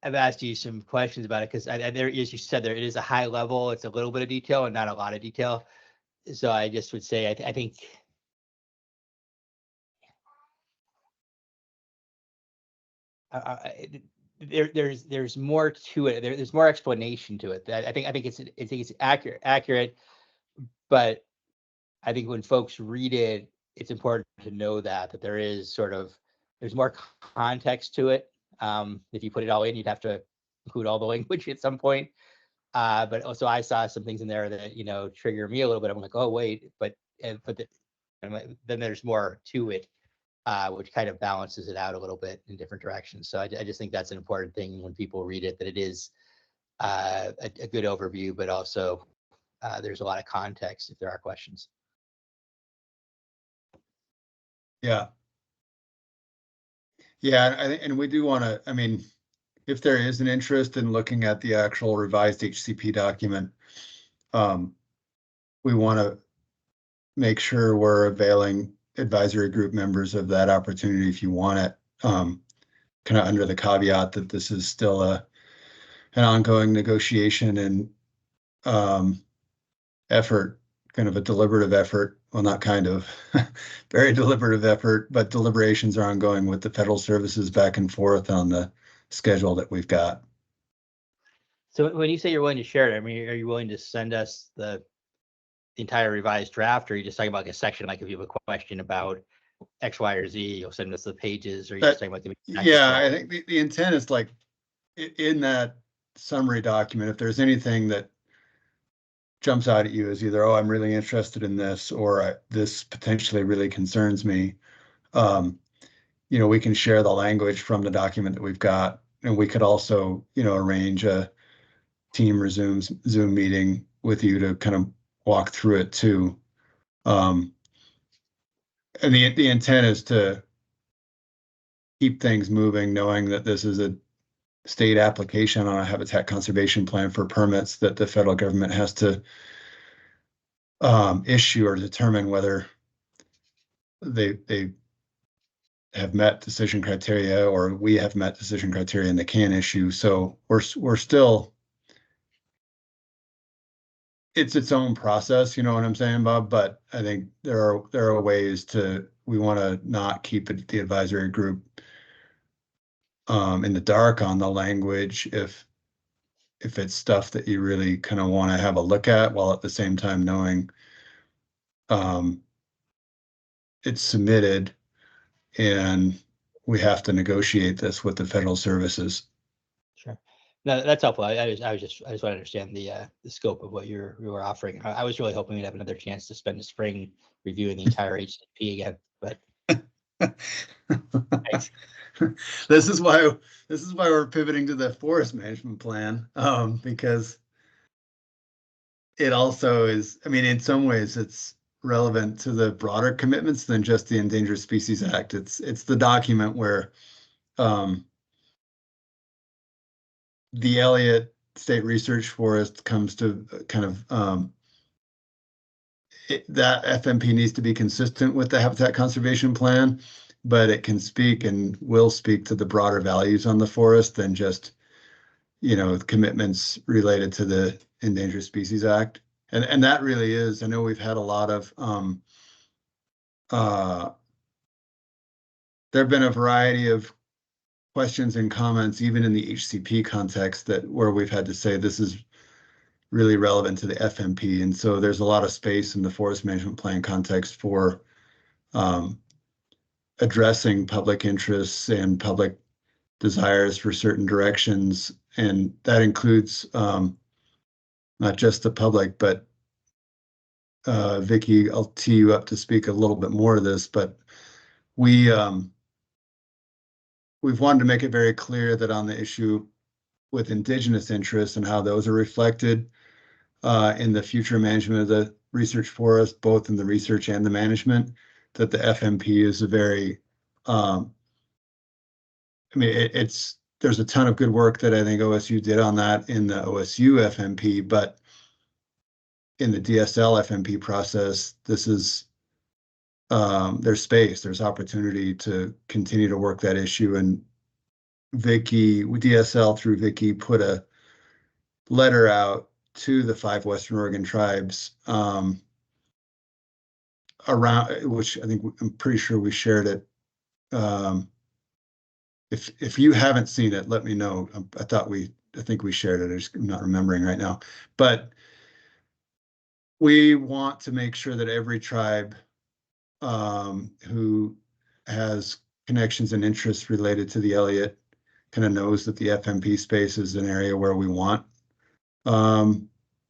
I've asked you some questions about it because there, as you said, there it is a high level. It's a little bit of detail and not a lot of detail. So I just would say I think there's more to it. There's more explanation to it. I think it's accurate, but I think when folks read it, it's important to know that there is there's more context to it. If you put it all in, you'd have to include all the language at some point. But also I saw some things in there that, trigger me a little bit. I'm like, oh, wait, but then there's more to it, which kind of balances it out a little bit in different directions. So I just think that's an important thing when people read it, that it is a good overview, but also there's a lot of context if there are questions. Yeah. Yeah, and we do want to, if there is an interest in looking at the actual revised HCP document, we want to make sure we're availing advisory group members of that opportunity if you want it, kind of under the caveat that this is still an ongoing negotiation and effort, kind of a deliberative effort. Well, not kind of, very deliberative effort, but deliberations are ongoing with the federal services back and forth on the schedule that we've got. So when you say you're willing to share it, are you willing to send us the entire revised draft, or are you just talking about a section, like if you have a question about X, Y, or Z, you'll send us the pages, or you're just talking about the yeah, I think the intent is like in that summary document, if there's anything that jumps out at you as either, oh, I'm really interested in this, or this potentially really concerns me, we can share the language from the document that we've got, and we could also, arrange a team Zoom meeting with you to kind of walk through it too. And the intent is to keep things moving, knowing that this is a state application on a habitat conservation plan for permits that the federal government has to issue or determine whether they have met decision criteria or we have met decision criteria and they can issue. So we're still, it's its own process, you know what I'm saying, Bob? But I think there are ways we want to not keep the advisory group in the dark on the language if it's stuff that you really kind of want to have a look at, while at the same time knowing it's submitted and we have to negotiate this with the federal services. Sure. No, that's helpful. I just want to understand the scope of what you were offering. I was really hoping we'd have another chance to spend the spring reviewing the entire HCP again, but thanks. This is why we're pivoting to the forest management plan, because it also is, I mean, in some ways it's relevant to the broader commitments than just the Endangered Species Act. It's the document where the Elliott State Research Forest comes to kind of that FMP needs to be consistent with the Habitat Conservation Plan, but it can speak and will speak to the broader values on the forest than just, you know, commitments related to the Endangered Species Act. And that really is, I know we've had a lot of, there have been a variety of questions and comments, even in the HCP context, that where we've had to say this is really relevant to the FMP. And so there's a lot of space in the forest management plan context for addressing public interests and public desires for certain directions. And that includes not just the public, but Vicki, I'll tee you up to speak a little bit more of this, but we've wanted to make it very clear that on the issue with Indigenous interests and how those are reflected in the future management of the research forest, both in the research and the management, that the FMP is a very, I mean, there's a ton of good work that I think OSU did on that in the OSU FMP, but in the DSL FMP process, this is, there's space, there's opportunity to continue to work that issue. And Vicki, DSL through Vicki put a letter out to the 5 Western Oregon tribes around, which I think I'm pretty sure we shared it. If you haven't seen it, let me know. I think we shared it. I'm not remembering right now, but we want to make sure that every tribe who has connections and interests related to the Elliott kind of knows that the FMP space is an area where we want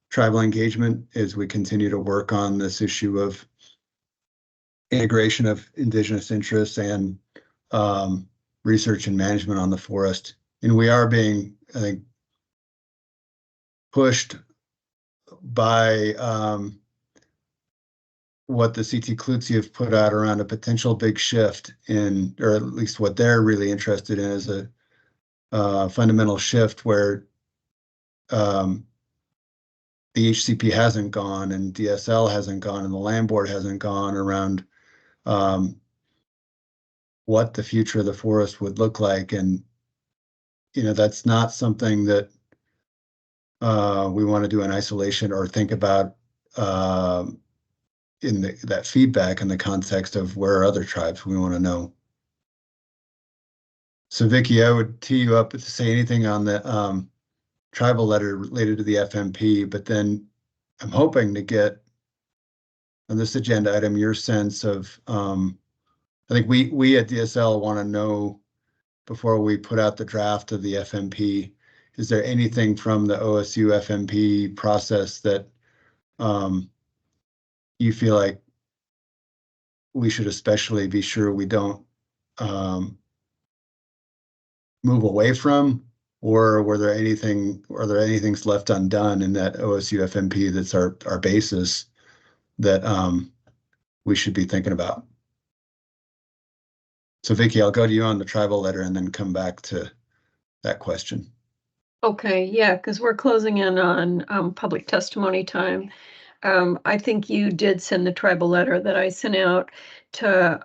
tribal engagement as we continue to work on this issue of integration of Indigenous interests and research and management on the forest. And we are being, I think, pushed by what the CT Klutzy have put out around a potential big shift in, or at least what they're really interested in, is a fundamental shift where the HCP hasn't gone and DSL hasn't gone and the land board hasn't gone around what the future of the forest would look like. And, you know, that's not something that we want to do in isolation or think about in that feedback in the context of where are other tribes we want to know. So Vicki, I would tee you up to say anything on the tribal letter related to the FMP, but then I'm hoping to get on this agenda item your sense of, I think we at DSL want to know before we put out the draft of the FMP, is there anything from the OSU FMP process that you feel like we should especially be sure we don't move away from, or are there anything left undone in that OSU FMP that's our basis that we should be thinking about? So Vicki, I'll go to you on the tribal letter and then come back to that question. Okay, yeah, because we're closing in on public testimony time. I think you did send the tribal letter that I sent out to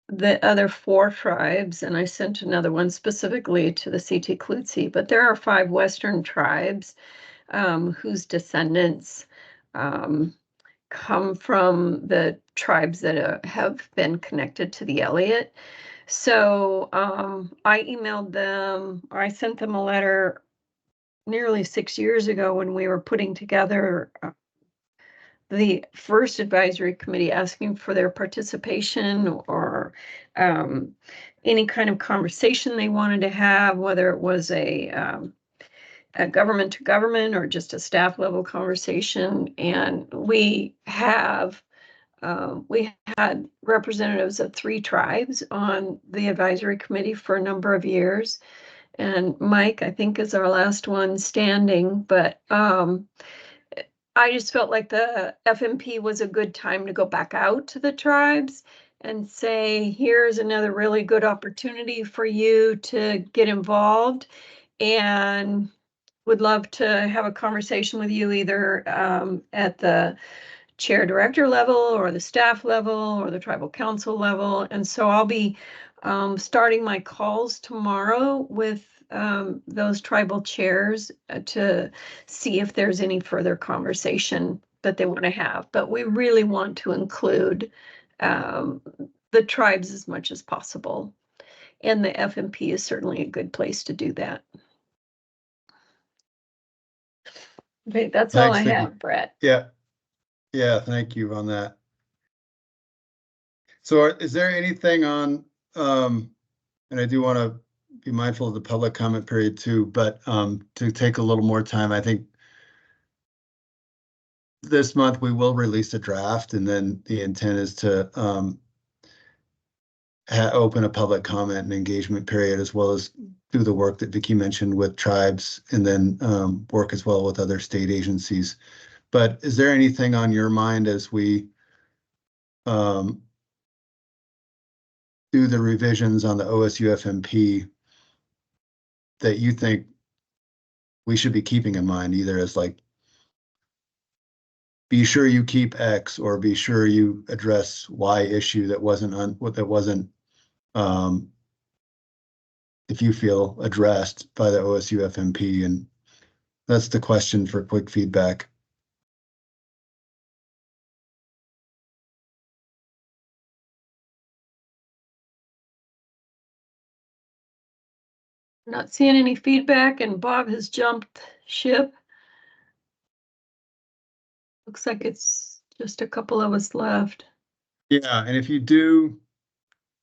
the other 4 tribes, and I sent another one specifically to the CT Klutzy, but there are 5 Western tribes whose descendants come from the tribes that have been connected to the Elliott. So I emailed them, or I sent them a letter nearly 6 years ago when we were putting together the first advisory committee asking for their participation or any kind of conversation they wanted to have, whether it was a government to government or just a staff level conversation. And we had representatives of 3 tribes on the advisory committee for a number of years. And Mike, I think, is our last one standing, but I just felt like the FMP was a good time to go back out to the tribes and say, here's another really good opportunity for you to get involved, and would love to have a conversation with you either at the chair director level or the staff level or the tribal council level. And so I'll be starting my calls tomorrow with those tribal chairs to see if there's any further conversation that they want to have. But we really want to include the tribes as much as possible. And the FMP is certainly a good place to do that. Okay, that's all Thanks, I Vicki. have, Brett. Yeah. Yeah, thank you on that. So is there anything on, and I do want to be mindful of the public comment period too, but to take a little more time, I think this month we will release a draft, and then the intent is to open a public comment and engagement period, as well as do the work that Vicki mentioned with tribes, and then work as well with other state agencies. But is there anything on your mind as we do the revisions on the OSU FMP that you think we should be keeping in mind, either as like, be sure you keep X, or be sure you address Y issue that wasn't if you feel addressed by the OSU FMP? And that's the question for quick feedback. Not seeing any feedback, and Bob has jumped ship. Looks like it's just a couple of us left. Yeah, and if you do,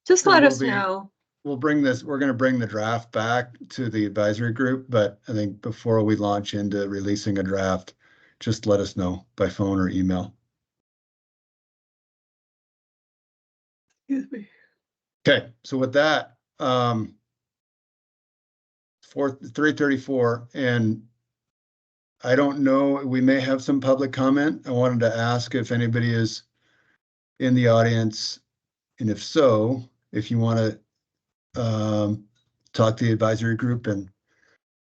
Just There let will us be- know. we're going to bring the draft back to the advisory group, but I think before we launch into releasing a draft, just let us know by phone or email. Excuse me. Okay, so with that, 3:34, and I don't know, we may have some public comment. I wanted to ask if anybody is in the audience, and if so, if you want to talk to the advisory group and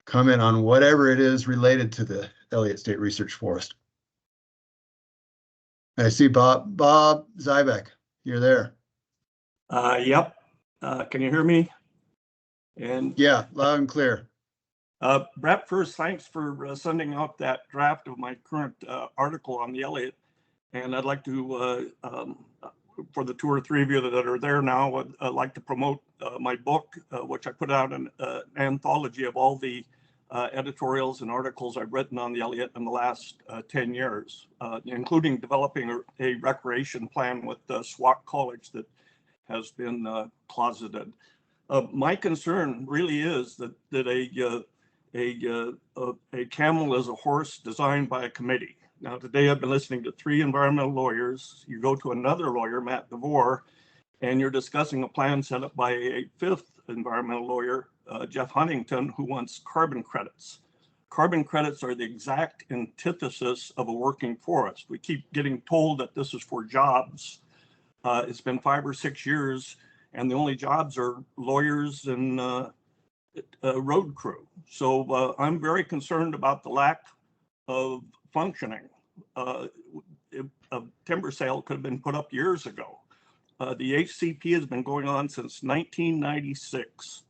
comment on whatever it is related to the Elliott State Research Forest. I see Bob Zybeck, you're there. Yep. Can you hear me? And Yeah, loud and clear. Brett, first, thanks for sending out that draft of my current article on the Elliott. And I'd like to, for the 2 or 3 of you that are there now, I'd like to promote my book, which I put out an anthology of all the editorials and articles I've written on the Elliott in the last 10 years, including developing a recreation plan with SWAT College that has been closeted. My concern really is that a camel is a horse designed by a committee. Now, today I've been listening to 3 environmental lawyers. You go to another lawyer, Matt DeVore, and you're discussing a plan set up by a 5th environmental lawyer, Jeff Huntington, who wants carbon credits. Carbon credits are the exact antithesis of a working forest. We keep getting told that this is for jobs. It's been 5 or 6 years, and the only jobs are lawyers and road crew. So I'm very concerned about the lack of functioning. A timber sale could have been put up years ago. The HCP has been going on since 1996.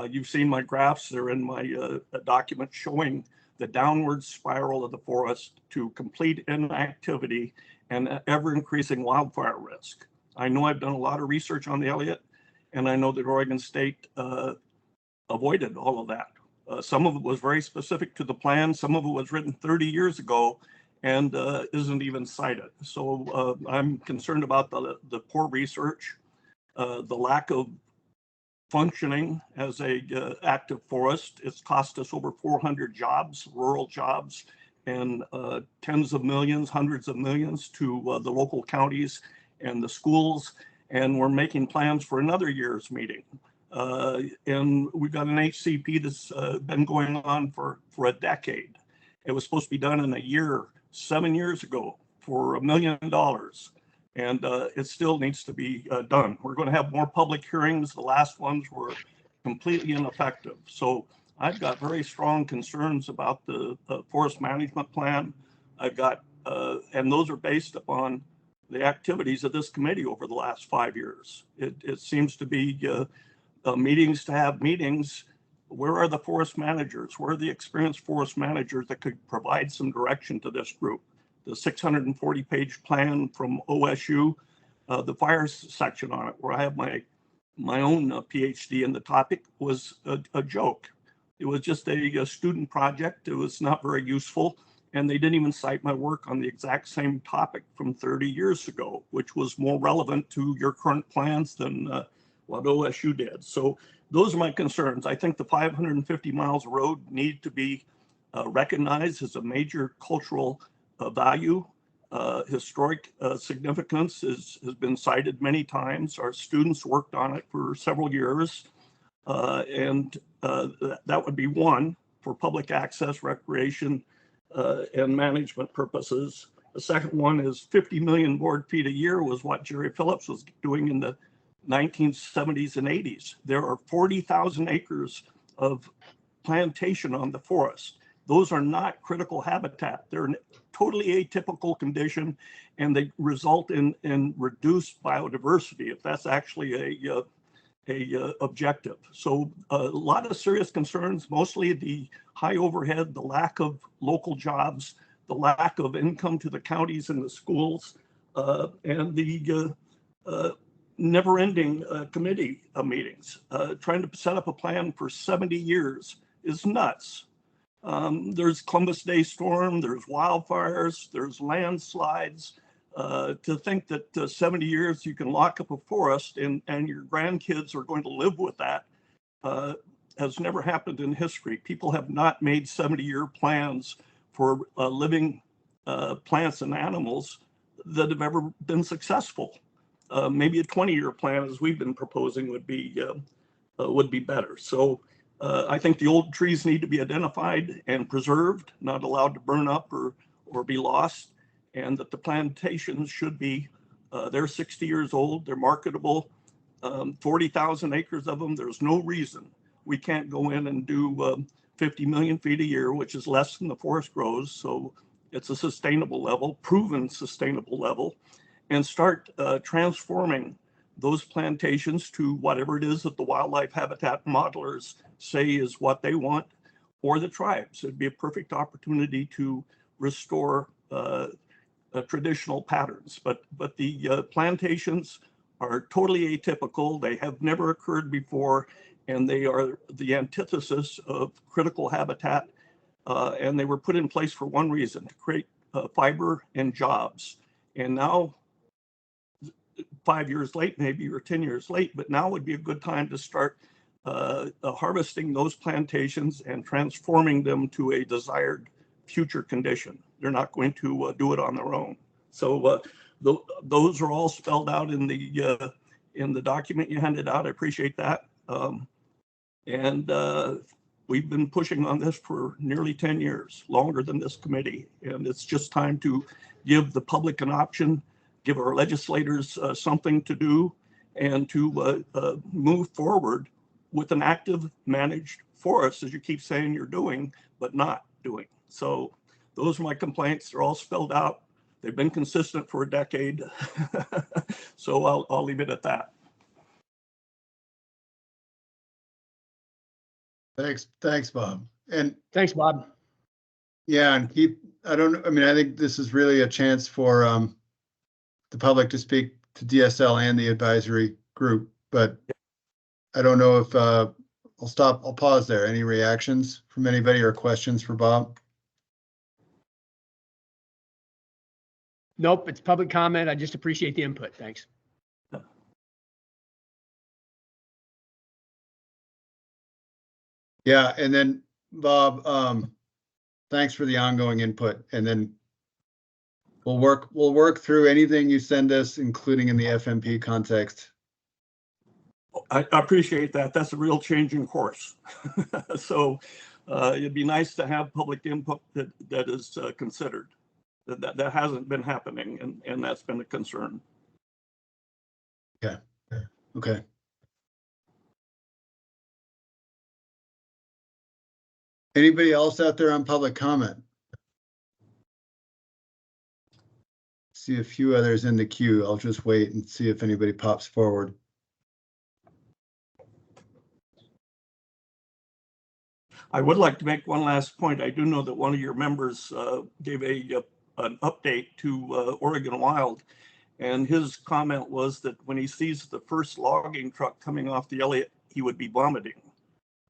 You've seen my graphs. They're in my document showing the downward spiral of the forest to complete inactivity and ever increasing wildfire risk. I know I've done a lot of research on the Elliott, and I know that Oregon State avoided all of that. Some of it was very specific to the plan. Some of it was written 30 years ago, and isn't even cited. So I'm concerned about the poor research, the lack of functioning as a active forest. It's cost us over 400 jobs, rural jobs, and tens of millions, hundreds of millions to the local counties and the schools. And we're making plans for another year's meeting. And we've got an HCP that's been going on for a decade. It was supposed to be done in a year, 7 years ago, for $1 million. And it still needs to be done. We're going to have more public hearings. The last ones were completely ineffective. So I've got very strong concerns about the forest management plan. I've got, and those are based upon the activities of this committee over the last 5 years. It seems to be meetings to have meetings. Where are the forest managers? Where are the experienced forest managers that could provide some direction to this group? The 640-page plan from OSU, the fire section on it, where I have my own PhD in the topic, was a joke. It was just a student project. It was not very useful. And they didn't even cite my work on the exact same topic from 30 years ago, which was more relevant to your current plans than what OSU did. So those are my concerns. I think the 550 miles of road need to be recognized as a major cultural value. Historic significance has been cited many times. Our students worked on it for several years. And that would be one for public access, recreation, and management purposes. The second one is 50 million board feet a year was what Jerry Phillips was doing in the 1970s and 80s. There are 40,000 acres of plantation on the forest. Those are not critical habitat. They're a totally atypical condition, and they result in reduced biodiversity, if that's actually a objective. So a lot of serious concerns, mostly the high overhead, the lack of local jobs, the lack of income to the counties and the schools, and the never-ending committee meetings. Trying to set up a plan for 70 years is nuts. There's Columbus Day storm, there's wildfires, there's landslides. To think that 70 years you can lock up a forest and your grandkids are going to live with that has never happened in history. People have not made 70-year plans for living plants and animals that have ever been successful. Maybe a 20-year plan, as we've been proposing, would be better. So I think the old trees need to be identified and preserved, not allowed to burn up or be lost, and that the plantations should be, they're 60 years old, they're marketable, 40,000 acres of them. There's no reason we can't go in and do 50 million feet a year, which is less than the forest grows. So it's a sustainable level, proven sustainable level, and start transforming those plantations to whatever it is that the wildlife habitat modelers say is what they want, or the tribes. It'd be a perfect opportunity to restore traditional patterns. But the plantations are totally atypical. They have never occurred before, and they are the antithesis of critical habitat. And they were put in place for one reason, to create fiber and jobs. And now, 5 years late, maybe, or 10 years late, but now would be a good time to start harvesting those plantations and transforming them to a desired future condition. They're not going to do it on their own. So those are all spelled out in the document you handed out. I appreciate that. And we've been pushing on this for nearly 10 years, longer than this committee. And it's just time to give the public an option, give our legislators something to do, and to move forward with an active managed forest, as you keep saying you're doing, but not doing. So those are my complaints. They're all spelled out. They've been consistent for a decade. So I'll leave it at that. Thanks, Bob. And Thanks, Bob. yeah, and I think this is really a chance for the public to speak to DSL and the advisory group, but I don't know if I'll pause there. Any reactions from anybody or questions for Bob? Nope, it's public comment. I just appreciate the input. Thanks. Yeah, and then Bob, thanks for the ongoing input, and then we'll work through anything you send us, including in the FMP context. I appreciate that. That's a real change in course. So it'd be nice to have public input that is considered. That hasn't been happening, and that's been a concern. Okay. Anybody else out there on public comment? See a few others in the queue. I'll just wait and see if anybody pops forward. I would like to make one last point. I do know that one of your members gave an update to Oregon Wild, and his comment was that when he sees the first logging truck coming off the Elliott, he would be vomiting.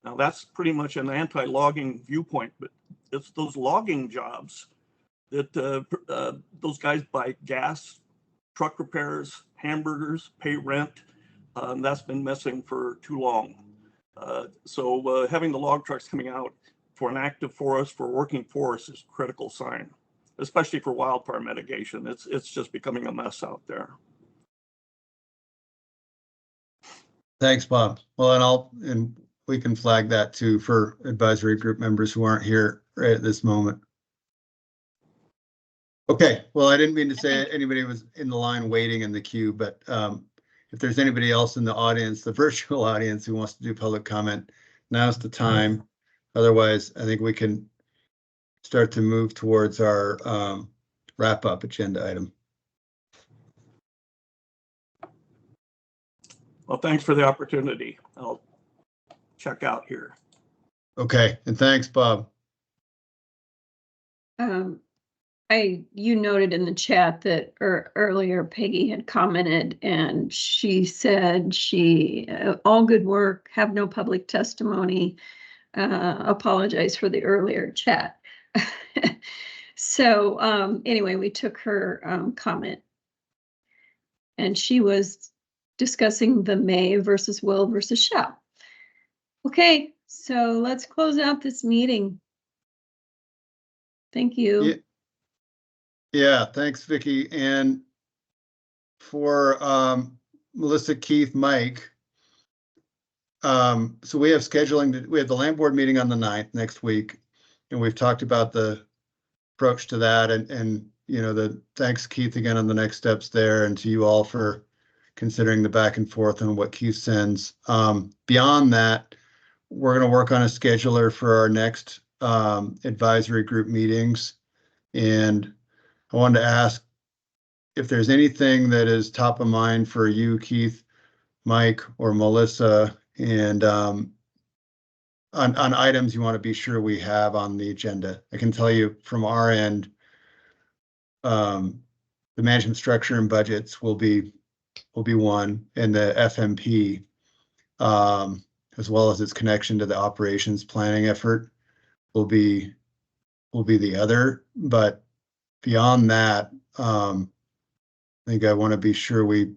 Now that's pretty much an anti-logging viewpoint, but it's those logging jobs that those guys buy gas, truck repairs, hamburgers, pay rent. That's been missing for too long. So having the log trucks coming out for an active forest, for working forest is a critical sign, especially for wildfire mitigation. It's just becoming a mess out there. Thanks, Bob. Well, and we can flag that too for advisory group members who aren't here right at this moment. Okay, well, I didn't mean to say anybody was in the line waiting in the queue, but if there's anybody else in the audience, the virtual audience who wants to do public comment, now's the time. Otherwise, I think we can start to move towards our wrap-up agenda item. Well, thanks for the opportunity. I'll check out here. Okay, and thanks, Bob. You noted in the chat that earlier Peggy had commented, and she said all good work, have no public testimony, apologize for the earlier chat. So anyway, we took her comment, and she was discussing the may versus will versus shall. Okay, so let's close out this meeting. Thank you. Yeah, thanks, Vicki. And for Melissa, Keith, Mike, so we have scheduling, we have the land board meeting on the 9th next week, and we've talked about the approach to that, and you know, thanks, Keith, again on the next steps there, and to you all for considering the back and forth on what Keith sends. Beyond that, we're going to work on a scheduler for our next advisory group meetings, and I wanted to ask if there's anything that is top of mind for you, Keith, Mike, or Melissa, and on items you want to be sure we have on the agenda. I can tell you from our end, the management structure and budgets will be one, and the FMP, as well as its connection to the operations planning effort, will be the other. But beyond that, I think I want to be sure we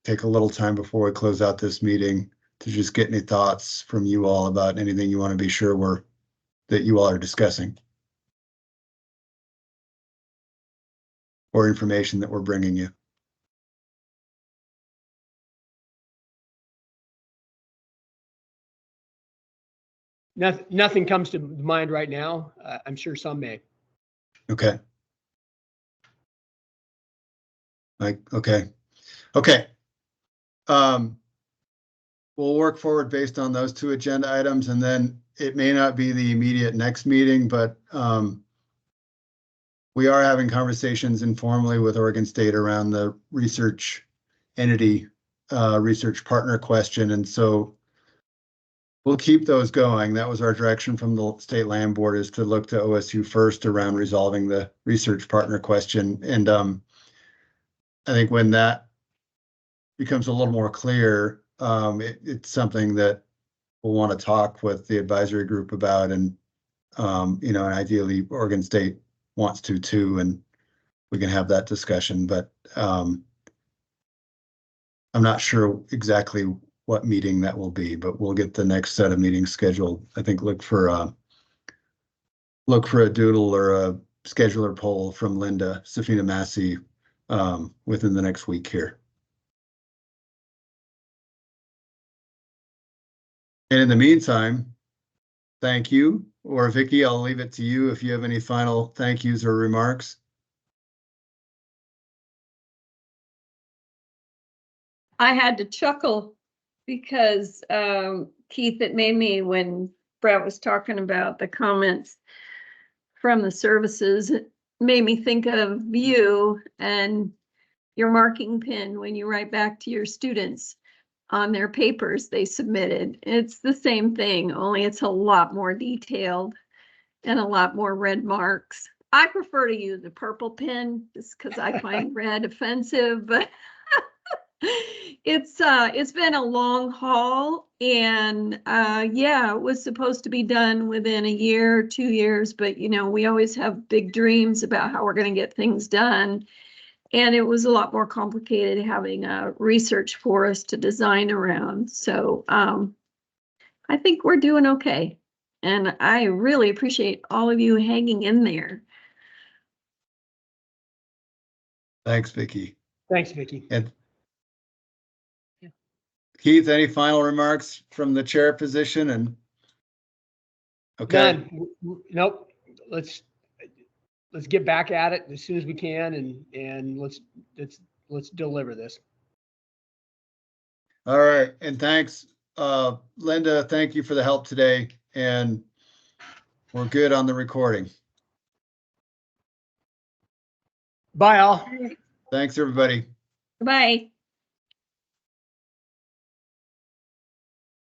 take a little time before we close out this meeting to just get any thoughts from you all about anything you want to be sure that you all are discussing, or information that we're bringing you. Nothing comes to mind right now. I'm sure some may. Okay. Okay. We'll work forward based on those two agenda items, and then it may not be the immediate next meeting, but we are having conversations informally with Oregon State around the research entity, research partner question, and so we'll keep those going. That was our direction from the State Land Board, is to look to OSU first around resolving the research partner question, and I think when that becomes a little more clear, it's something that we'll want to talk with the advisory group about, and you know, and ideally Oregon State wants to too, and we can have that discussion, but I'm not sure exactly what meeting that will be, but we'll get the next set of meetings scheduled. I think look for a doodle or a scheduler poll from Linda Safina Massey within the next week here. And in the meantime, thank you. Or Vicky, I'll leave it to you if you have any final thank yous or remarks. I had to chuckle because Keith, it made me, when Brett was talking about the comments from the services, it made me think of you and your marking pen when you write back to your students on their papers they submitted. It's the same thing, only it's a lot more detailed and a lot more red marks. I prefer to use a purple pen just because I find red offensive, but it's been a long haul, and yeah, it was supposed to be done within a year, 2 years, but you know, we always have big dreams about how we're going to get things done. And it was a lot more complicated having a research forest to design around. So I think we're doing okay. And I really appreciate all of you hanging in there. Thanks, Vicky. Thanks, Vicky. And Keith, any final remarks from the chair position? And okay. None. Nope. Let's get back at it as soon as we can, and let's deliver this. All right, and thanks, Linda. Thank you for the help today, and we're good on the recording. Bye, all. Thanks, everybody. Bye.